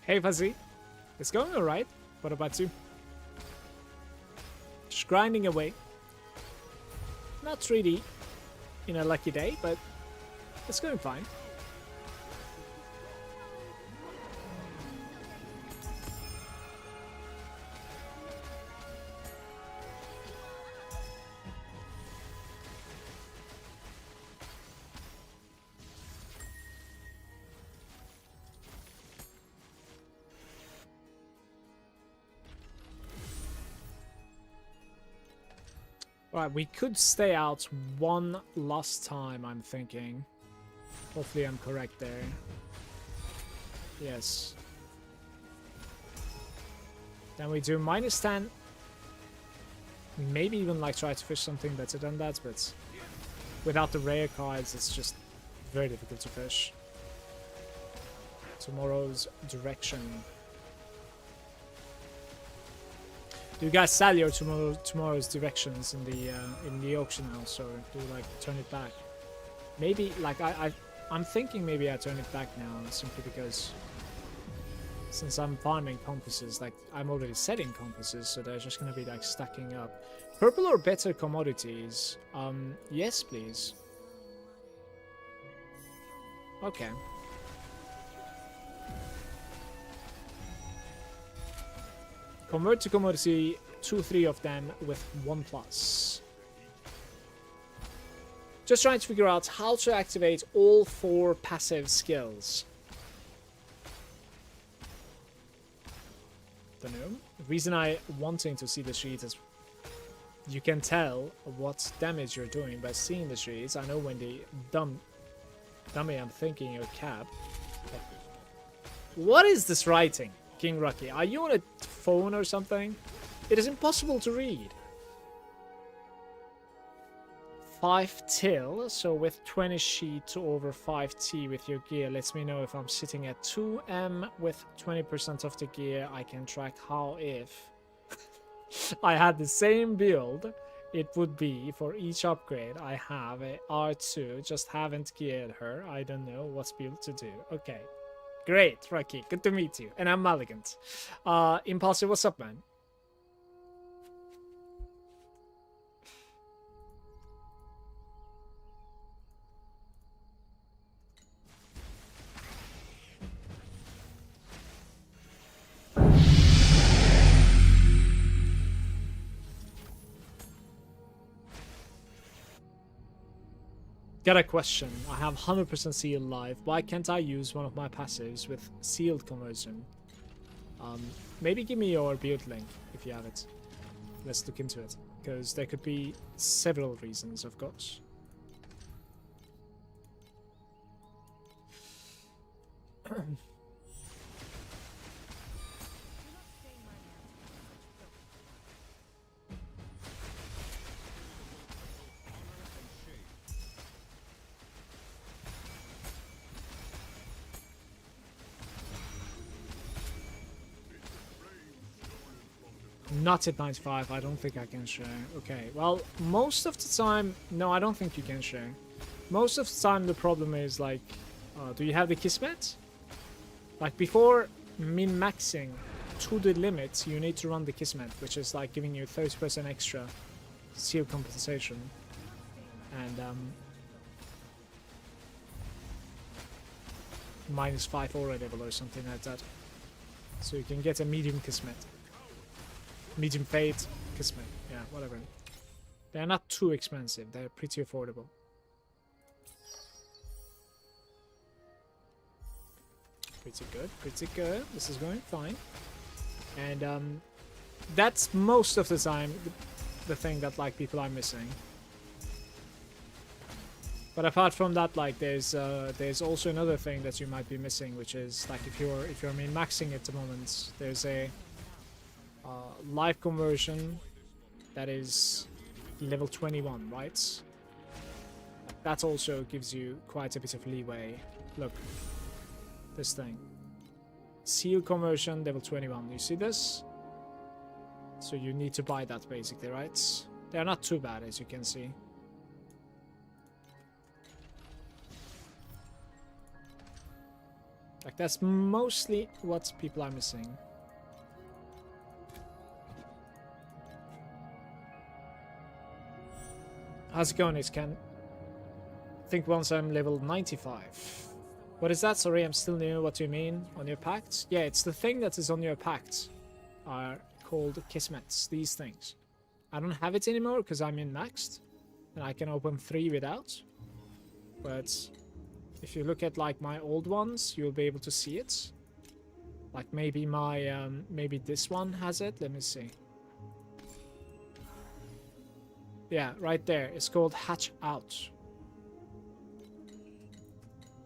Hey Fuzzy, it's going alright. What about you? Just grinding away. Not really in a lucky day, but it's going fine. Right, we could stay out one last time, I'm thinking. Hopefully I'm correct there. Yes. Then we do -10. Maybe even like try to fish something better than that, but without the rare cards, it's just very difficult to fish. Tomorrow's direction. Do you guys sell your tomorrow's directions in the auction house, or do you like turn it back? Maybe like I'm thinking maybe I turn it back now, simply because since I'm farming compasses, like I'm already setting compasses, so they're just gonna be like stacking up. Purple or better commodities? Yes, please. Okay. Convert to commodity 2-3 of them with 1+. Just trying to figure out how to activate all 4 passive skills. Don't know. The reason I wanting to see the sheet is you can tell what damage you're doing by seeing the sheets. I know when the dummy I'm thinking your cap. What is this writing? King Rocky, are you on a phone or something? It is impossible to read. 5 till, so with 20 sheet to over 5t with your gear lets me know if I'm sitting at 2m with 20% of the gear. I can track how if I had the same build, it would be for each upgrade. I have a R2, just haven't geared her. I don't know what's built to do. Okay. Great, Rocky. Good to meet you. And I'm Malagant. Impulsive, what's up, man? Got a question. I have 100% sealed live. Why can't I use one of my passives with sealed conversion? Maybe give me your build link if you have it. Let's look into it. Because there could be several reasons, of course. Not at 95, I don't think I can share. Okay, well, most of the time... No, I don't think you can share. Most of the time the problem is like... do you have the Kismet? Like before min-maxing to the limit, you need to run the Kismet, which is like giving you 30% extra seal compensation. And -5 already or something like that. So you can get a medium Kismet. Medium Fate, Kismet, yeah, whatever. They're not too expensive, they're pretty affordable. Pretty good, pretty good. This is going fine. And that's most of the time the thing that like people are missing. But apart from that, like there's also another thing that you might be missing, which is like if you're min maxing at the moment, there's a life conversion that is level 21, right? That also gives you quite a bit of leeway. Look, this thing, seal conversion level 21. You see this? So you need to buy that basically, right? They're not too bad, as you can see. Like, that's mostly what people are missing. How's it going, Ken? I think once I'm level 95. What is that? Sorry, I'm still new. What do you mean? On your pact? Yeah, it's the thing that is on your pact. Are called Kismets, these things. I don't have it anymore because I'm in maxed. And I can open 3 without. But if you look at like my old ones, you'll be able to see it. Like maybe my maybe this one has it. Let me see. Yeah, right there. It's called Hatch Out.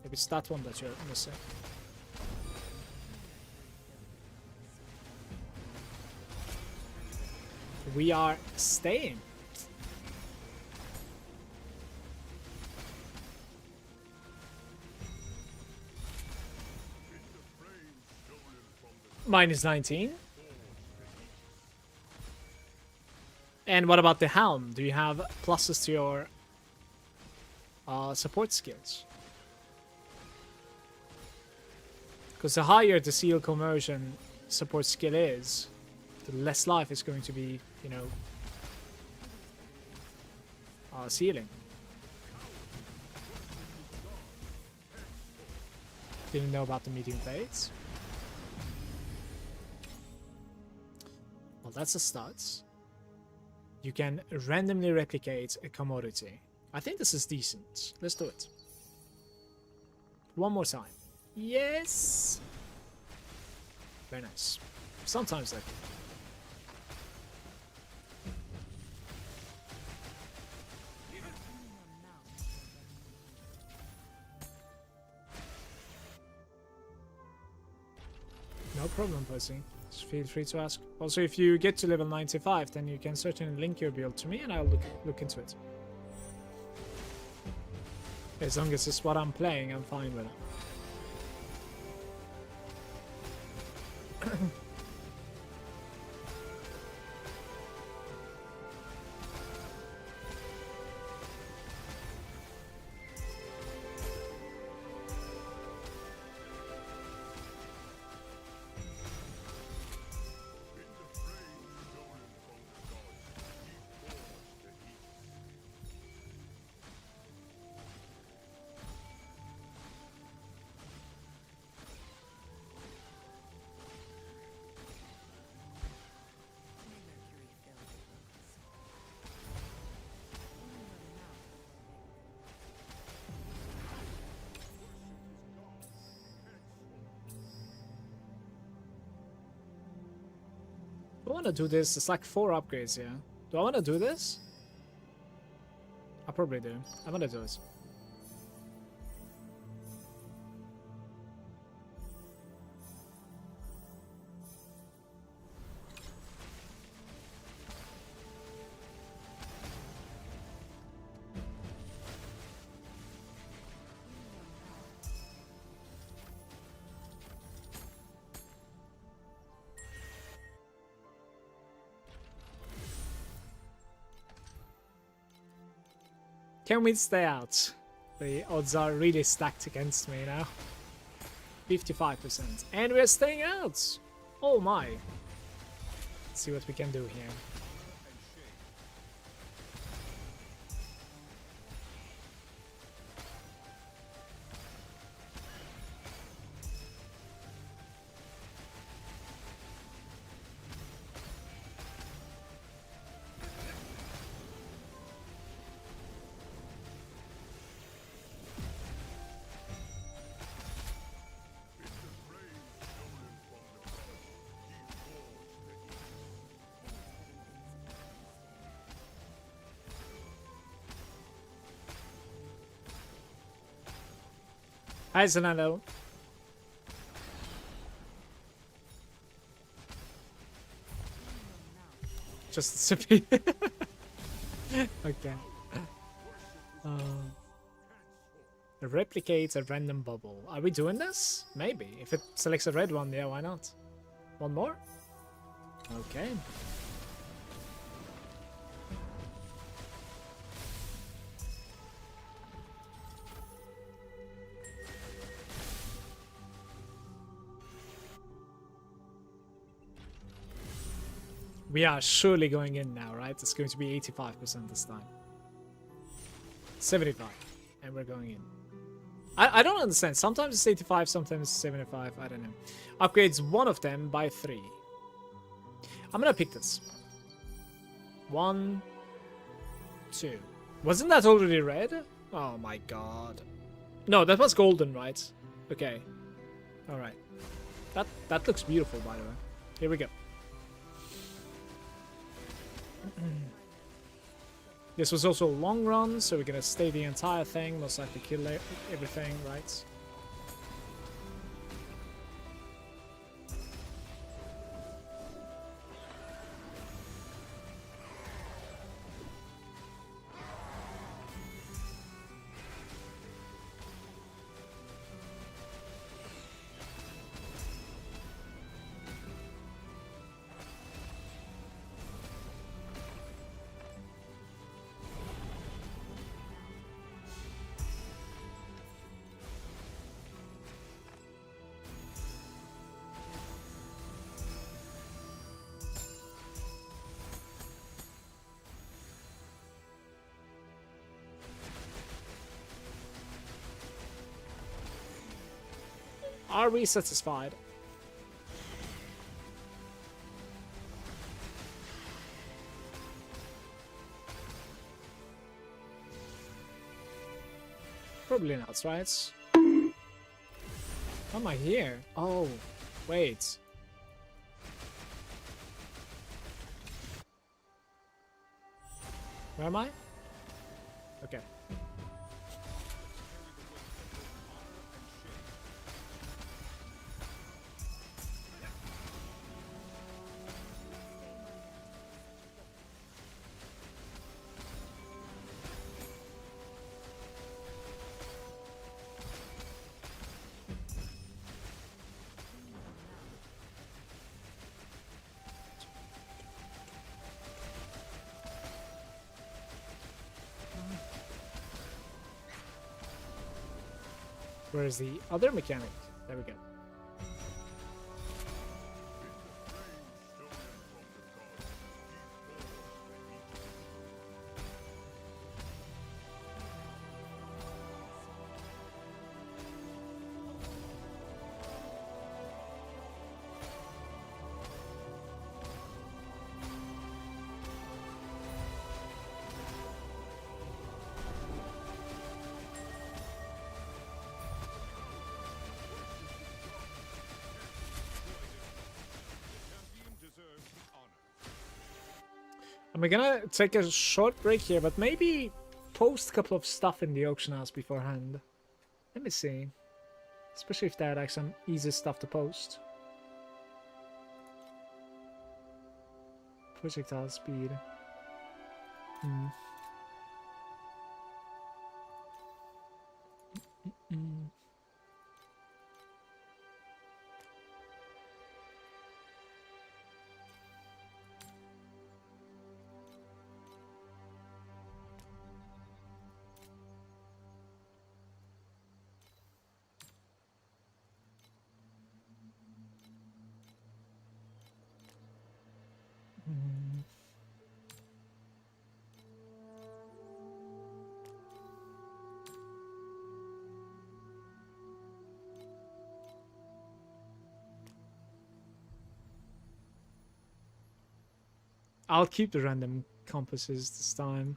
Maybe it's that one that you're missing. We are staying. Minus 19. And what about the helm? Do you have pluses to your support skills? Because the higher the seal conversion support skill is, the less life is going to be, you know, sealing. Didn't know about the medium fades. Well, that's a start. You can randomly replicate a commodity. I think this is decent. Let's do it. One more time. Yes! Very nice. Sometimes like... No problem, Percy. Just feel free to ask. Also, if you get to level 95, then you can certainly link your build to me and I'll look into it. As long as it's what I'm playing, I'm fine with it. I want to do this. It's like 4 upgrades here. Do I want to do this? I probably do. I'm gonna do it. Can we stay out? The odds are really stacked against me now. 55%. And we're staying out! Oh my. Let's see what we can do here. Hi, Zanello. Just sippy. Okay. Replicate a random bubble. Are we doing this? Maybe. If it selects a red one, yeah, why not? One more? Okay. We are surely going in now, right? It's going to be 85% this time. 75. And we're going in. I don't understand. Sometimes it's 85, sometimes it's 75. I don't know. Upgrades one of them by 3. I'm gonna pick this. 1, 2. Wasn't that already red? Oh my god. No, that was golden, right? Okay. Alright. That looks beautiful, by the way. Here we go. This was also a long run, so we're gonna stay the entire thing, most likely kill everything, right? Are we satisfied? Probably not, right? Why am I here? Oh, wait. Where am I? Okay. Where is the other mechanic? There we go. And we're gonna take a short break here, but maybe post a couple of stuff in the auction house beforehand. Let me see. Especially if they had like some easy stuff to post. Projectile speed. I'll keep the random compasses this time.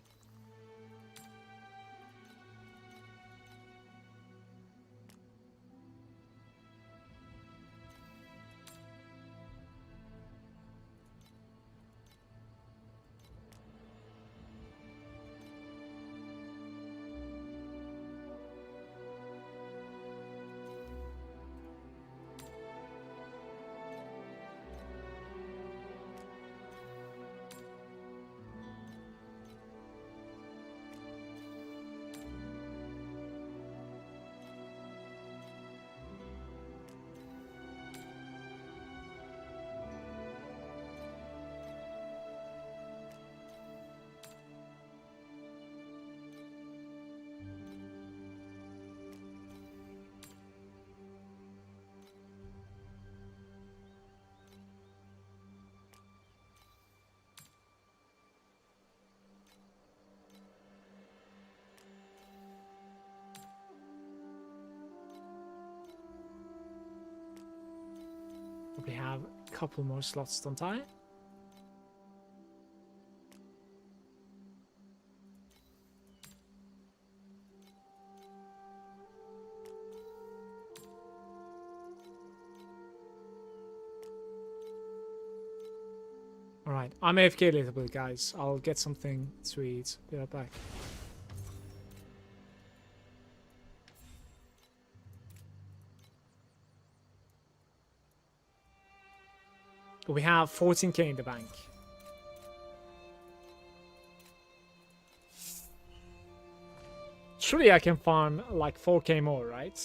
Probably have a couple more slots, don't I? Alright, I'm AFK a little bit, guys. I'll get something to eat. Be right back. We have 14k in the bank. Surely I can farm like 4k more, right?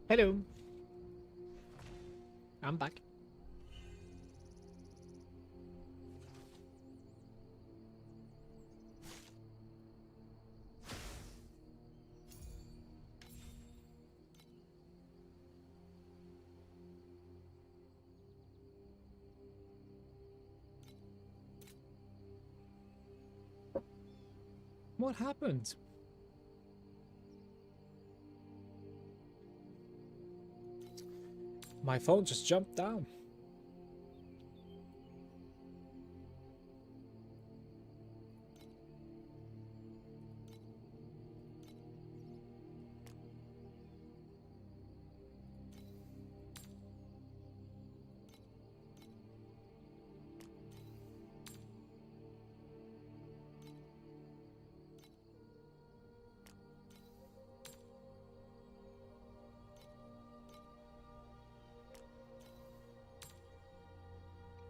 Hello. I'm back. What happened? My phone just jumped down.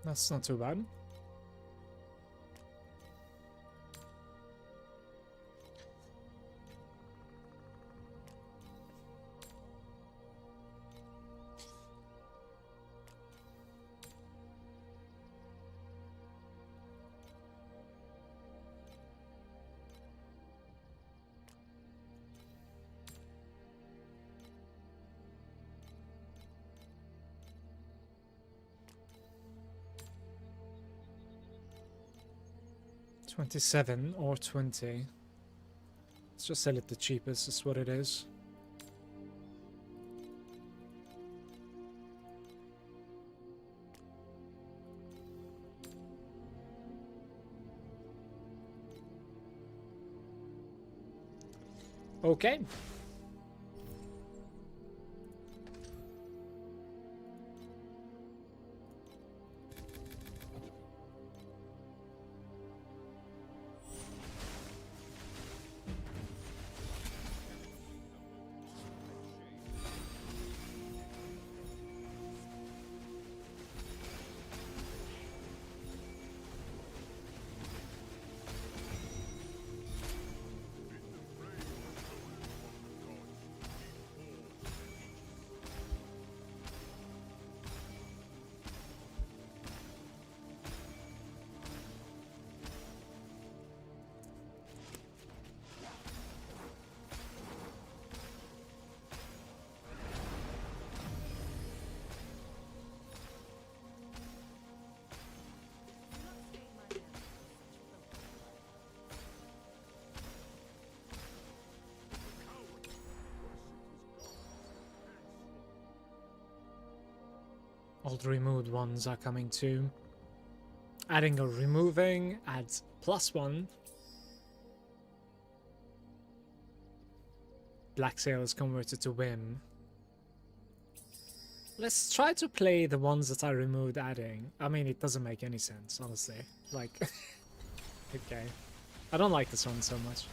That's not too bad. $27 or $20. Let's just sell it the cheapest, is what it is. Okay. All the removed ones are coming too. Adding or removing adds +1. Black Sail is converted to Whim. Let's try to play the ones that I removed adding. I mean, it doesn't make any sense, honestly. Like, okay. I don't like this one so much.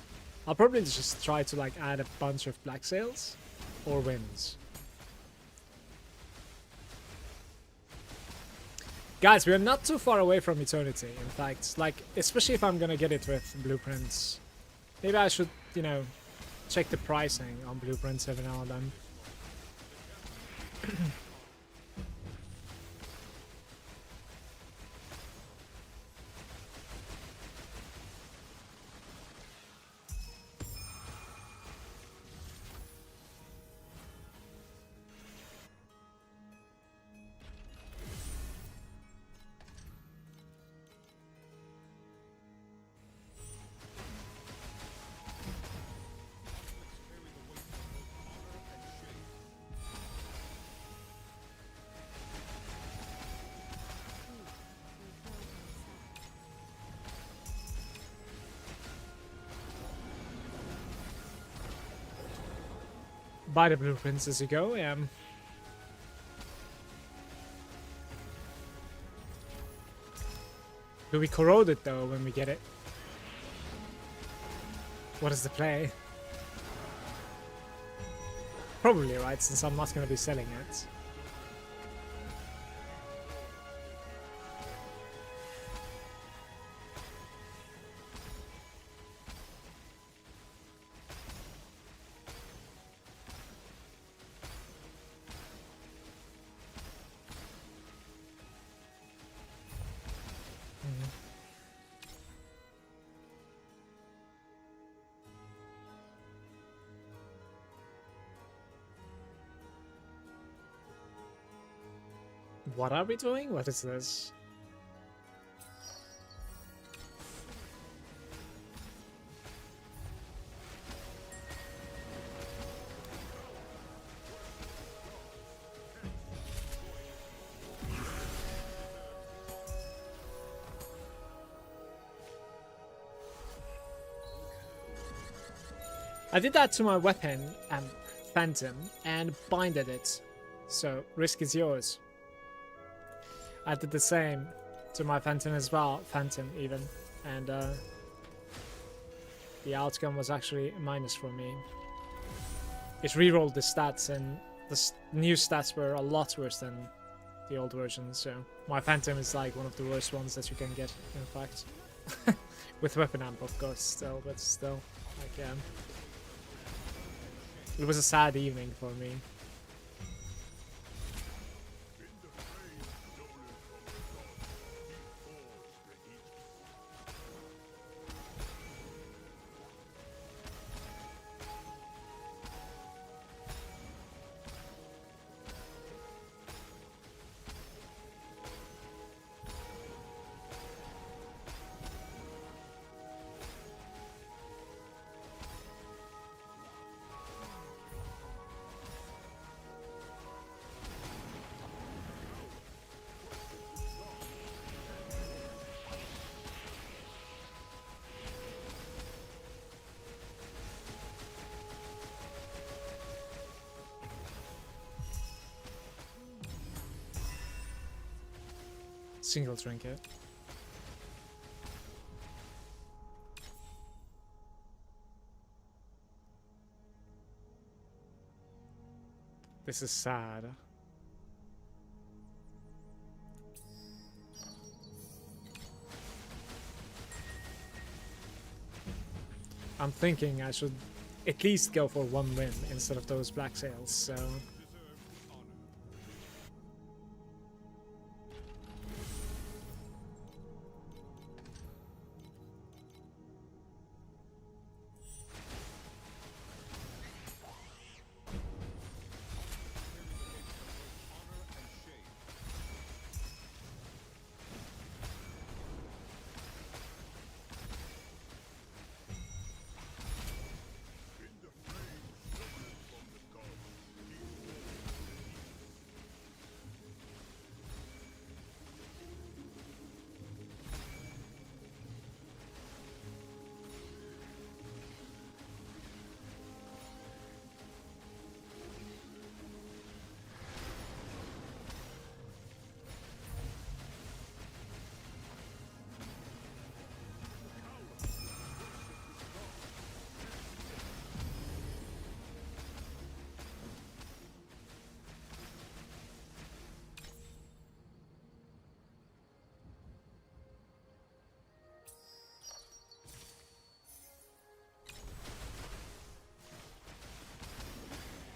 I'll probably just try to like add a bunch of Black Sails or Whims. Guys, we are not too far away from Eternity, in fact. Like, especially if I'm gonna get it with blueprints. Maybe I should, you know, check the pricing on blueprints every now and then. Buy the blueprints as you go, yeah. Do we corrode it though when we get it? What is the play? Probably, right, since I'm not going to be selling it. What are we doing? What is this? I did that to my weapon, Phantom, and binded it. So, risk is yours. I did the same to my Phantom as well, Phantom even, and the outcome was actually a minus for me. It rerolled the stats, and the new stats were a lot worse than the old version, so my Phantom is like one of the worst ones that you can get, in fact. With weapon amp, of course, still, but still, like, it was a sad evening for me. Single trinket. This is sad. I'm thinking I should at least go for one win instead of those black sails, so...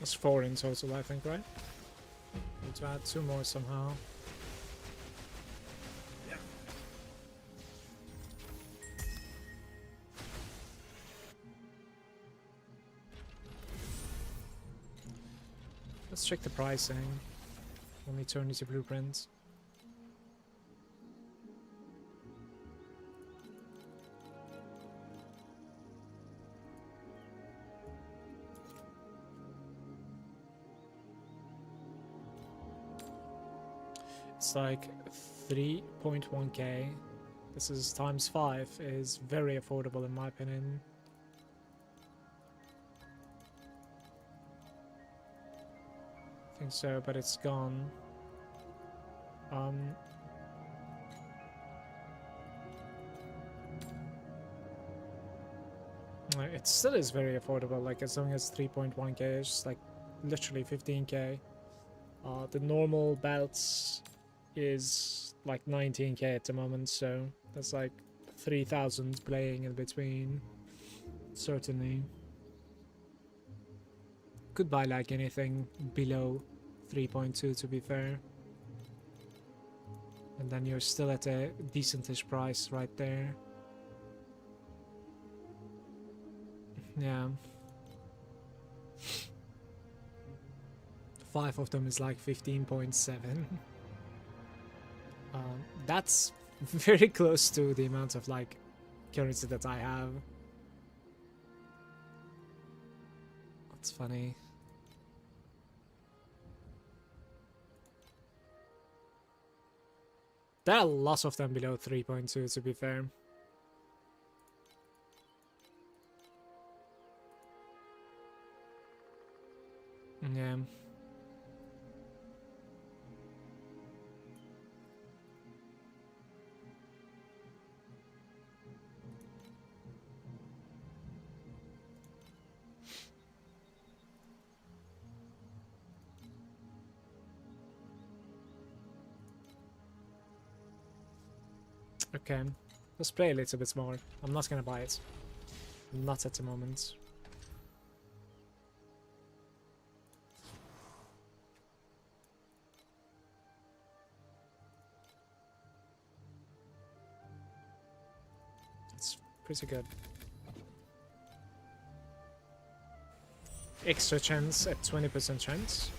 That's 4 in total, I think, right? Need to add 2 more somehow. Let's check the pricing on the Eternity Blueprint. It's like 3.1k. This is times 5, is very affordable in my opinion. I think so, but it's gone. It still is very affordable, like as long as 3.1k, it's just like literally 15k. The normal belts is like 19k at the moment, so that's like 3,000 playing in between. Certainly. Could buy like anything below 3.2 to be fair. And then you're still at a decentish price right there. Yeah. 5 of them is like 15.7. That's very close to the amount of like currency that I have. That's funny. There are lots of them below 3.2 to be fair. Yeah. Okay, let's play a little bit more. I'm not gonna buy it. Not at the moment. It's pretty good. Extra chance at 20% chance.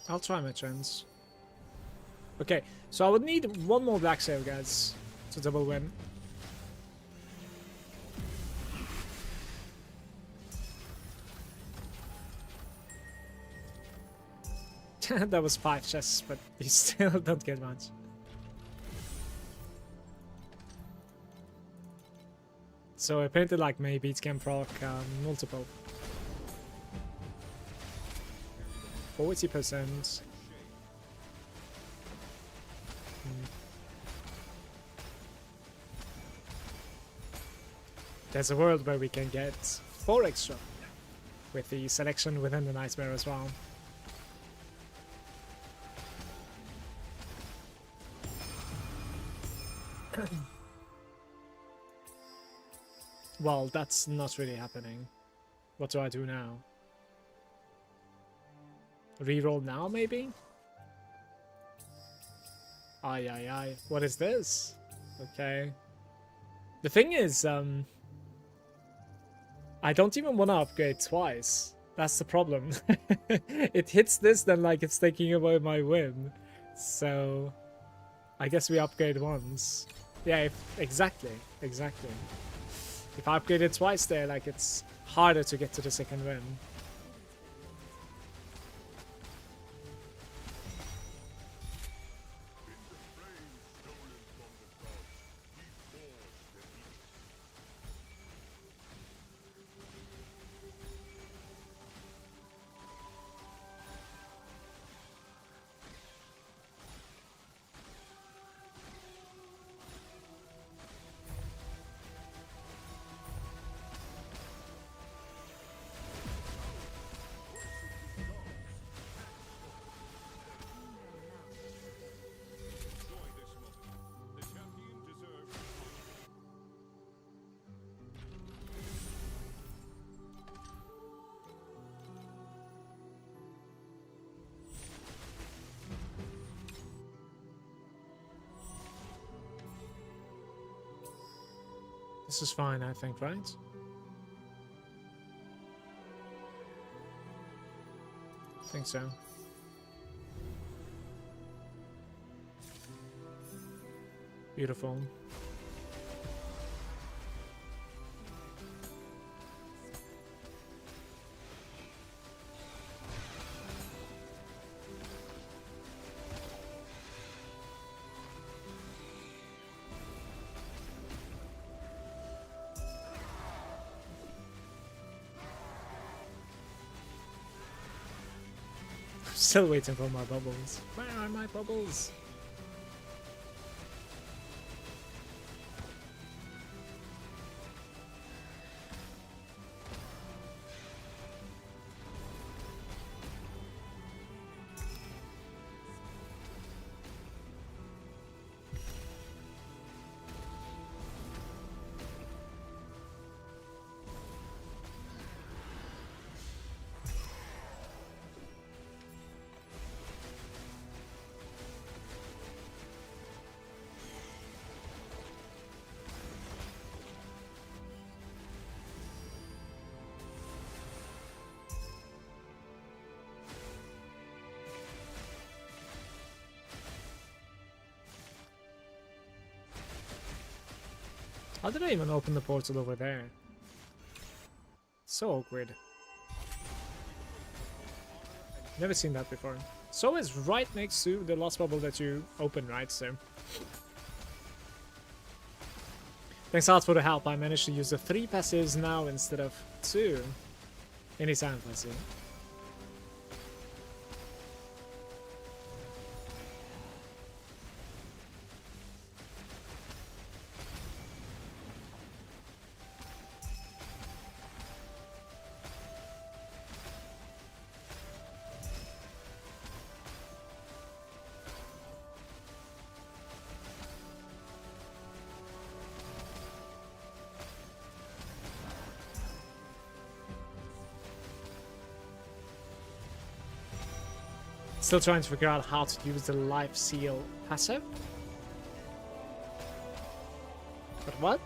I'll try my chance. Okay, so I would need one more black sale, guys, to double win. That was 5 chests, but you still don't get much. So apparently, like, maybe it can proc multiple. 40%. There's a world where we can get 4 extra with the selection within the nightmare as well. Well, that's not really happening. What do I do now? Reroll now, maybe? Aye, aye, aye. What is this? Okay. The thing is, I don't even want to upgrade twice. That's the problem. It hits this, then like it's taking away my win. So, I guess we upgrade once. Yeah, exactly. If I upgrade it twice there, like it's harder to get to the second win. This is fine, I think, right? I think so. Beautiful. still waiting for my bubbles. Where are my bubbles? How did I even open the portal over there? So awkward. Never seen that before. So it's right next to the last bubble that you open, right? So thanks a lot for the help. I managed to use the 3 passives now instead of 2. Anytime, I see. Still trying to figure out how to use the life seal passive. But what?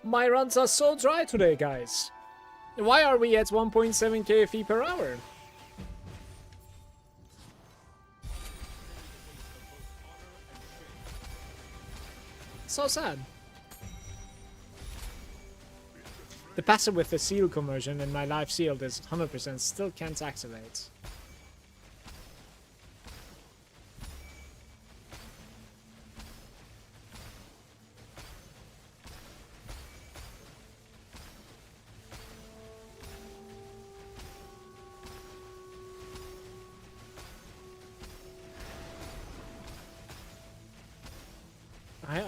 My runs are so dry today, guys. Why are we at 1.7 KFE per hour? So sad. The passive with the seal conversion and my life sealed is 100% still can't activate.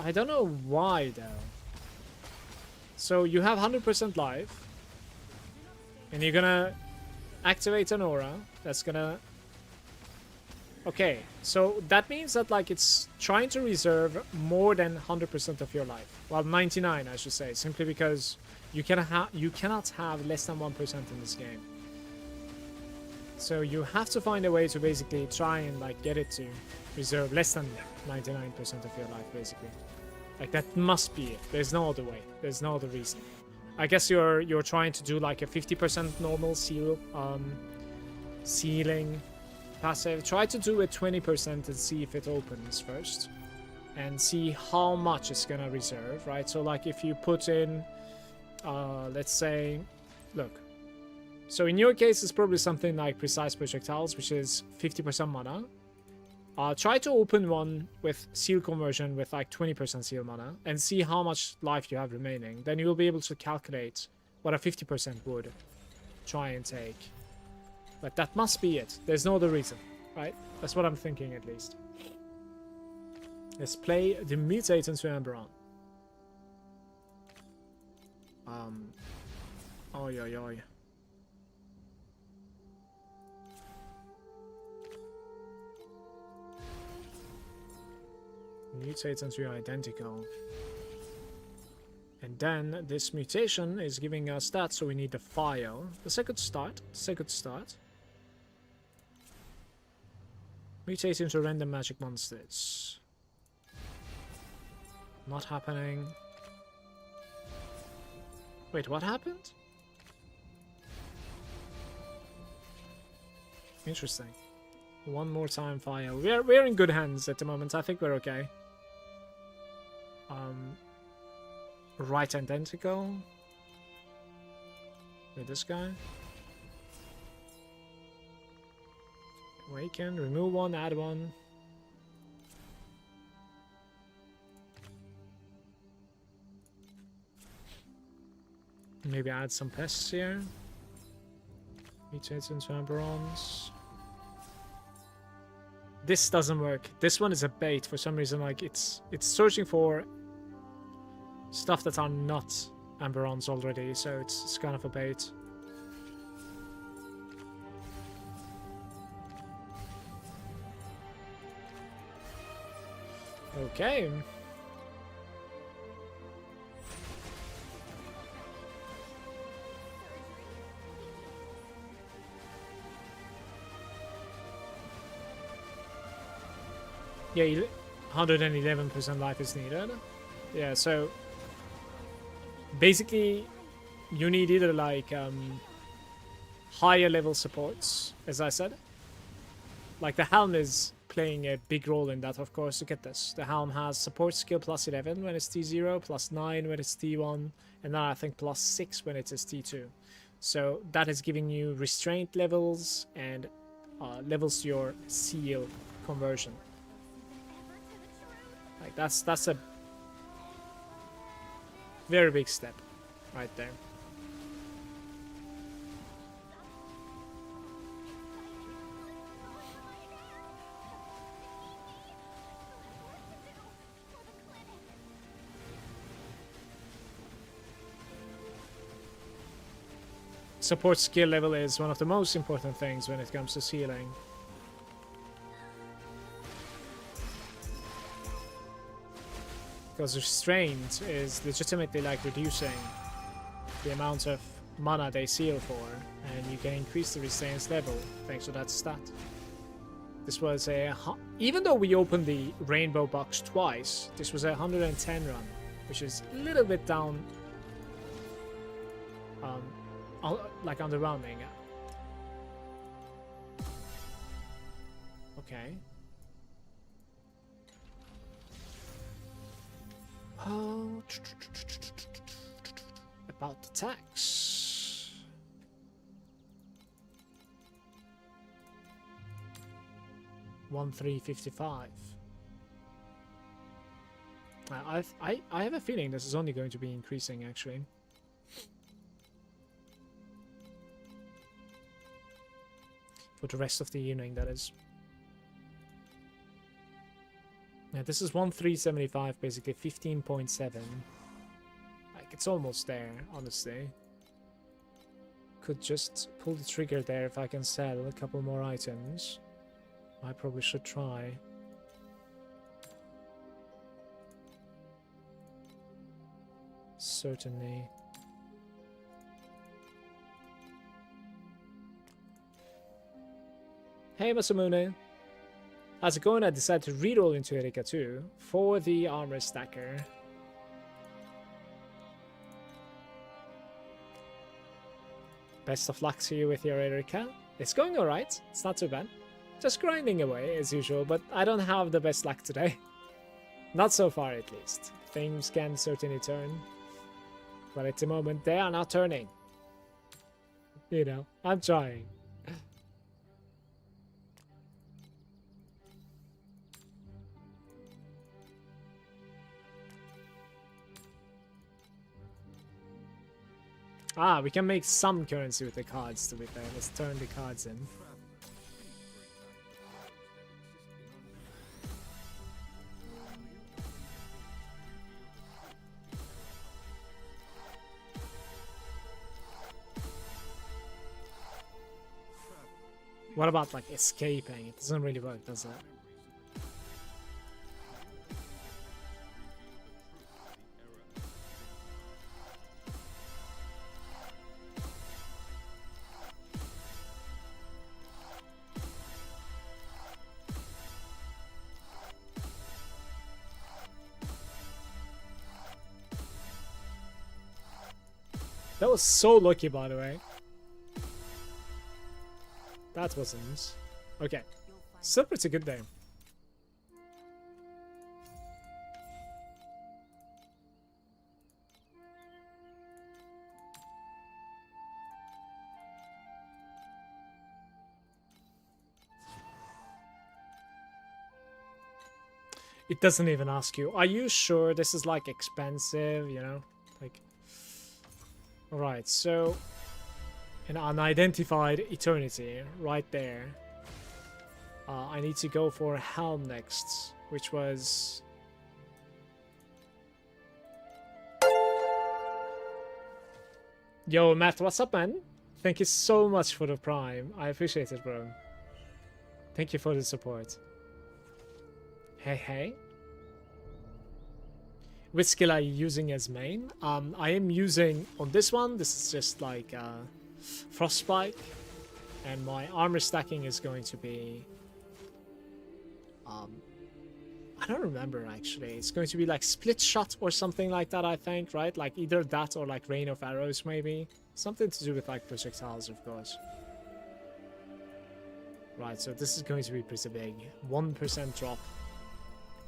I don't know why though. So you have 100% life, and you're gonna activate an aura that's gonna... Okay, so that means that like it's trying to reserve more than 100% of your life. Well, 99 I should say, simply because you cannot have less than 1% in this game. So you have to find a way to basically try and like get it to reserve less than 99% of your life, basically. Like that must be it. There's no other way. There's no other reason. I guess you're trying to do like a 50% normal sealing passive. Try to do a 20% and see if it opens first, and see how much it's gonna reserve, right? So like if you put in, let's say, look. So in your case, it's probably something like Precise Projectiles, which is 50% mana. Try to open one with seal conversion with like 20% seal mana and see how much life you have remaining. Then you'll be able to calculate what a 50% would try and take. But that must be it. There's no other reason, right? That's what I'm thinking at least. Let's play the Mutate into Emberon. Oi, oi, oi. Mutate into identical. And then this mutation is giving us that, so we need the file. The second start. Mutate into random magic monsters. Not happening. Wait, what happened? Interesting. One more time fire. We're in good hands at the moment. I think we're okay. Right identical with this guy. Awaken, remove one, add one. Maybe add some pests here. Mutate into Amberons. This doesn't work. This one is a bait for some reason. Like it's searching for stuff that are not Amberons already, so it's kind of a bait. Okay. Yeah, 111% life is needed. Yeah, so basically you need either like higher level supports, as I said. Like the Helm is playing a big role in that, of course. Look at this. The Helm has support skill plus 11 when it's T0, plus 9 when it's T1, and now I think plus 6 when it is T2. So that is giving you restraint levels and levels to your seal conversion. Like that's a very big step right there. Support skill level is one of the most important things when it comes to sealing. Because restraint is legitimately like reducing the amount of mana they seal for, and you can increase the restraint's level thanks to that stat. This was a, even though we opened the rainbow box twice, this was a 110 run, which is a little bit down, like on the rounding. Okay. About the tax. $1,355. I have a feeling this is only going to be increasing actually. For the rest of the evening, that is. Yeah, this is 1,375, basically 15.7. Like, it's almost there, honestly. Could just pull the trigger there if I can sell a couple more items. I probably should try. Certainly. Hey Masamune. How's it going? I decided to reroll into Erika 2 for the armor stacker. Best of luck to you with your Erika. It's going alright. It's not too bad. Just grinding away as usual, but I don't have the best luck today. Not so far at least. Things can certainly turn. But at the moment they are not turning. You know, I'm trying. Ah, we can make some currency with the cards, to be fair. Let's turn the cards in. What about, like, escaping? It doesn't really work, does it? That was so lucky, by the way. That wasn't. Okay. Still pretty good there. It doesn't even ask you, are you sure this is like expensive, you know? Like, alright, so an unidentified eternity right there. I need to go for a helm next, which was... Yo, Matt, what's up, man? Thank you so much for the prime. I appreciate it, bro. Thank you for the support. Hey, hey. Which skill are you using as main? I am using, on this one, this is just like Frostbite. And my armor stacking is going to be... I don't remember, actually. It's going to be like Split Shot or something like that, I think, right? Like either that or like Rain of Arrows, maybe. Something to do with like projectiles, of course. Right, so this is going to be pretty big. 1% drop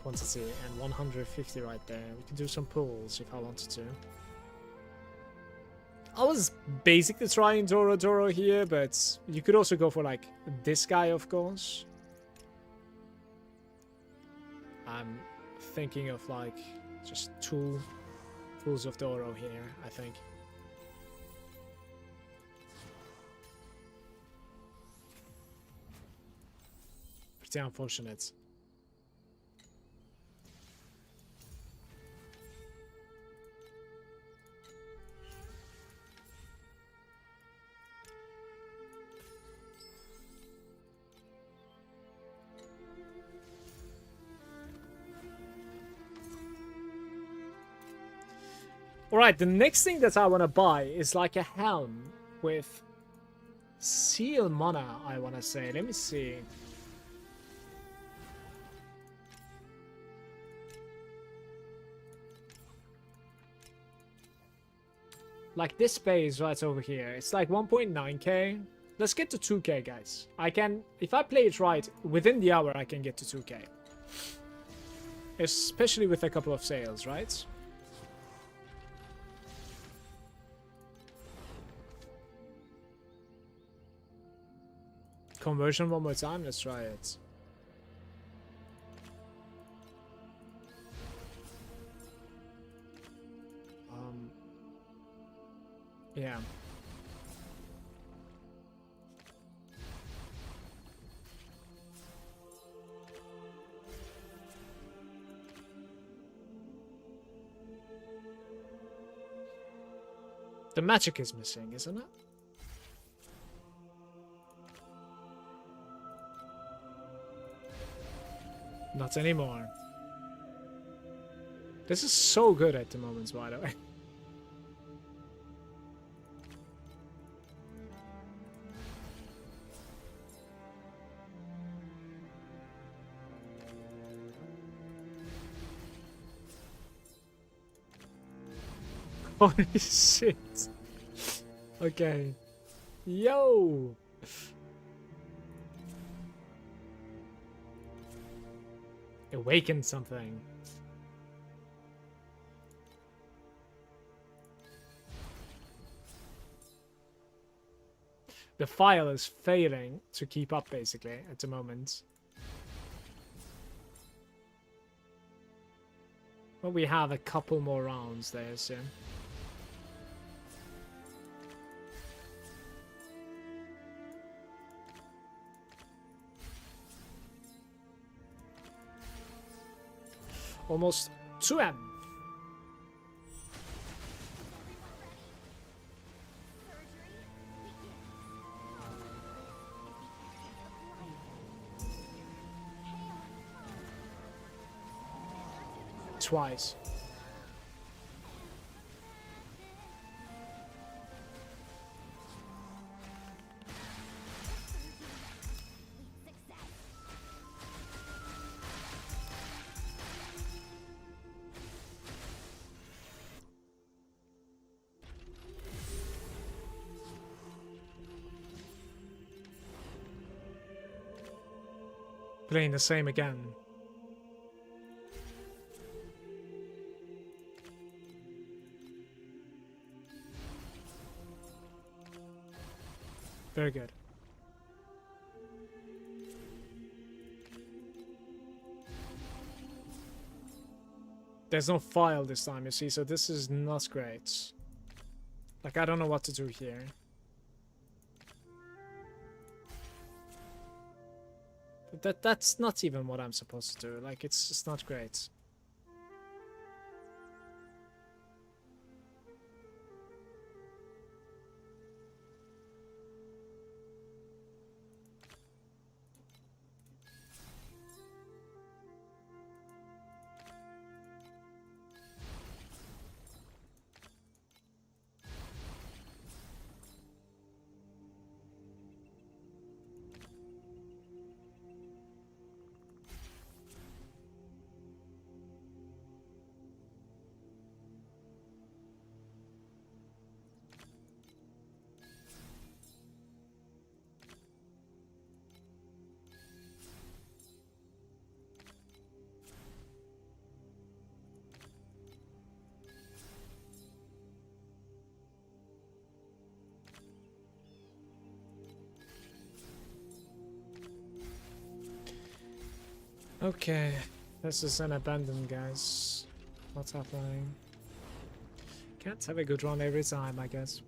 quantity and 150 right there. We can do some pulls if I wanted to. I was basically trying Doro here, but you could also go for like this guy, of course. I'm thinking of like just two pulls of Doro here, I think. Pretty unfortunate. Alright, the next thing that I want to buy is like a helm with seal mana, I want to say. Let me see. Like this base right over here. It's like 1.9k. Let's get to 2k, guys. I can, if I play it right, within the hour I can get to 2k. Especially with a couple of sales, right? Conversion one more time, let's try it. Yeah. The magic is missing, isn't it? Not anymore. This is so good at the moment, by the way. Holy shit. Okay. Yo! Awaken something. The file is failing to keep up, basically, at the moment. But we have a couple more rounds there soon. Almost 2M. Twice. Playing the same again. Very good. There's no file this time, you see, so this is not great. Like, I don't know what to do here. But that's not even what I'm supposed to do. Like, it's just not great. Okay, this is an abandon, guys. What's happening? Can't have a good run every time, I guess.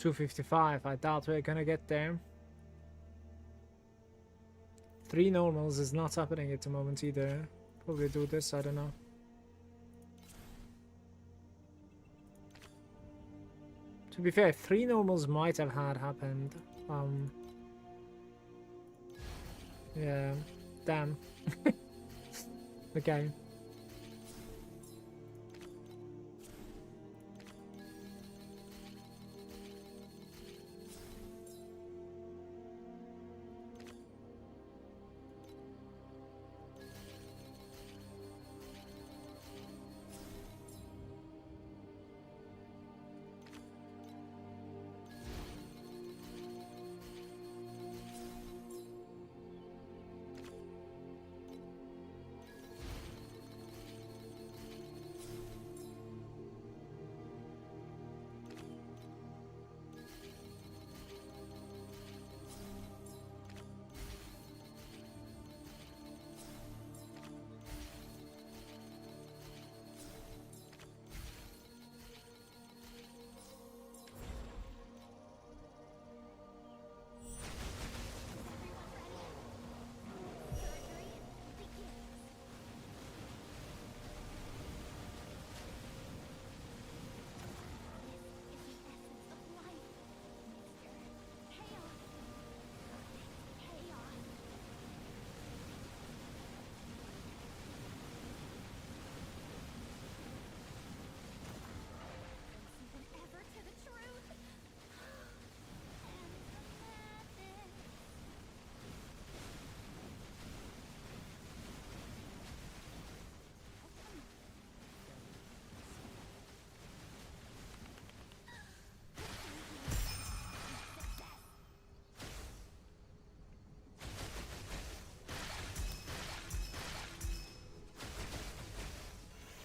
$255. I doubt we're gonna get there. 3 normals is not happening at the moment either. Probably do this, I don't know. To be fair, 3 normals might have had happened. Yeah, damn. Okay.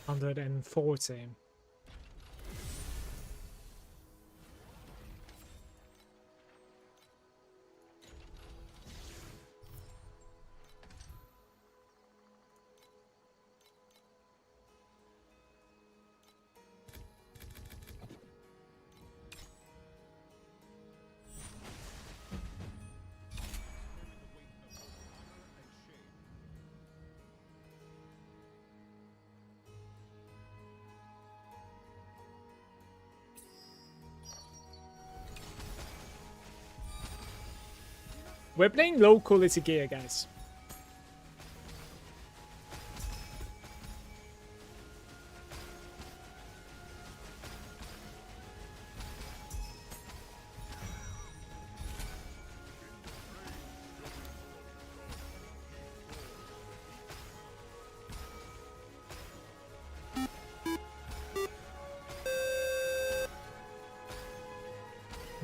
$140. We're playing low quality gear, guys.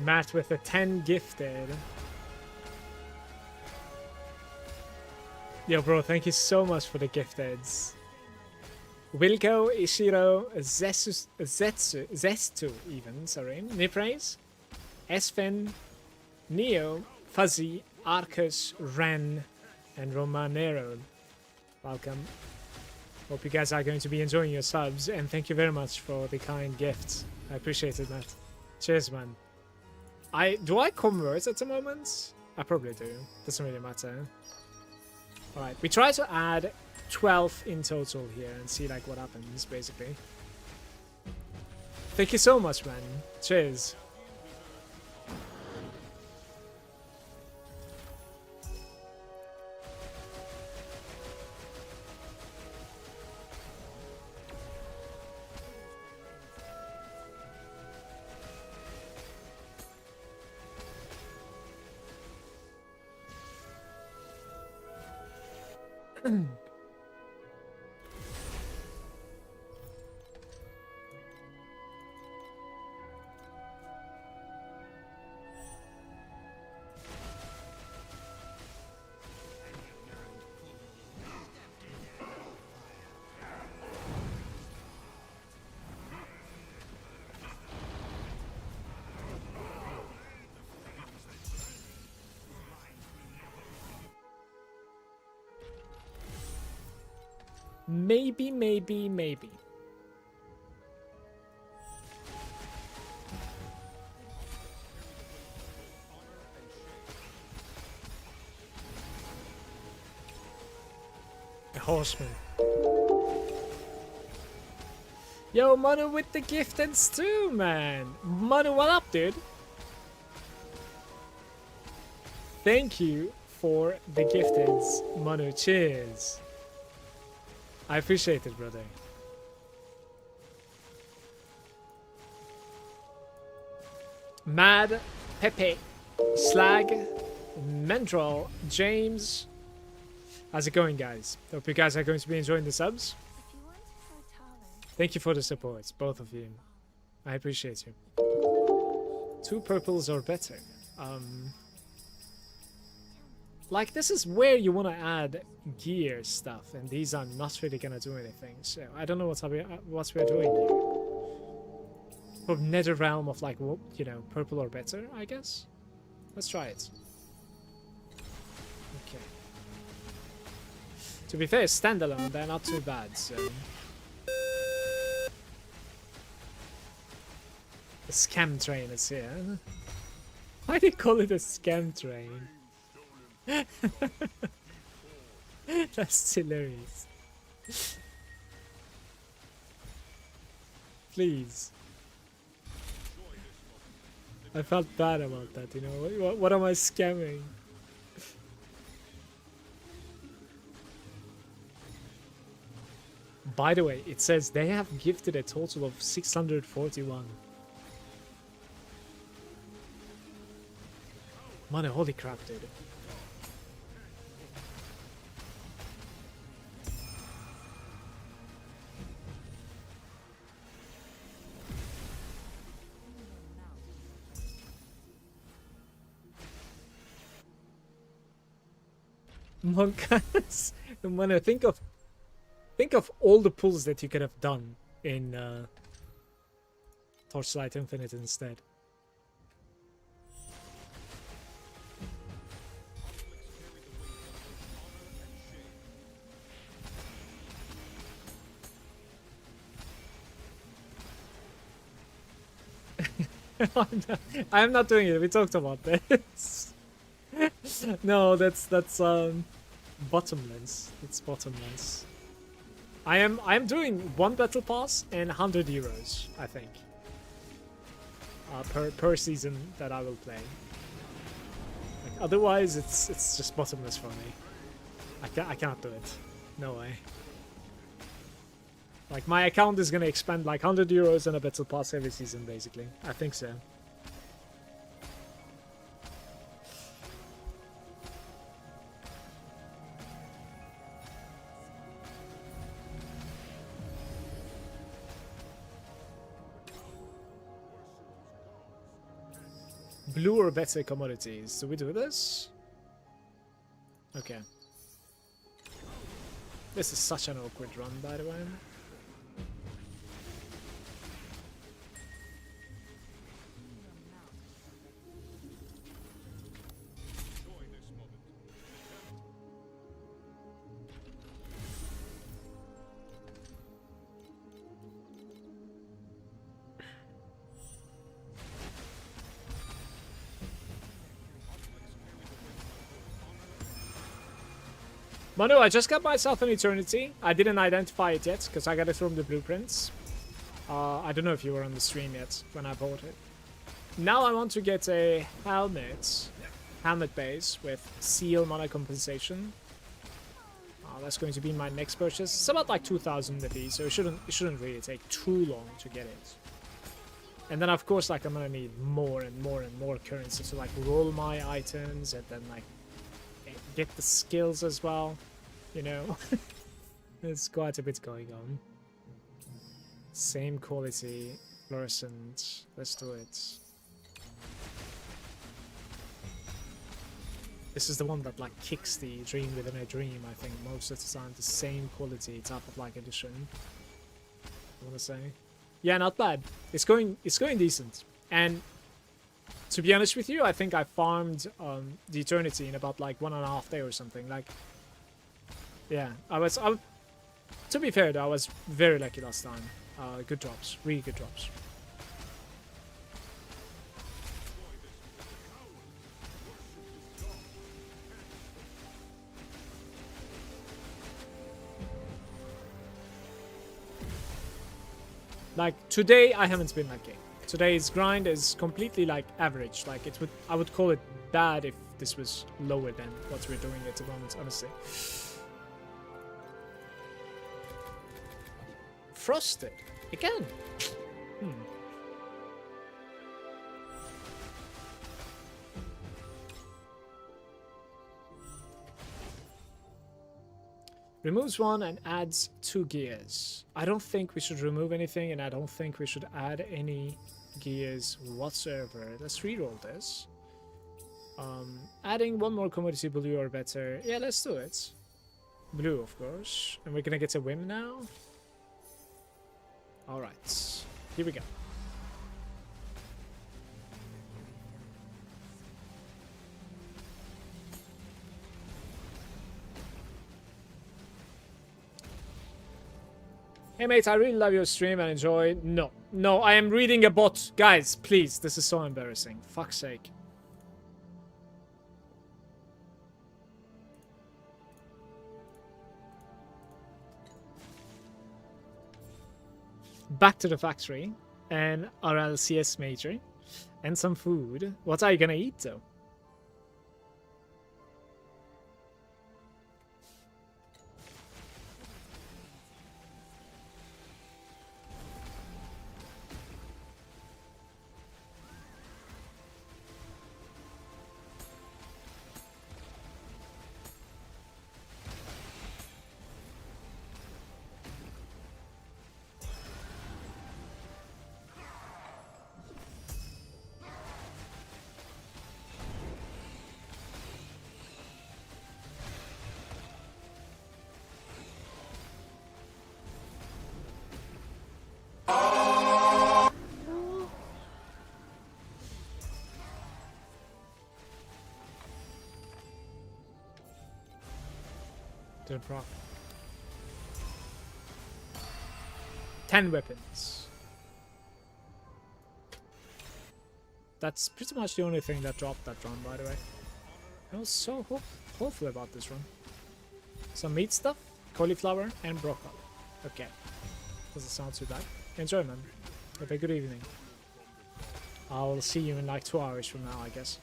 Matt with a 10 gifted. Yo, bro, thank you so much for the gifteds. Wilco, Ishiro, Zestu even, sorry. Nipraise, Esfen, Neo, Fuzzy, Arcus, Ren, and Romanero. Welcome. Hope you guys are going to be enjoying your subs, and thank you very much for the kind gifts. I appreciate it, Matt. Cheers, man. Do I convert at the moment? I probably do. Doesn't really matter. Alright, we try to add 12 in total here and see like what happens, basically. Thank you so much, man. Cheers. Maybe. The horseman. Yo, Manu with the gifteds too, man. Manu, what up, dude? Thank you for the gifteds, Manu. Cheers. I appreciate it, brother. Mad, Pepe, Slag, Mendrol, James. How's it going, guys? Hope you guys are going to be enjoying the subs. Thank you for the support, both of you. I appreciate you. 2 purples or better. Like, this is where you want to add gear stuff, and these are not really gonna do anything. So I don't know what we're doing here. From Nether Realm of like, you know, purple or better, I guess. Let's try it. Okay. To be fair, standalone, they're not too bad. So the scam train is here. Why do you call it a scam train? That's hilarious. Please. I felt bad about that, you know. What am I scamming? By the way, it says they have gifted a total of 641. Man, holy crap, dude. Monkas. Man, think of all the pulls that you could have done in Torchlight Infinite instead. I'm not doing it. We talked about this. No, that's bottomless. It's bottomless. I am doing 1 battle pass and 100 euros, I think. Per season that I will play. Like Otherwise, it's just bottomless for me. I cannot do it. No way. Like, my account is gonna expend like 100 euros and a battle pass every season, basically. I think so. Blue or better commodities. Do we do this? Okay. This is such an awkward run, by the way. Manu, I just got myself an Eternity. I didn't identify it yet, because I got it from the blueprints. I don't know if you were on the stream yet when I bought it. Now I want to get a helmet base with seal mana compensation. That's going to be my next purchase. It's about like 2,000 of these, so it shouldn't really take too long to get it. And then of course, like, I'm gonna need more and more and more currency to like roll my items and then like get the skills as well, you know. There's quite a bit going on. Same quality, fluorescent. Let's do it. This is the one that like kicks the dream within a dream, I think, most of the time. The same quality type of like edition, I wanna say. Yeah, not bad. It's going decent. And to be honest with you, I think I farmed the Eternity in about like 1.5 days or something. Like, yeah, to be fair though, I was very lucky last time. Good drops, really good drops. Like, today I haven't been lucky. Today's grind is completely like average. Like, I would call it bad if this was lower than what we're doing at the moment, honestly. Frosted again. Removes 1 and adds 2 gears. I don't think we should remove anything, and I don't think we should add any gears whatsoever. Let's reroll this. Adding 1 more commodity, blue or better. Yeah, let's do it. Blue, of course. And we're gonna get a whim now. Alright. Here we go. Hey mate, I really love your stream and enjoy. No, I am reading a bot. Guys, please, this is so embarrassing. Fuck's sake. Back to the factory and RLCS major and some food. What are you gonna eat though? Didn't proc. 10 weapons. That's pretty much the only thing that dropped that run, by the way. I was so hopeful about this run. Some meat stuff, cauliflower, and broccoli. Okay. Doesn't sound too bad. Enjoy, man. Have a good evening. I'll see you in like 2 hours from now, I guess.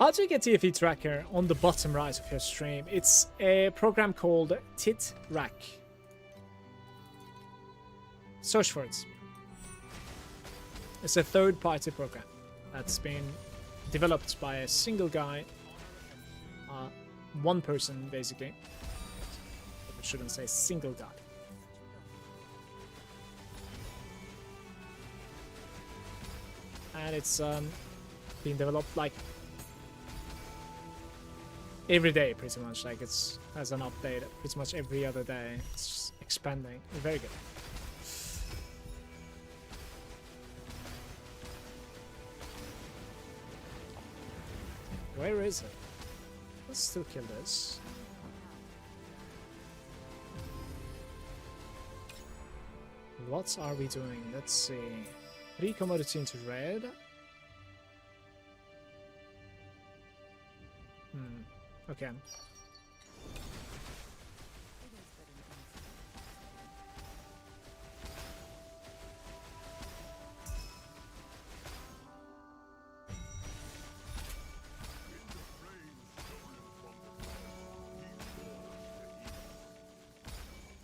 How do you get TFE tracker on the bottom right of your stream? It's a program called TitRack. Search for it. It's a third-party program that's been developed by a single guy, one person basically. I shouldn't say single guy. And it's being developed like every day, pretty much. Like it's has an update pretty much every other day. It's just expanding. Very good. Where is it? Let's still kill this. What are we doing? Let's see. 3 commodity into red. Okay.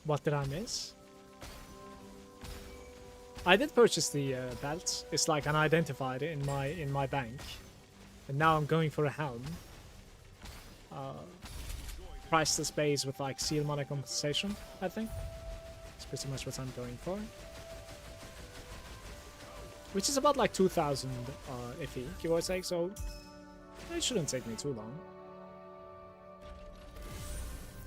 What did I miss? I did purchase the belt. It's like unidentified in my bank, and now I'm going for a helm. Priceless base with like seal mana compensation, I think. It's pretty much what I'm going for. Which is about like 2,000 FE, give or take, so it shouldn't take me too long.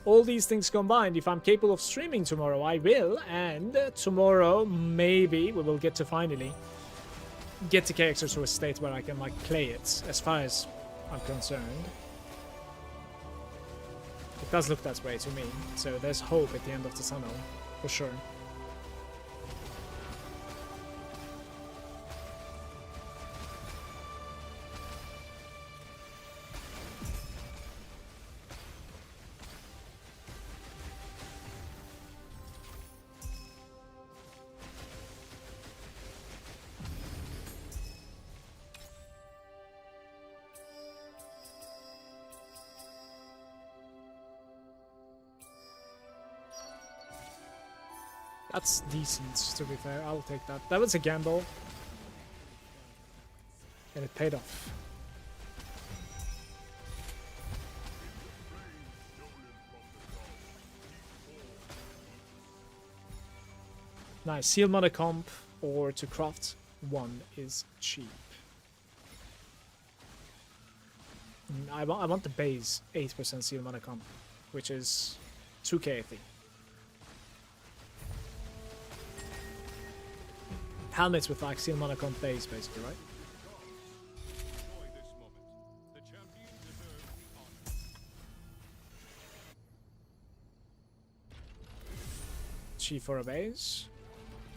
All these things combined, if I'm capable of streaming tomorrow, I will, and tomorrow maybe we will get to finally get the character to a state where I can like play it, as far as I'm concerned. It does look that way to me, so there's hope at the end of the tunnel, for sure. That's decent, to be fair. I'll take that. That was a gamble. And it paid off. Nice. Seal mana comp or to craft 1 is cheap. I want the base 8% seal mana comp, which is 2k I think. Helmets with like seal mana comp base, basically, right? Cheap for a base?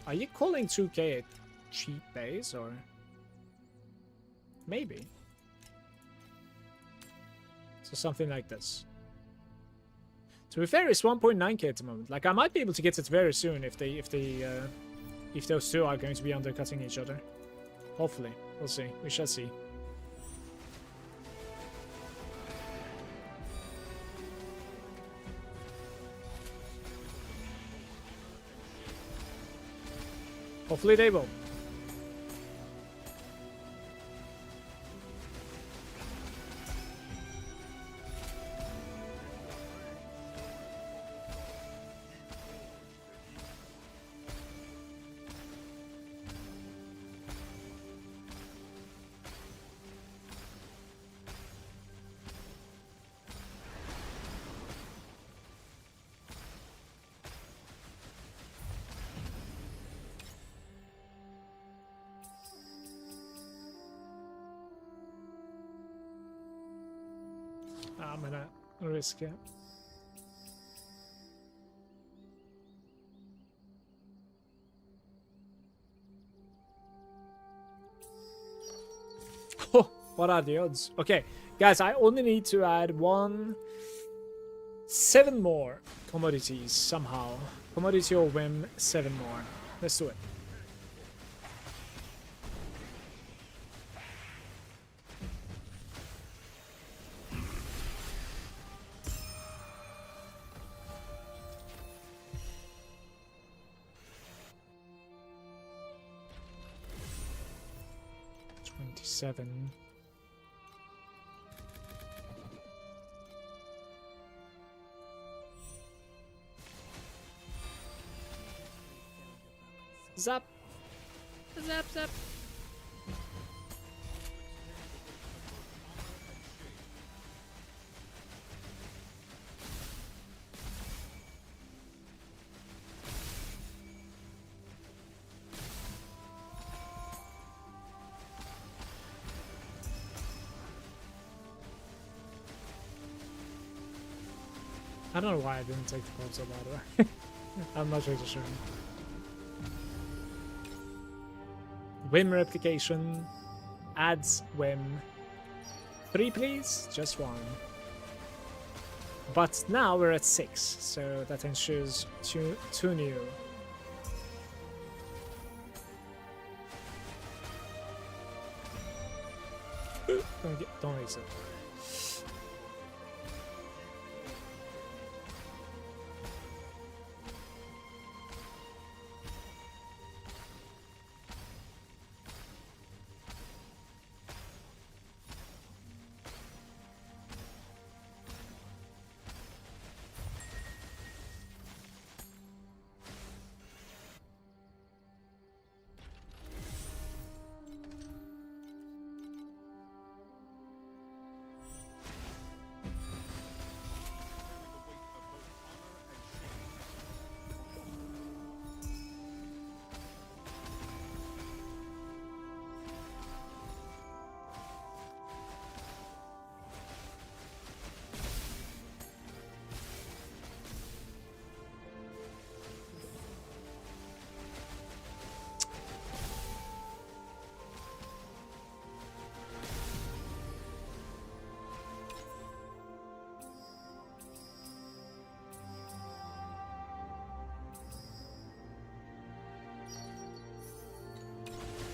Are you calling 2k a cheap base, or maybe? So something like this. To be fair, it's 1.9k at the moment. Like I might be able to get it very soon if those two are going to be undercutting each other. Hopefully. We'll see. We shall see. Hopefully they will. I'm gonna risk it. Oh, what are the odds? Okay, guys, I only need to add 7 more commodities somehow. Commodity or whim, 7 more. Let's do it. 27. Zap! Zap, zap! I don't know why I didn't take the console, by the way. I'm not really sure. Whim replication. Adds whim. 3 please? Just 1. But now we're at 6, so that ensures two new. Don't exit.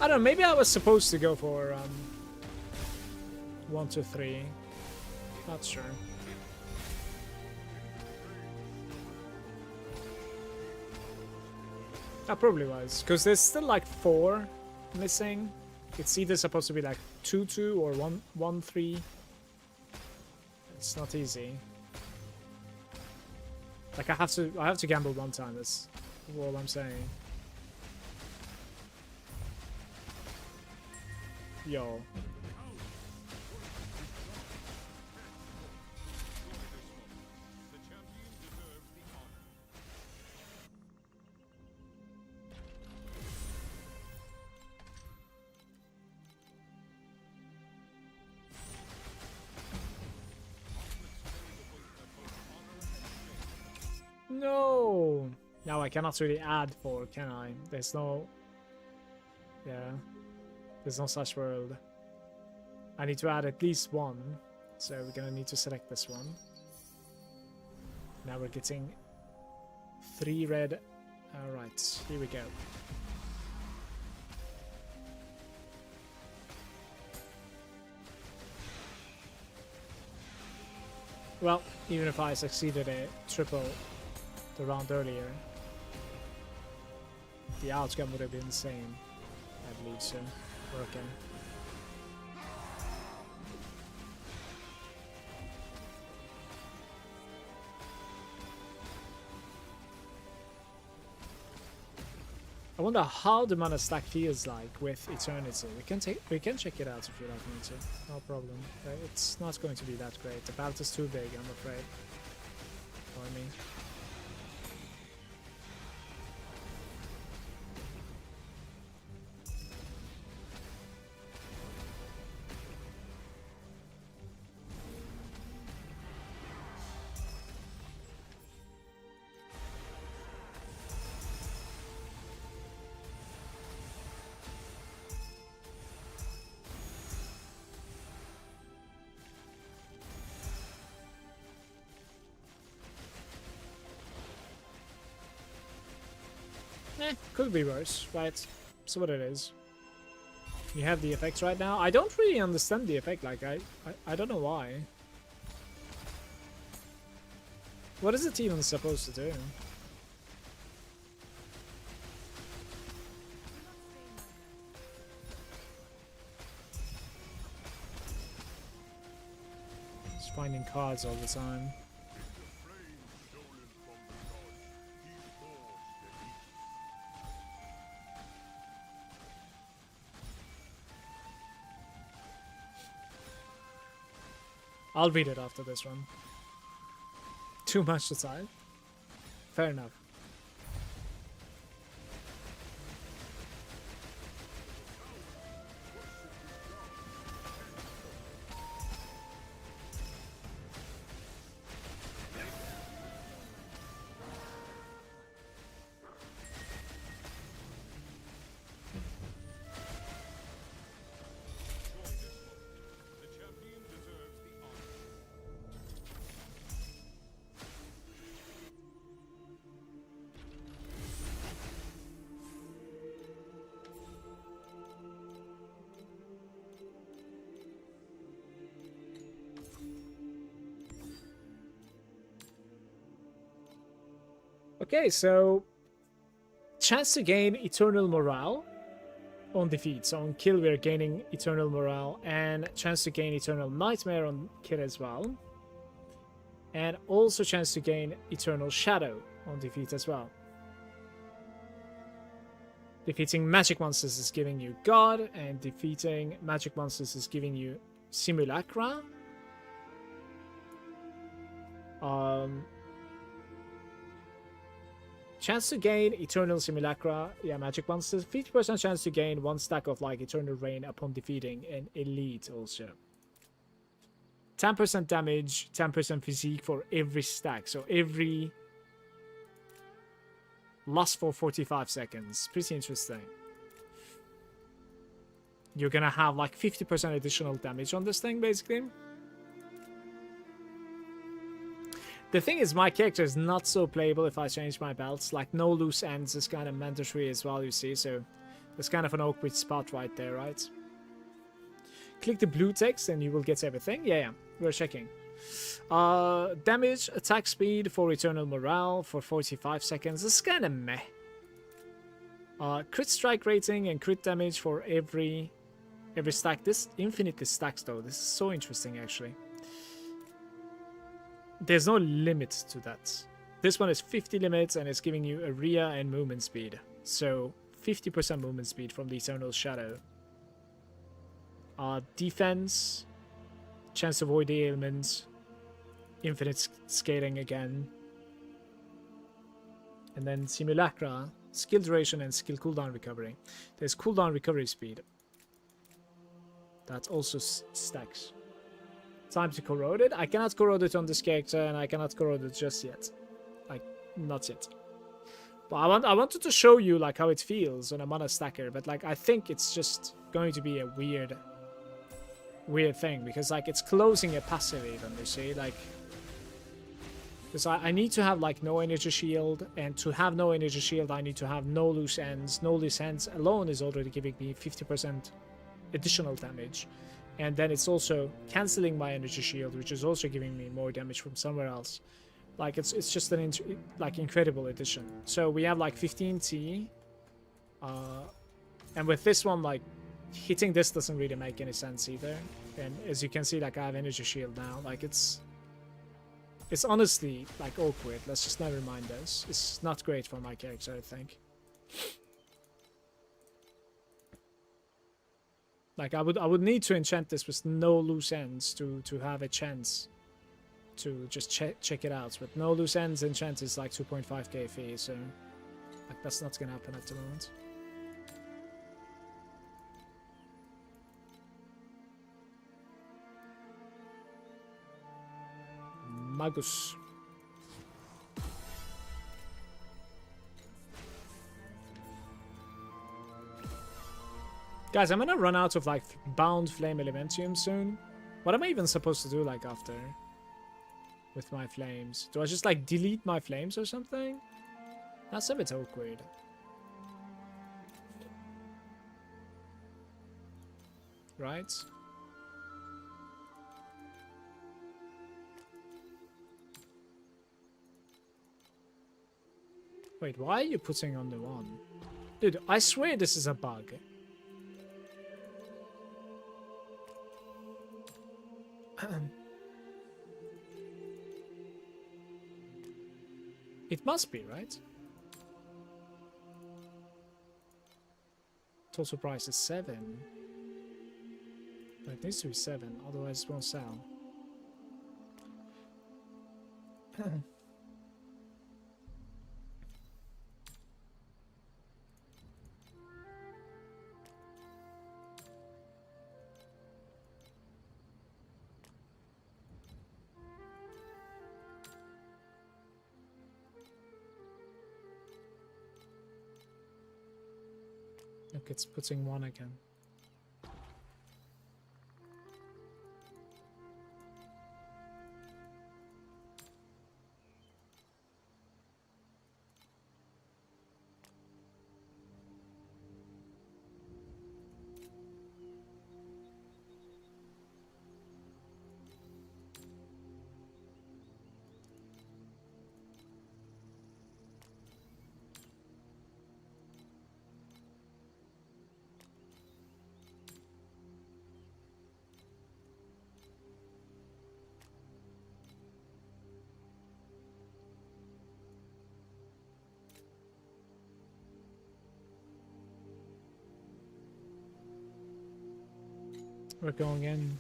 I don't know, maybe I was supposed to go for 1, 2, 3. Not sure. I probably was, because there's still like 4 missing. It's either supposed to be like 2, 2 or 1, 1, 3. It's not easy. Like I have to gamble 1 time, that's all I'm saying. Yo. No! Now I cannot really add 4, can I? There's no... Yeah. There's no such world. I need to add at least 1. So we're gonna need to select this one. Now we're getting 3 red. Alright, here we go. Well, even if I succeeded a triple the round earlier, the outcome would have been the same, I believe so. Okay. I wonder how the mana stack feels like with Eternity. We can check it out if you like me to. No problem. It's not going to be that great. The belt is too big, I'm afraid. For me. Could be worse, right? So what it is. You have the effects right now. I don't really understand the effect, like I don't know why. What is it even supposed to do? finding cards all the time. I'll read it after this one. Too much to type. Fair enough. Okay, so chance to gain eternal morale on defeat. So on kill we're gaining eternal morale, and chance to gain eternal nightmare on kill as well. And also chance to gain eternal shadow on defeat as well. Defeating magic monsters is giving you God, and defeating magic monsters is giving you simulacra. Chance to gain eternal simulacra, yeah, magic monsters. 50% chance to gain 1 stack of like eternal rain upon defeating an elite also. 10% damage, 10% physique for every stack. So every lasts for 45 seconds. Pretty interesting. You're gonna have like 50% additional damage on this thing basically. The thing is, my character is not so playable if I change my belts. Like, no loose ends is kind of mandatory as well, you see. So, there's kind of an awkward spot right there, right? Click the blue text and you will get everything. Yeah, we're checking. Damage, attack speed for eternal morale for 45 seconds. It's kind of meh. Crit strike rating and crit damage for every stack. This infinitely stacks though. This is so interesting actually. There's no limit to that. This one is 50 limits and it's giving you area and movement speed. So 50% movement speed from the Eternal Shadow. Defense, chance to avoid the ailments, infinite scaling again. And then Simulacra, skill duration and skill cooldown recovery. There's cooldown recovery speed. That also stacks. Time to corrode it. I cannot corrode it on this character, and I cannot corrode it just yet. Like, not yet. But I wanted to show you like how it feels on a mana stacker, but like I think it's just going to be a weird thing because like it's closing a passive even, you see, like because I need to have like no energy shield, and to have no energy shield I need to have no loose ends. No loose ends alone is already giving me 50% additional damage. And then it's also cancelling my energy shield, which is also giving me more damage from somewhere else. Like, it's just an incredible addition. So we have, like, 15T. And with this one, like, hitting this doesn't really make any sense either. And as you can see, like, I have energy shield now. Like, it's honestly, like, awkward. Let's just never mind this. It's not great for my character, I think. Like, I would need to enchant this with no loose ends to have a chance to just check it out. But no loose ends enchant is like 2.5k fee, so like that's not gonna happen at the moment. Magus. Guys, I'm gonna run out of like bound flame elementium soon. What am I even supposed to do like after with my flames? Do I just like delete my flames or something? That's a bit awkward. Right? Wait, why are you putting on the one? Dude, I swear this is a bug. It must be, right? Total price is 7. But it needs to be 7, otherwise it won't sell. Look, it's putting 1 again. We're going in.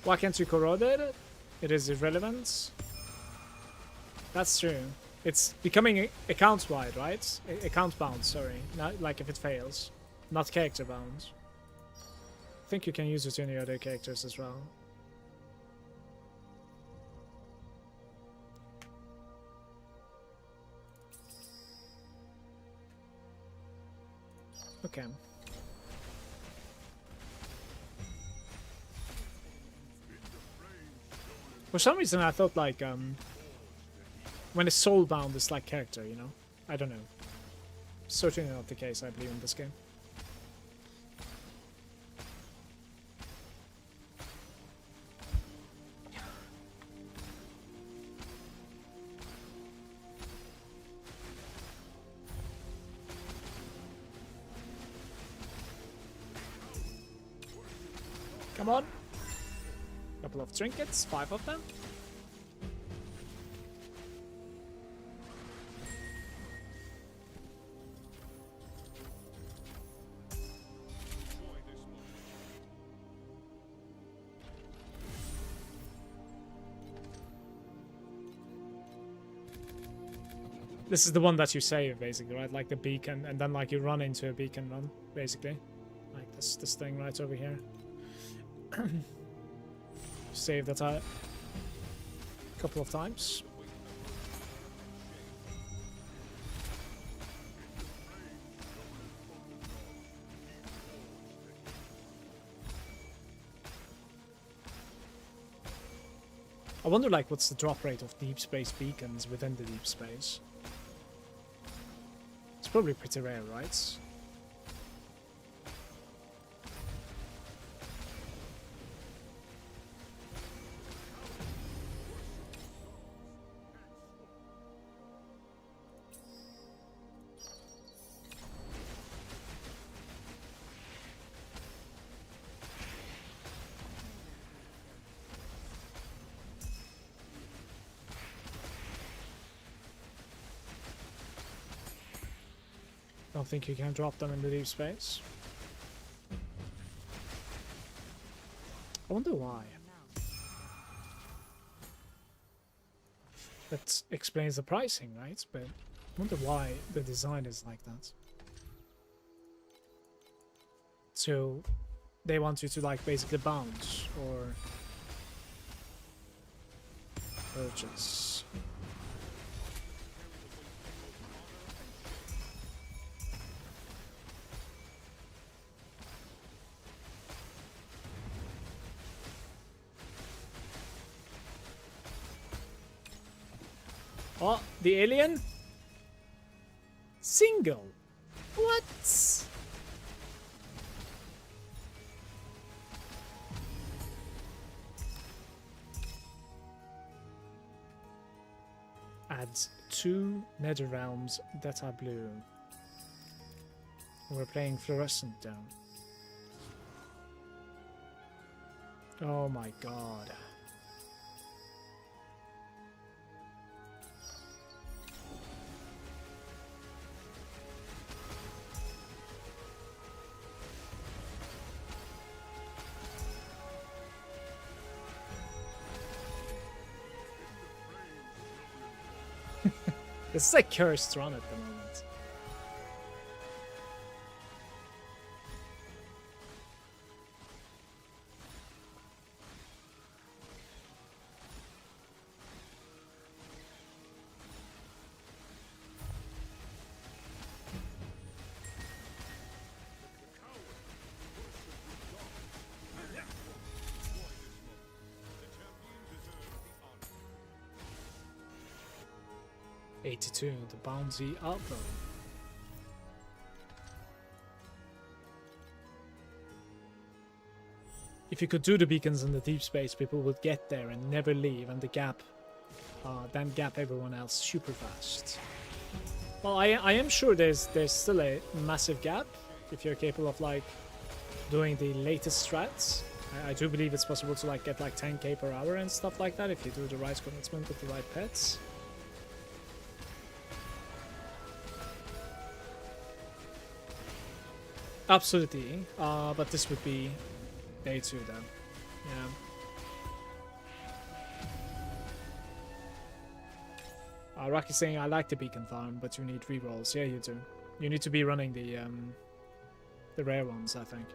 Why can't you corrode it? It is irrelevant. That's true. It's becoming account wide, right? Account bound, sorry. Not like if it fails. Not character bound. I think you can use it in your other characters as well. Okay. For some reason I thought like when it's soulbound it's like character, you know? I don't know. Certainly not the case, I believe, in this game. Come on. Couple of trinkets, 5 of them. This is the one that you save, basically, right? Like the beacon, and then like you run into a beacon run, basically. Like this thing right over here. Save that a couple of times. I wonder, like, what's the drop rate of deep space beacons within the deep space? It's probably pretty rare, right? I don't think you can drop them in the deep space. I wonder why. That explains the pricing, right? But I wonder why the design is like that. So they want you to like basically bounce or purchase. Oh, the alien? Single? What? add 2 nether realms that are blue. We're playing fluorescent down. Oh my god. This is a cursed run at the moment. '82, the bouncy album. If you could do the beacons in the deep space, people would get there and never leave, and then gap everyone else super fast. Well, I am sure there's still a massive gap if you're capable of like doing the latest strats. I do believe it's possible to like get like 10k per hour and stuff like that if you do the right commitment with the right pets. Absolutely, but this would be day 2 then. Yeah. Rocky's saying I like the beacon farm, but you need rerolls. Yeah, you do. You need to be running the rare ones, I think.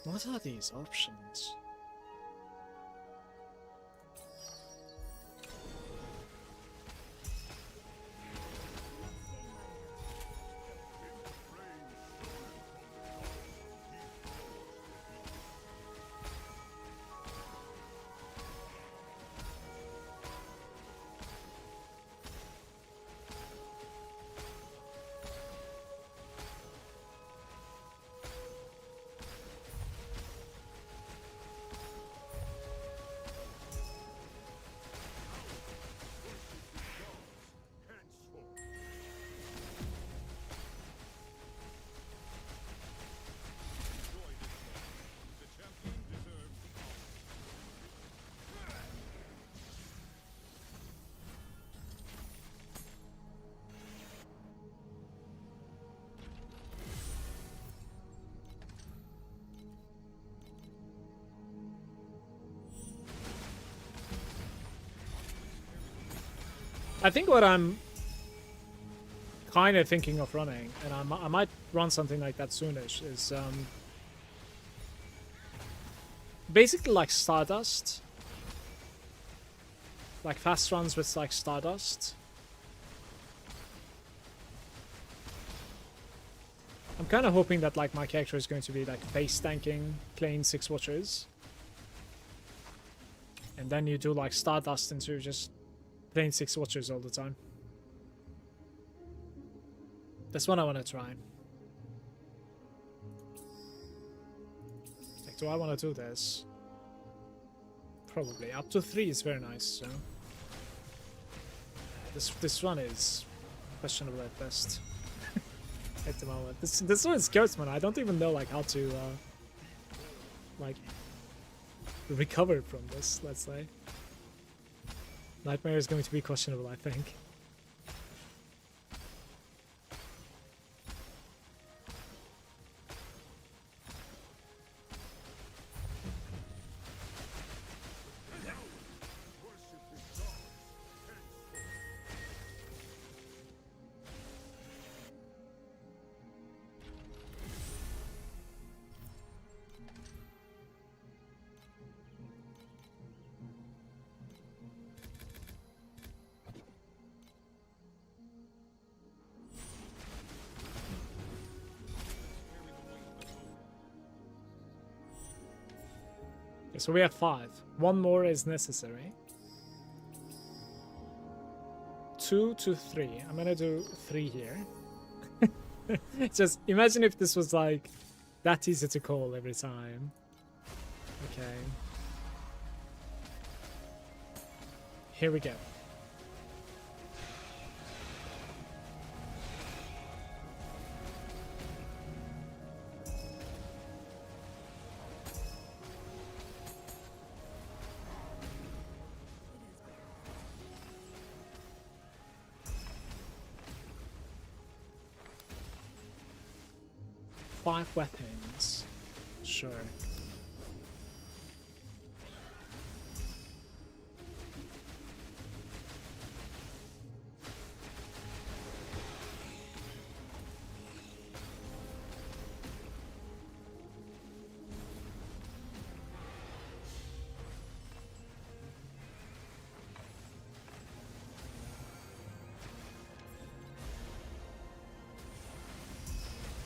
What are these options? I think what I'm kind of thinking of running, and I might run something like that soonish, is basically like Stardust. Like fast runs with like Stardust. I'm kind of hoping that like my character is going to be like face tanking, playing 6 Watchers. And then you do like Stardust into just playing 6 Watchers all the time. That's what I want to try. Like, do I want to do this? Probably. Up to 3 is very nice, so... This one is questionable at best. At the moment. This one is cursed, man. I don't even know like how to like recover from this, let's say. Nightmare is going to be questionable, I think. So we have 5. One more is necessary. 2 to 3. I'm gonna do 3 here. Just imagine if this was like that easy to call every time. Okay. Here we go. Five weapons. Sure.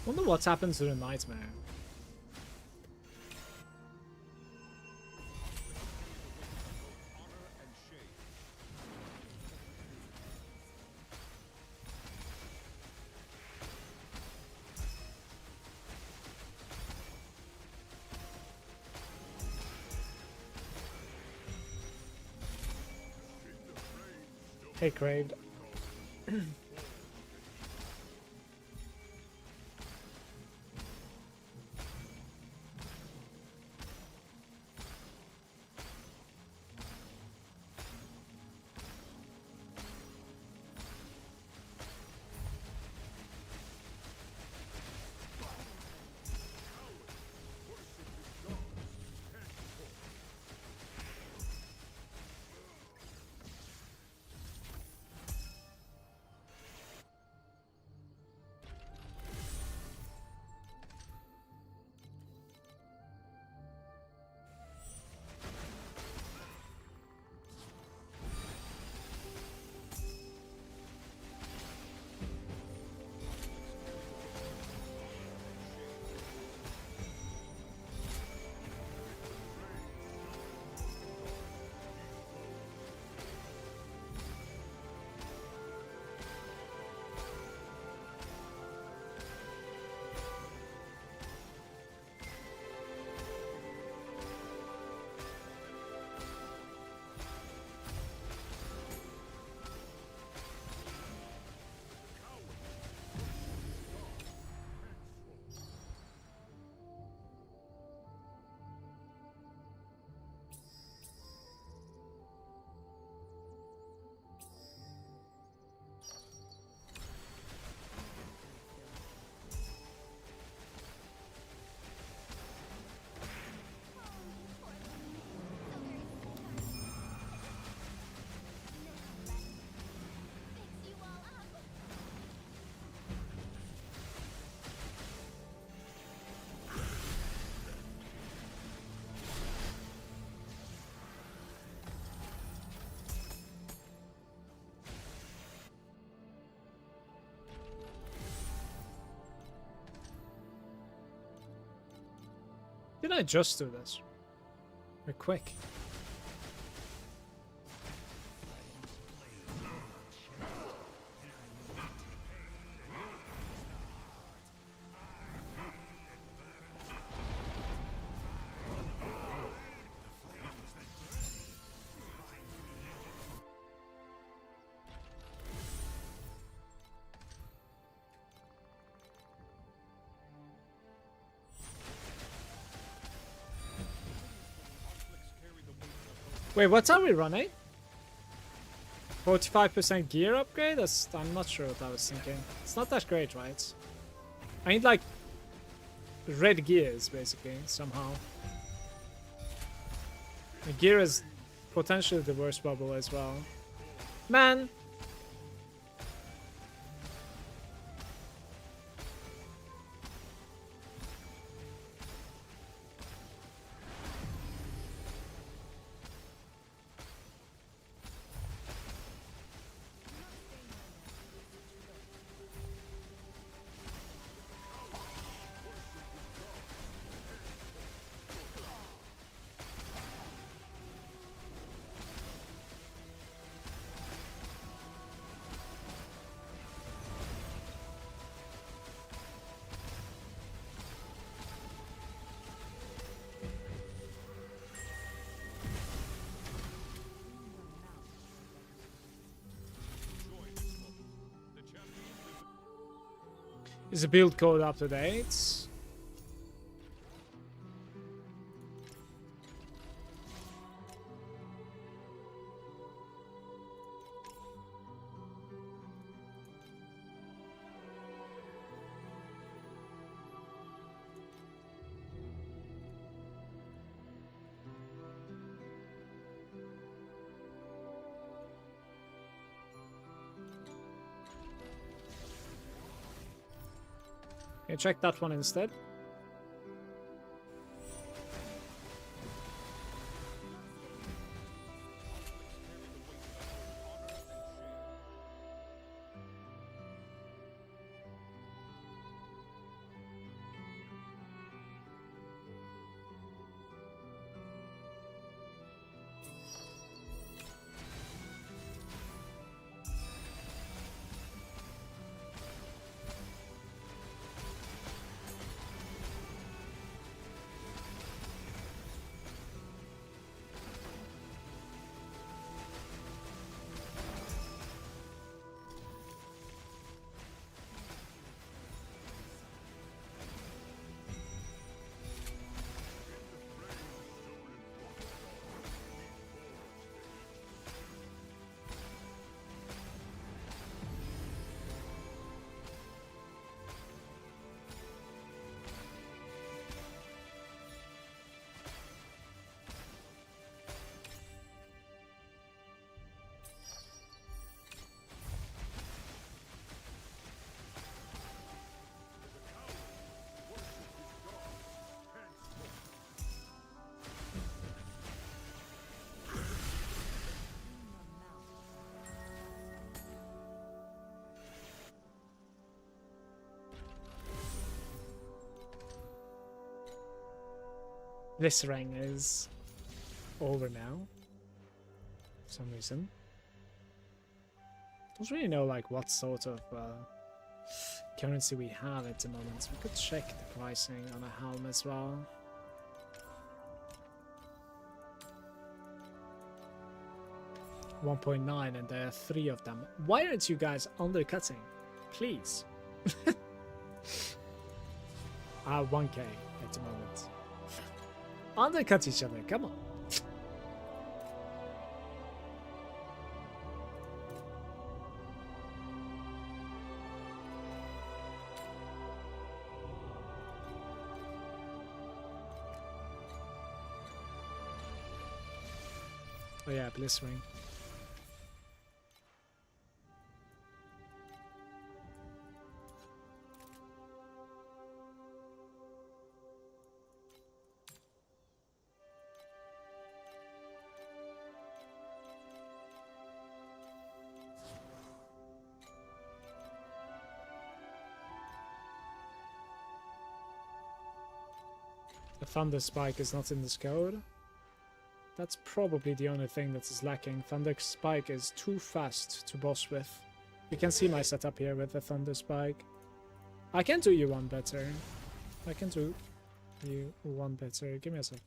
Wonder what happens to the nightmare. Hey, Craved. Did I just do this? We're quick. Wait, what are we running? 45% gear upgrade? I'm not sure what I was thinking. It's not that great, right? I need like red gears basically somehow. The gear is potentially the worst bubble as well. Man! Is the build code up to date? Okay, check that one instead. This ring is over now, for some reason. Don't really know like what sort of currency we have at the moment. We could check the pricing on a helm as well. $1.9 and there are 3 of them. Why aren't you guys undercutting? Please. 1k at the moment. Undercut each other, come on. Oh yeah, Bliss Ring. The Thunder Spike is not in this code. That's probably the only thing that is lacking. Thunder Spike is too fast to boss with. You can see my setup here with the Thunder Spike. I can do you one better. I can do you one better. Give me a sec.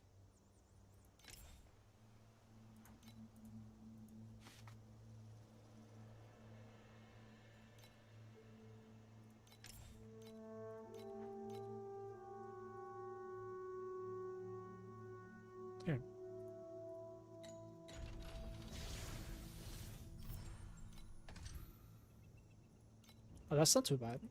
Here. Oh, that's not too bad.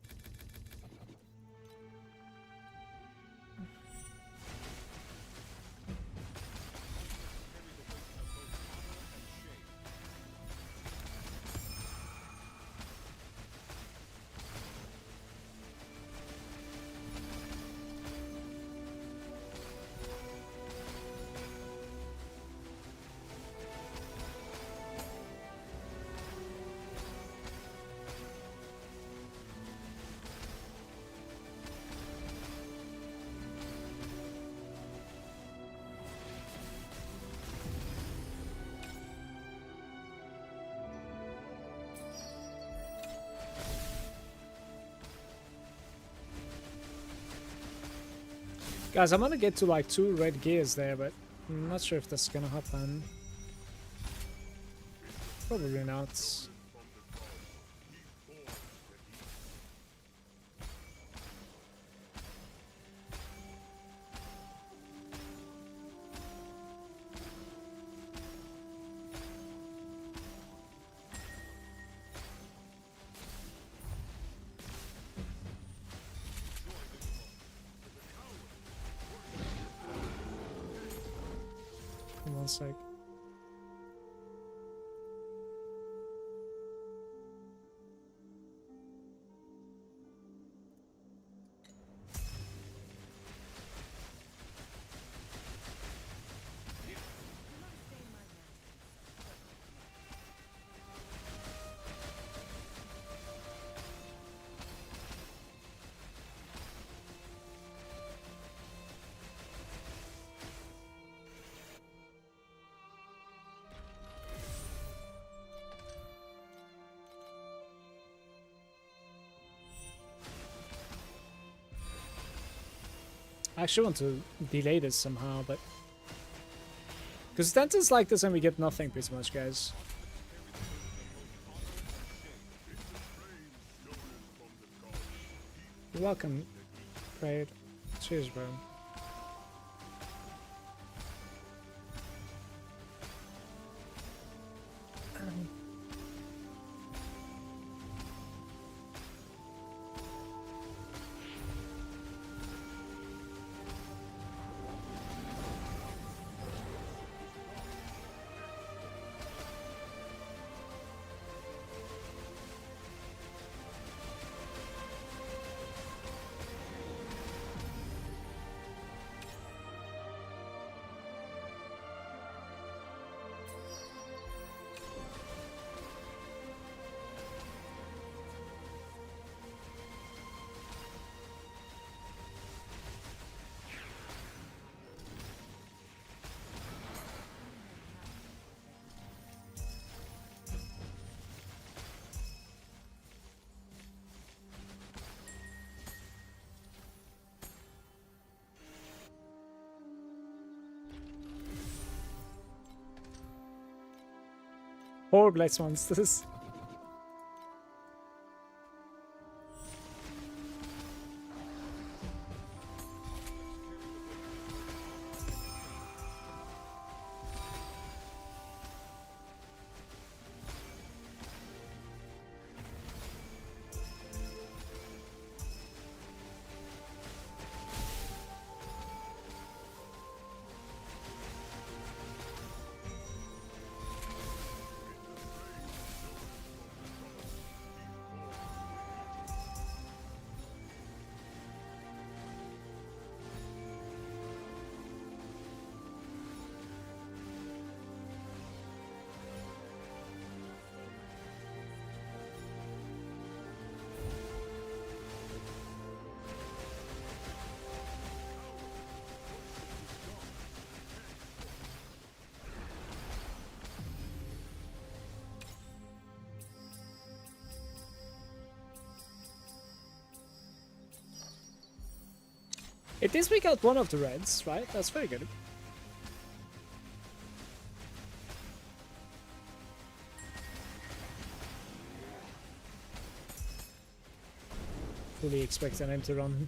Guys, I'm gonna get to like 2 red gears there, but I'm not sure if that's gonna happen. Probably not. 1 sec. I actually want to delay this somehow, but... Because Stanton's like this and we get nothing pretty much, guys. You're welcome, Prayed. Cheers, bro. Four Blitz monsters. At least we got one of the reds, right? That's very good. Fully expecting him to run.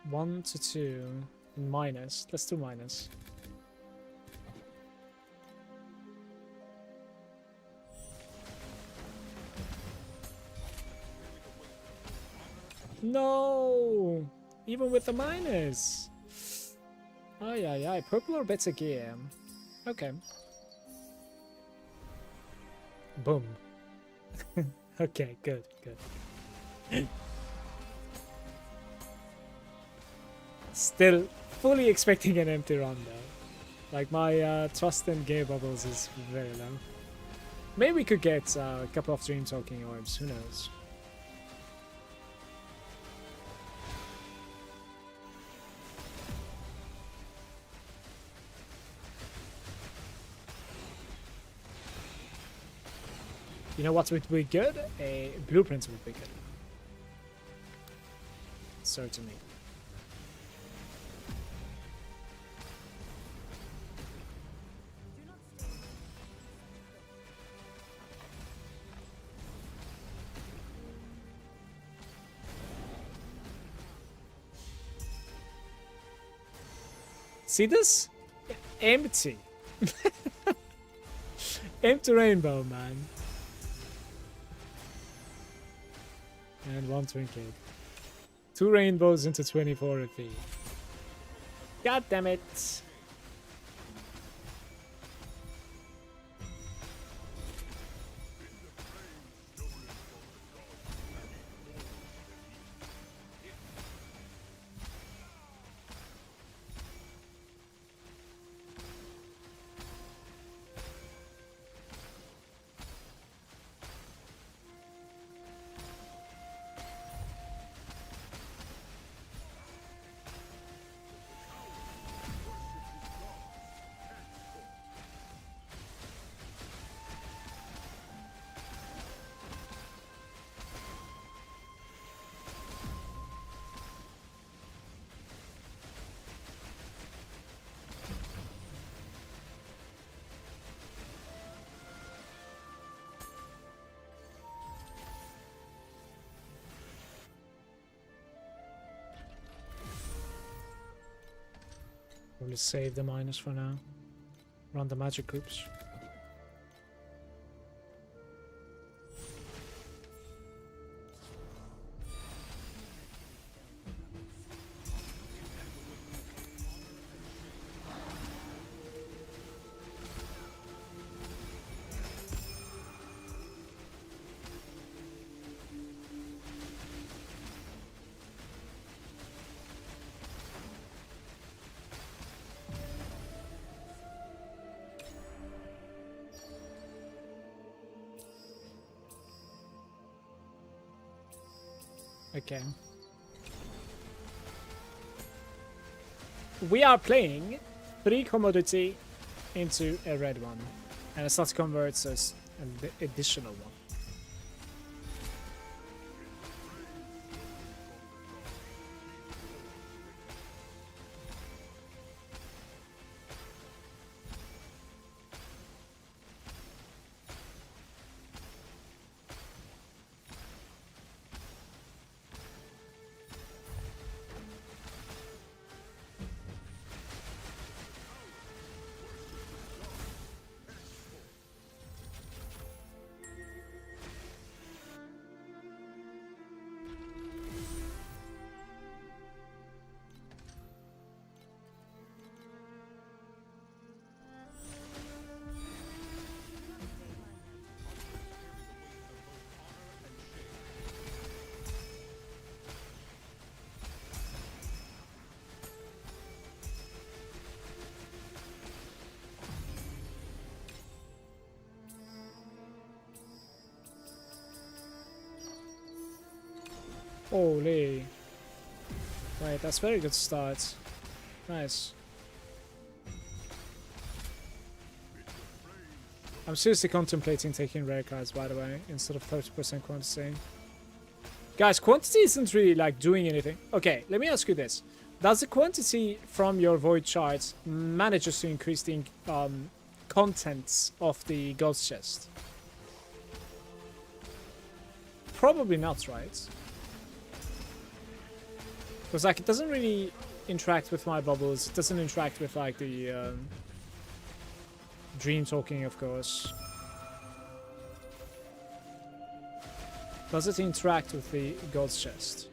One to two. Minus. Let's do minus. No! Even with the minus! Ay, ay, ay. Purple or better gear? Okay. Boom. Okay, good, good. Still fully expecting an empty run though. Like my trust in gear bubbles is very low. Maybe we could get a couple of Dream Talking Orbs, who knows. You know what would be good? A blueprint would be good. Certainly. See this? Empty. Empty rainbow, man. And 1 trinket. 2 rainbows into 24 FP. God damn it. Probably save the minus for now. Run the magic groups. Okay. We are playing 3 commodity into a red one. And it starts converts as an additional one. Holy. Right, that's very good start. Nice. I'm seriously contemplating taking rare cards, by the way, instead of 30% quantity. Guys, quantity isn't really like doing anything. Okay, let me ask you this. Does the quantity from your void charts manages to increase the contents of the ghost chest? Probably not, right? Because like it doesn't really interact with my bubbles. It doesn't interact with like the dream talking, of course. Does it interact with the god's chest?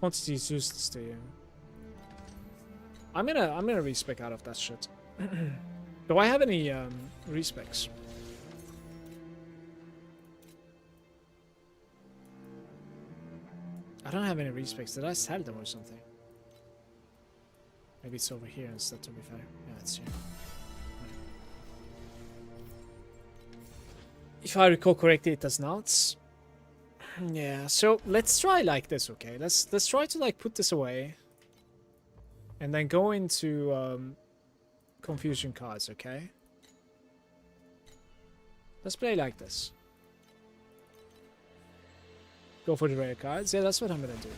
Quantity is useless to you. I'm gonna respec out of that shit. Do I have any respecs? I don't have any respecs. Did I sell them or something? Maybe it's over here instead, to be fair. Yeah, it's here. If I recall correctly, it does not. Yeah, so let's try like this, okay? Let's try to like put this away. And then go into confusion cards, okay? Let's play like this. Go for the rare cards. Yeah, that's what I'm gonna do.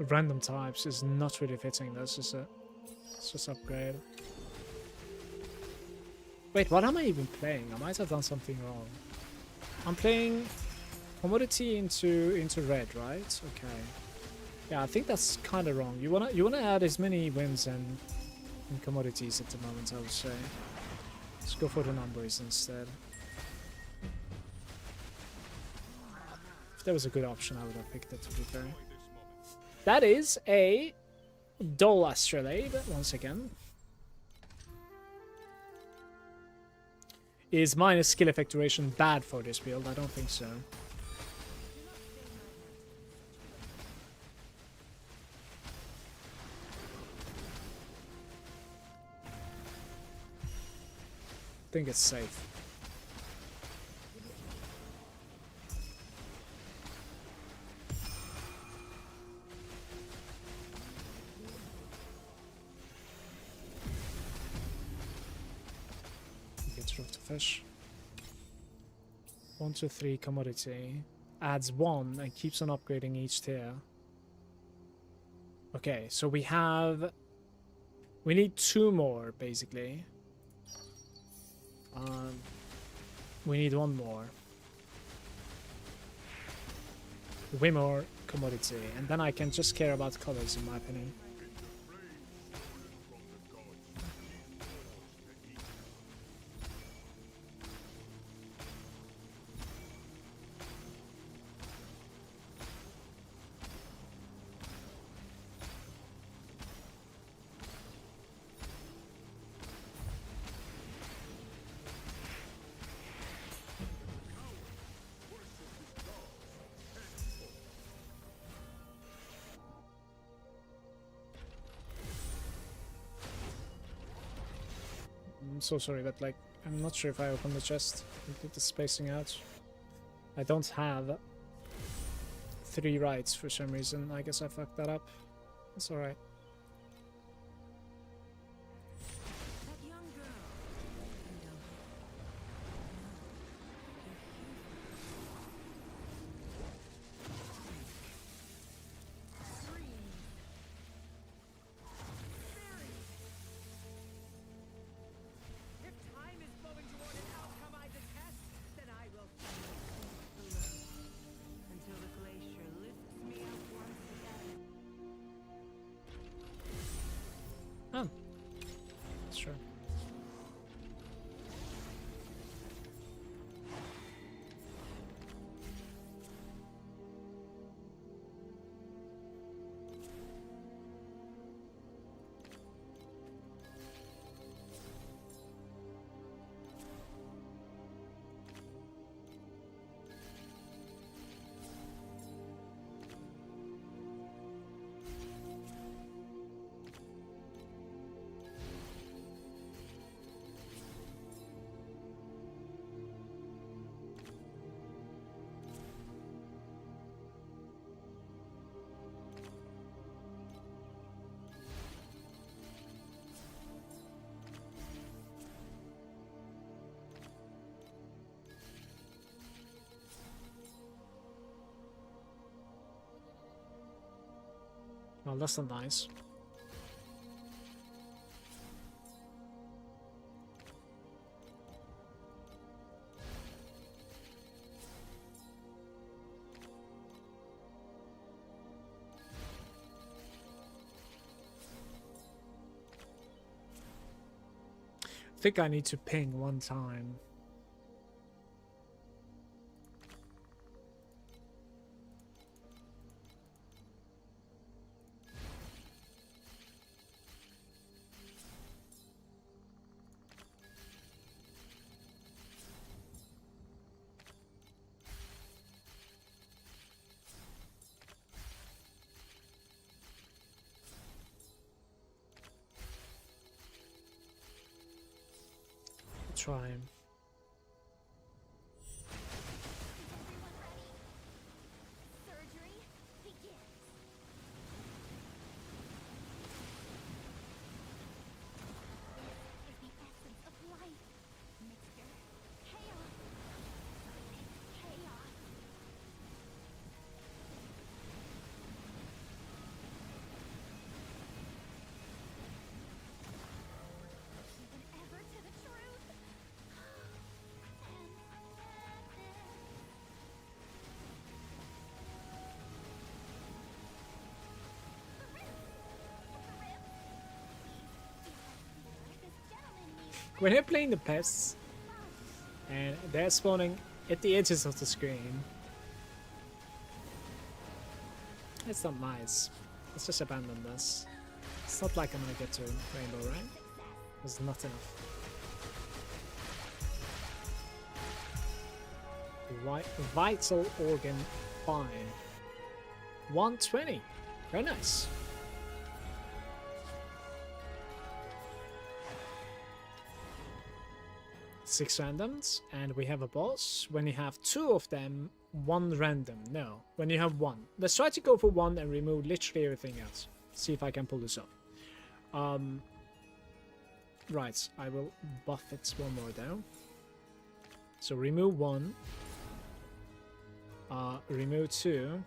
random types is not really fitting this, is it? Let's just upgrade. Wait, what am I even playing? I might have done something wrong. I'm playing commodity into red, right? Okay. Yeah, I think that's kind of wrong. You wanna add as many wins and commodities at the moment, I would say. Let's go for the numbers instead. If there was a good option, I would have picked it, to be fair. That is a dull astrolabe, once again. Is minus skill effect duration bad for this build? I don't think so. I think it's safe. Get rid of the fish. 1, 2, 3 commodity. Adds 1 and keeps on upgrading each tier. Okay, so we need 2 more, basically. We need 1 more. Way more commodity, and then I can just care about colors, in my opinion. I'm so sorry, but like, I'm not sure if I opened the chest. Look at the spacing out. I don't have 3 rights for some reason. I guess I fucked that up. It's alright. Oh, sure. Well, that's not nice. I think I need to ping 1 time. Try him. when you're playing the pests and they're spawning at the edges of the screen, it's not nice. Let's just abandon this. It's not like I'm gonna get to Rainbow, right? There's not enough. Vital organ fine. 120. Very nice. Six randoms, and we have a boss. When you have two of them, one random. No, when you have one. Let's try to go for one and remove literally everything else. See if I can pull this off. Right, I will buff it one more down. So remove one. Remove two.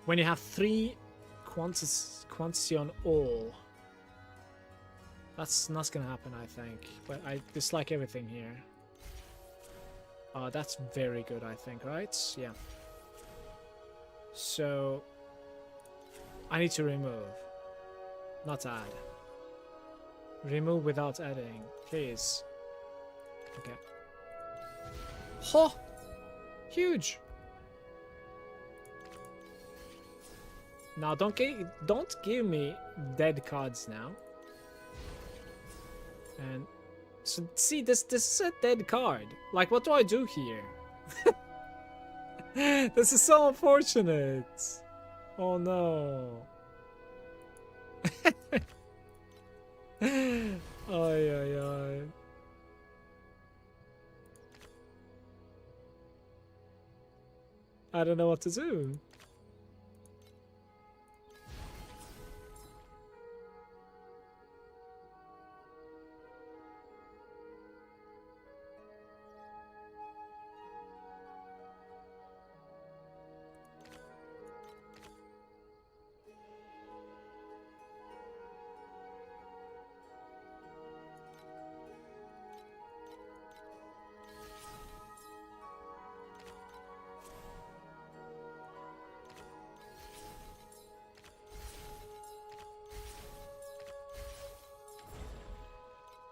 When you have three quantity on all. That's not gonna happen, I think. But I dislike everything here. That's very good, I think, right? Yeah. So I need to remove, not add. Remove without adding, please. Okay. Oh! Huge! Now don't give me dead cards now. And so see, this is a dead card. Like, what do I do here? This is so unfortunate. Oh no. Ay ay ay. I don't know what to do.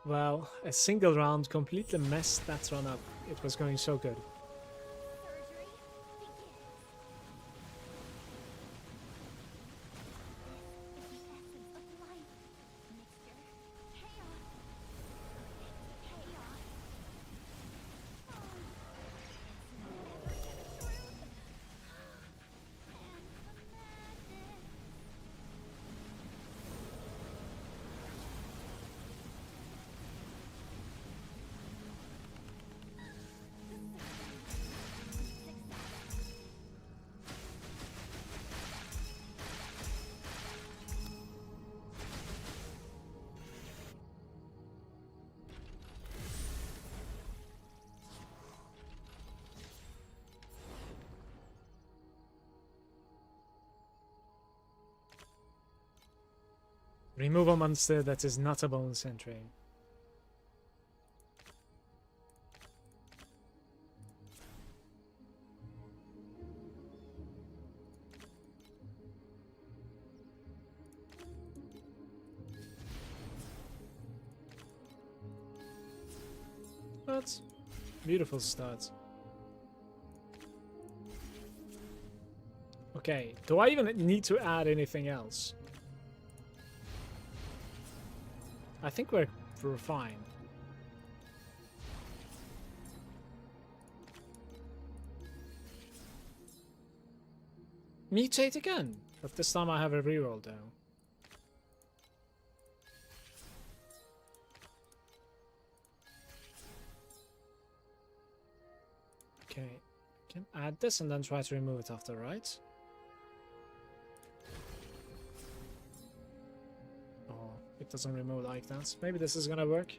Well, a single round completely messed that run up. It was going so good. Remove a monster that is not a bonus entry. But beautiful start. Okay, do I even need to add anything else? I think we're fine. Mutate again, but this time I have a reroll though. Okay, can add this and then try to remove it after, right? It doesn't remove like that. Maybe this is gonna work.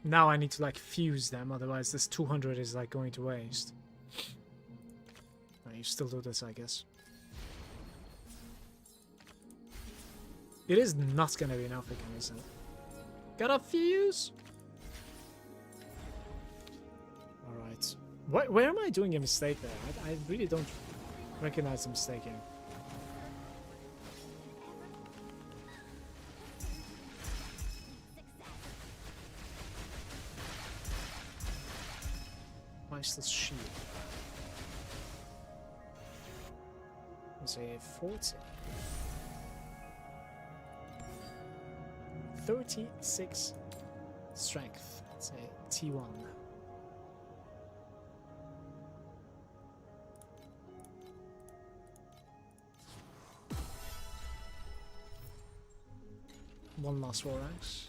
Now I need to like fuse them, otherwise this 200 is like going to waste. You still do this, I guess. It is not gonna be enough again, is it? Gotta fuse! Alright. Where am I doing a mistake there? I really don't recognize the mistake here. priceless shield. It's a 40. 36 strength. It's a T1. One last war axe.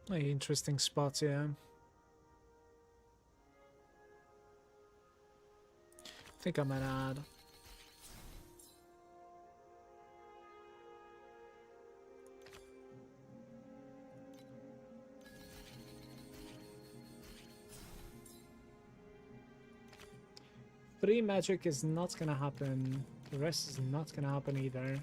An interesting spot here. I think I might add. Three magic is not gonna happen. The rest is not gonna happen either.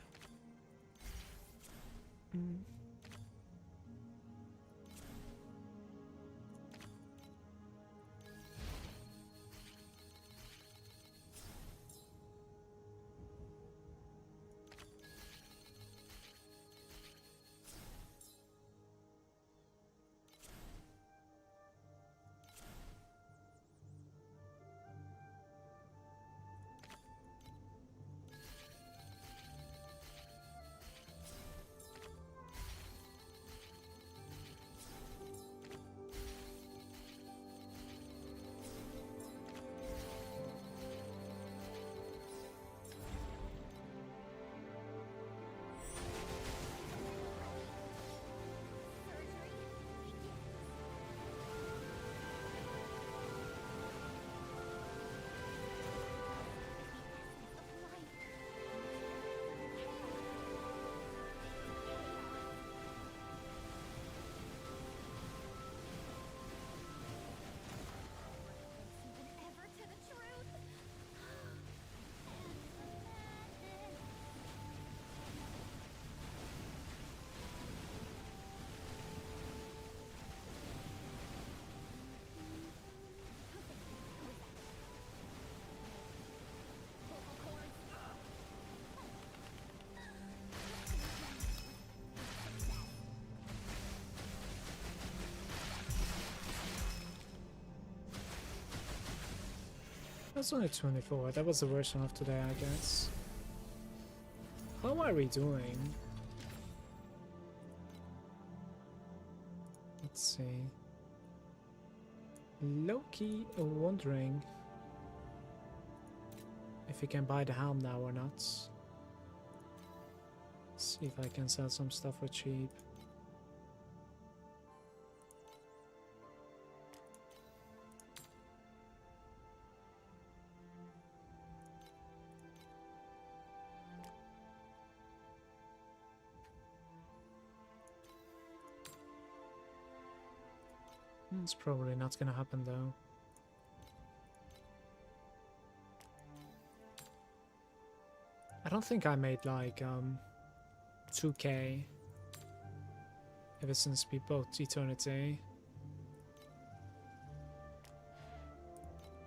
That's only 24. That was the worst one of today, I guess. How are we doing? Let's see. Low-key wondering if we can buy the helm now or not. See if I can sell some stuff for cheap. It's probably not gonna happen though. I don't think I made like 2k ever since we bought Eternity.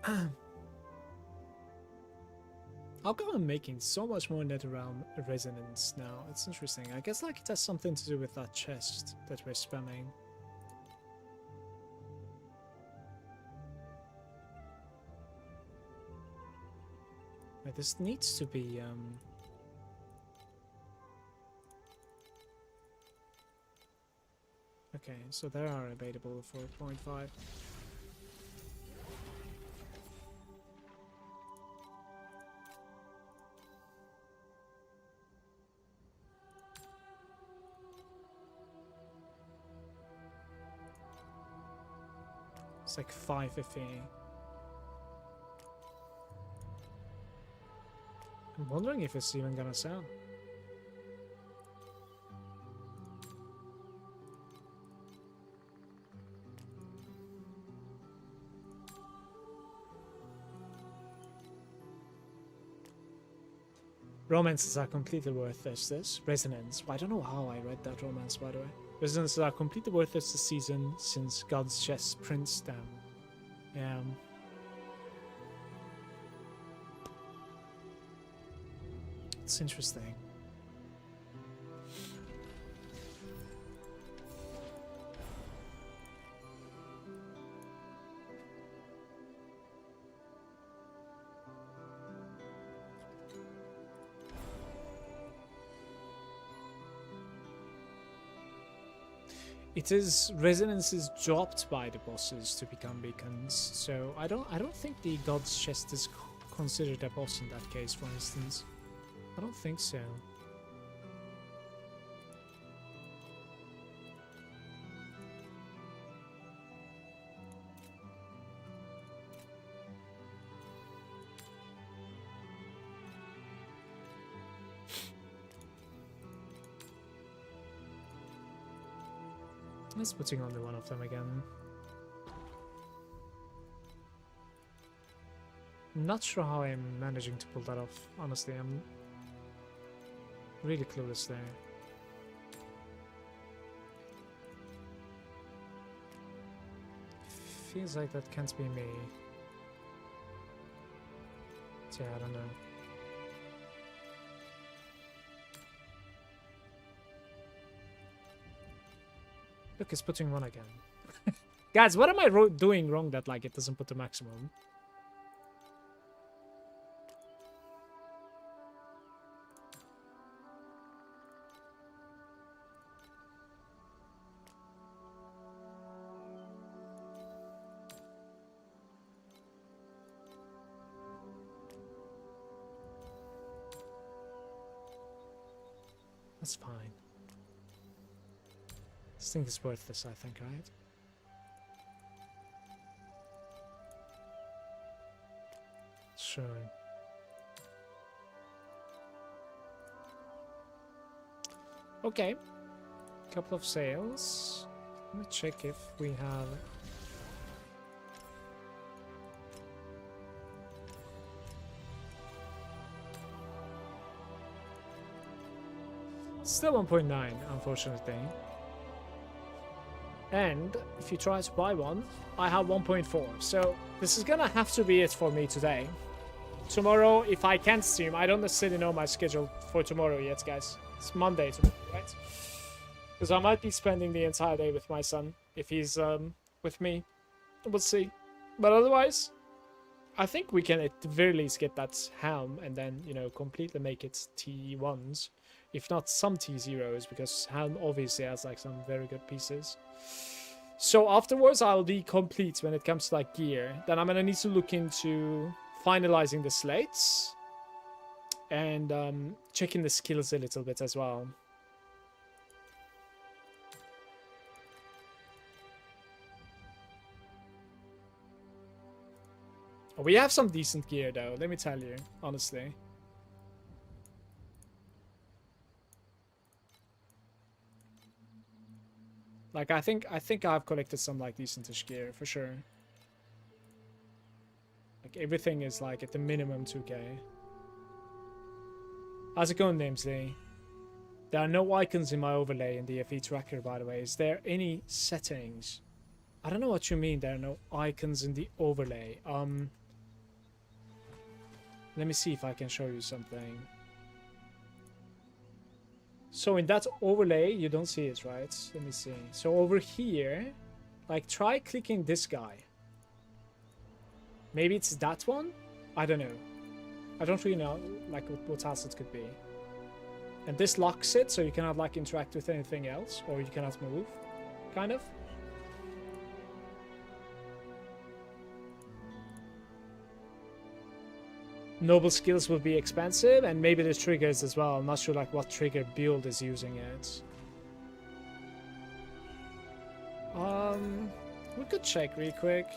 How come I'm making so much more NetherRealm resonance now? It's interesting. I guess like it has something to do with that chest that we're spamming. Wait, this needs to be okay, so there are available for 0.5. It's like 5 FE. I'm wondering if it's even gonna sell. Romances are completely worthless this. Resonance. Well, I don't know how I read that romance, by the way. Resonances are completely worthless this season since God's chest prints them. Yeah. It's interesting. It is resonance is dropped by the bosses to become beacons, so I don't think the God's chest is considered a boss in that case, for instance. I don't think so. Let's putting only one of them again. I'm not sure how I'm managing to pull that off, honestly. I'm really clueless there. Feels like that can't be me. Yeah, I don't know. Look, it's putting one again. Guys, what am I doing wrong that like it doesn't put the maximum? That's fine. This thing is worthless, I think, right? Sure. Okay. Couple of sales. Let me check if we have... Still 1.9, unfortunately. And if you try to buy one, I have 1.4. So this is gonna have to be it for me today. Tomorrow, if I can stream, I don't necessarily know my schedule for tomorrow yet, guys. It's Monday tomorrow, right? Because I might be spending the entire day with my son if he's with me. We'll see. But otherwise, I think we can at the very least get that helm and then, you know, completely make it T1s. If not some T0s, because helm obviously has like some very good pieces. So afterwards, I'll be complete when it comes to like gear. Then I'm gonna need to look into finalizing the slates and checking the skills a little bit as well. We have some decent gear though, let me tell you, honestly. Like I think I've collected some like decentish gear for sure. Like everything is like at the minimum 2k. How's it going, Namesley? There are no icons in my overlay in the FE tracker, by the way. Is there any settings? I don't know what you mean there are no icons in the overlay. Let me see if I can show you something. So in that overlay, you don't see it, right? Let me see. So over here, like try clicking this guy. Maybe it's that one? I don't know. I don't really know like what else it could be. And this locks it, so you cannot like interact with anything else, or you cannot move, kind of. Noble skills will be expensive, and maybe the triggers as well. I'm not sure like what trigger build is using it. We could check real quick.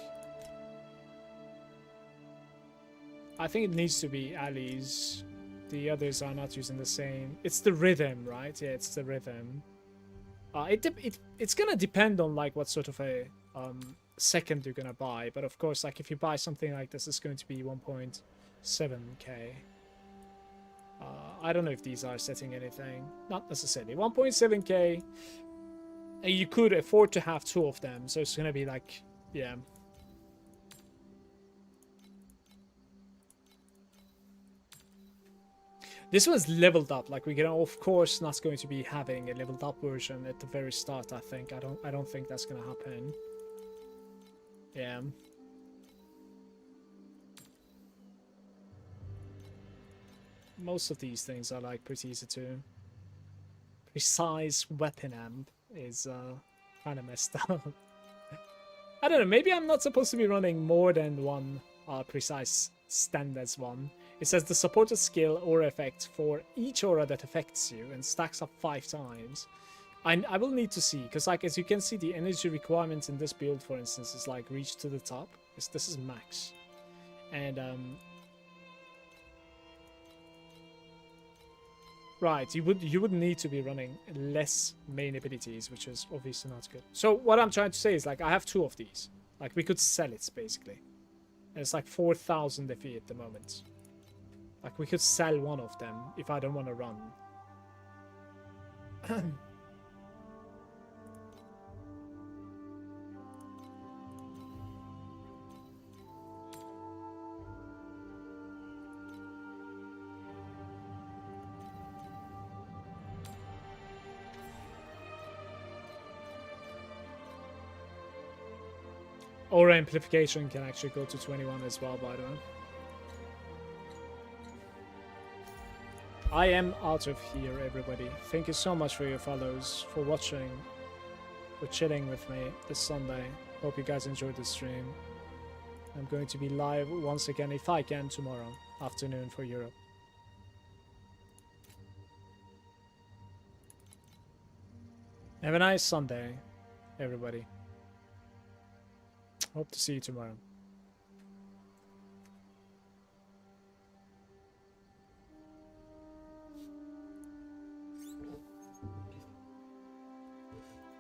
I think it needs to be Ali's. The others are not using the same. It's the rhythm, right? Yeah, it's the rhythm. It's gonna depend on like what sort of a second you're gonna buy, but of course, like if you buy something like this, it's going to be 1.7k. I don't know if these are setting anything. Not necessarily. 1.7k. And you could afford to have 2 of them. So it's going to be like, yeah. This one's leveled up. Like, we can, of course, not going to be having a leveled up version at the very start, I think. I don't think that's going to happen. Yeah. Most of these things are like pretty easy to. Precise weapon amp is kind of messed up. I don't know, maybe I'm not supposed to be running more than one precise standards one. It says the supported skill or effect for each aura that affects you and stacks up 5 times. I will need to see, because like as you can see, the energy requirements in this build, for instance, is like reach to the top. This is max. And right, you would need to be running less main abilities, which is obviously not good. So what I'm trying to say is, like, I have 2 of these. Like, we could sell it, basically. And it's like 4,000 FE at the moment. Like, we could sell one of them if I don't want to run. Aura amplification can actually go to 21 as well, by the way. I am out of here, everybody. Thank you so much for your follows, for watching, for chilling with me this Sunday. Hope you guys enjoyed the stream. I'm going to be live once again, if I can, tomorrow afternoon for Europe. Have a nice Sunday, everybody. Hope to see you tomorrow.